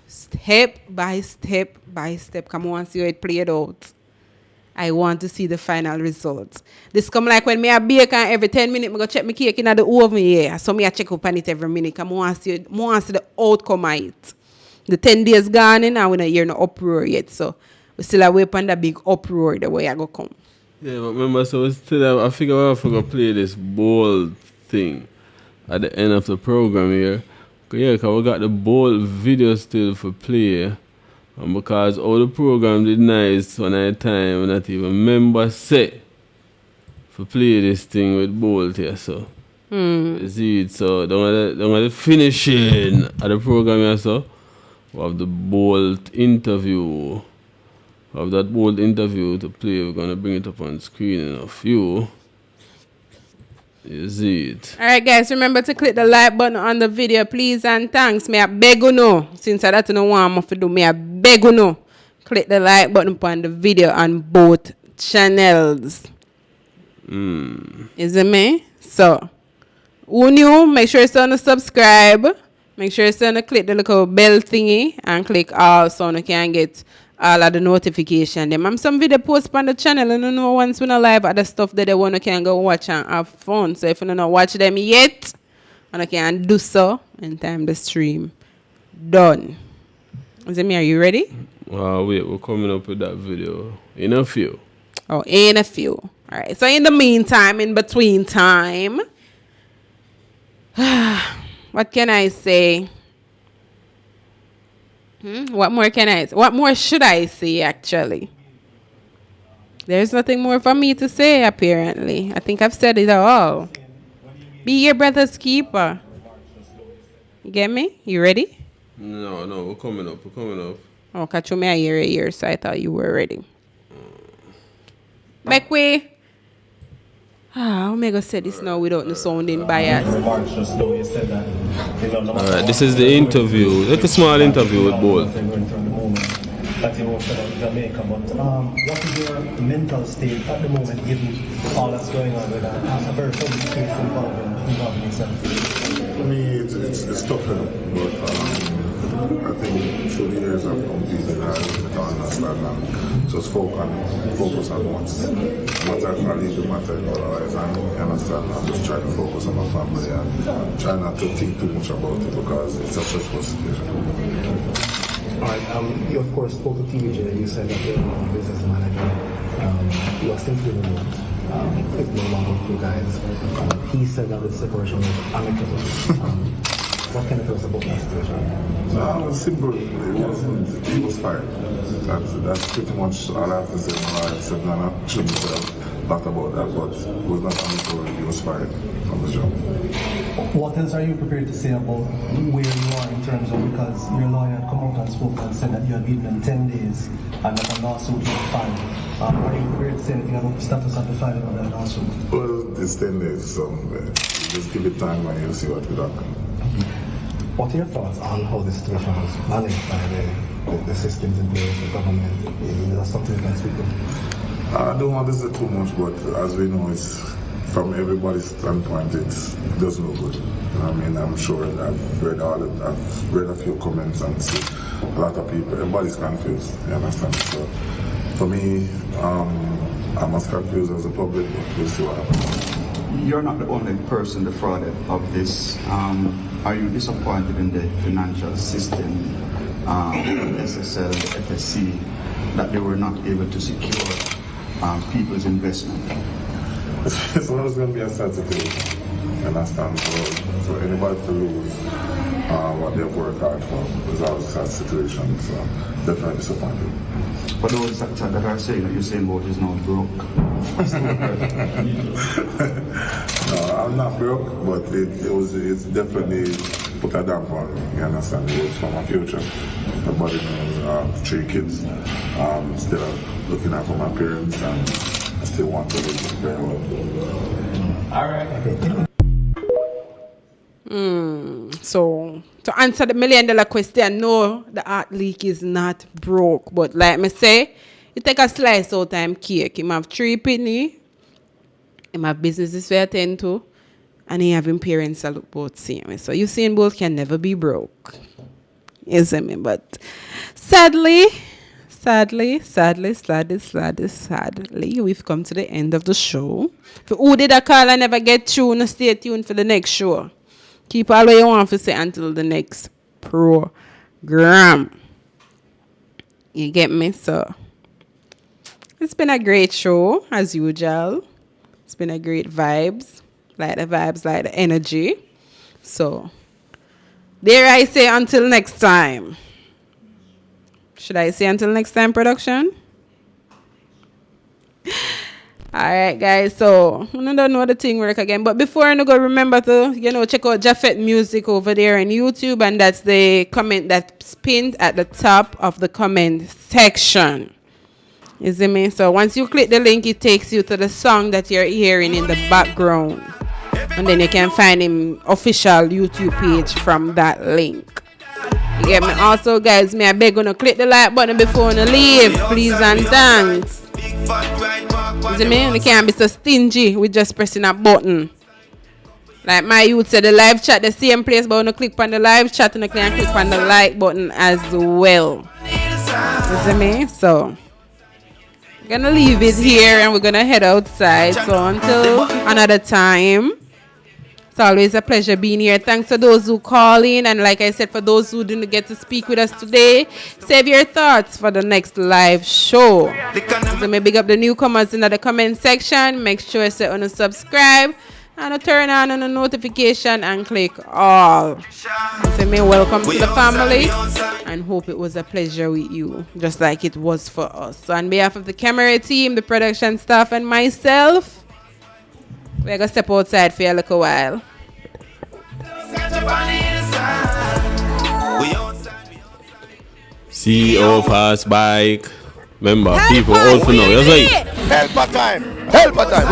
step by step. Come on, see how it played out. I want to see the final results. This come like when me a bake and every 10 minutes I go check my cake in the oven here. So me a check up on it every minute. Come on, see the outcome of it. The 10 days gone in and we don't hear no uproar yet. So we still away upon the big uproar the way I go come. Yeah, but remember, so we still I figure out if we go play this bold thing at the end of the program here. Yeah, because we got the bold video still for play. And because all the program did nice one at a time, we not even member set for play this thing with bold here, so. You see it, so don't want the finishing of the program here, so. We have the bold interview. We have that bold interview to play. We're going to bring it up on screen in a few. You see it. Alright guys, remember to click the like button on the video, please and thanks. May I beg you know, since I don't know what I'm going to do, may I beg you know, click the like button on the video on both channels. Is it me? So, who new? Make sure it's on the subscribe. Make sure it's on the click the little bell thingy and click all so you can get all of the notification. Them I'm some video post on the channel and you know once we not live other stuff that they want to can go watch and have fun. So if you don't watch them yet, and I can do so in time the stream done. Is it me? Are you ready? Wait, we're coming up with that video in a few. Oh, in a few. Alright. So in the meantime, in between time, what can I say? What more should I say, actually? There's nothing more for me to say, apparently. I think I've said it all. Be your brother's keeper. You get me? You ready? No, we're coming up. Oh, catch me a year, so I thought you were ready. Back way. I'm going to say this now without the sounding bias. Alright, this is the interview. Like a small interview with both. What is your mental state at the moment given all that's going on with a very public space involving yourself? For me, it's tough, but I think through the years I've competed and I understand and just focus on what's I need to matter otherwise I understand I'm just trying to focus on my family and try not to think too much about it because it's a stressful situation. Alright, you of course spoke to TVJ, you said that you're a business manager. You are since been removed. It's no longer with you guys. He said that the separation was amicable. What can you tell us about that situation? No, it was simple. He was fired. That's pretty much all I have to say. I said, no, I shouldn't say a lot about that, but it was not amicable. He was fired from the job. What else are you prepared to say about where you are in terms of, because your lawyer had come out and spoke and said that you had given them 10 days and that a lawsuit was filed. Are you prepared to say anything about the status of the filing of that lawsuit? Well, it's 10 days, so just give it time and you'll see what will happen. What are your thoughts on how the situation was managed by the systems in place, the government? Is that something you can speak to? I don't want to say too much, but as we know, it's from everybody's standpoint, it doesn't look good. I mean, I'm sure I've read a few comments and see a lot of people, everybody's confused, you understand? So for me, I'm as confused as the public, but we'll see what happens. You're not the only person defrauded of this. Are you disappointed in the financial system, SSL, the FSC, that they were not able to secure people's investment? It's always going to be a sensitive, you understand? So for anybody to lose, what they've worked hard for resolve such situations. So definitely disappointed. For those that are saying that Usain Bolt is not broke. No, I'm not broke, but it's definitely put a damp on me. You understand? It was for my future. My body knows 3 kids. Still looking after my parents, and I still want to live very well. All right. So, to answer the $1 million question, no, the art league is not broke. But like me say, you take a slice out time cake. You have 3 penny, you have businesses to attend to, and you have him parents that look both same. So Usain Bolt can never be broke. You see me? But sadly, we've come to the end of the show. For who did a call and never get tuned, stay tuned for the next show. Keep all what you want to say until the next program. You get me? So it's been a great show as usual. It's been a great vibes, like the energy. So dare I say until next time? Should I say until next time, production? Alright guys, so I don't know the thing work again, but before I go, remember to check out JAHFET Music over there on YouTube, and that's the comment that's pinned at the top of the comment section. You see me? So once you click the link, it takes you to the song that you're hearing in the background, and then you can find him official YouTube page from that link. You get me? Also guys, I beg you to click the like button before you leave, please and thanks. You see me? We can't be so stingy with just pressing a button. Like my youth said, the live chat the same place, but when you click on the live chat, and you can click on the like button as well. You see me? So we're gonna leave it here and we're gonna head outside. So until another time, it's always a pleasure being here. Thanks to those who call in, and like I said, for those who didn't get to speak with us today, save your thoughts for the next live show. So may big up the newcomers in the comment section. Make sure you say on subscribe and turn on the notification and click all. So may welcome to the family, and hope it was a pleasure with you, just like it was for us. So on behalf of the camera team, the production staff, and myself, we're going to step outside for a little while. CEO fast bike. Remember, people also know. That's right. Pelpa time. Pelpa time.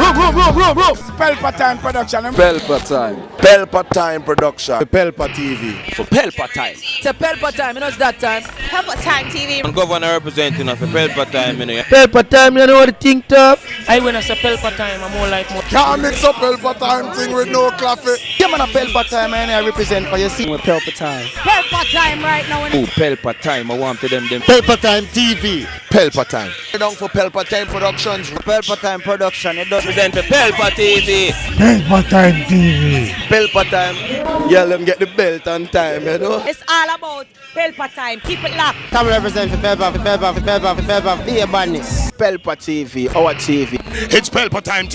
Room. Pelpa time production. Pelpa time. Pelpa time production. The Pelpa TV. For Pelpa time. It's a Pelpa time, you know it's that time. Pelpa time TV. I'm governor representing of Pelpa time, you know. Pelpa time, you know what the thing tough? I when I say Pelpa time, I'm more like more. Can't mix up Pelpa time thing with no coffee. Yeah, man, a Pelpa time, and I represent for your scene with Pelpa time. Pelpa time right now. Oh, Pelpa time. I want to them. Pelpa time TV. Pelpa time. Down for Pelpa time productions. Pelpa time production. It does Represent for Pelpa TV. Pelpa time TV. Pelpa time. Yeah, let me get the belt on time, you know. It's all about Pelpa time. Keep it locked. Come represent for Pelpa, be a badness. Pelpa TV, our TV. It's Pelpa time TV.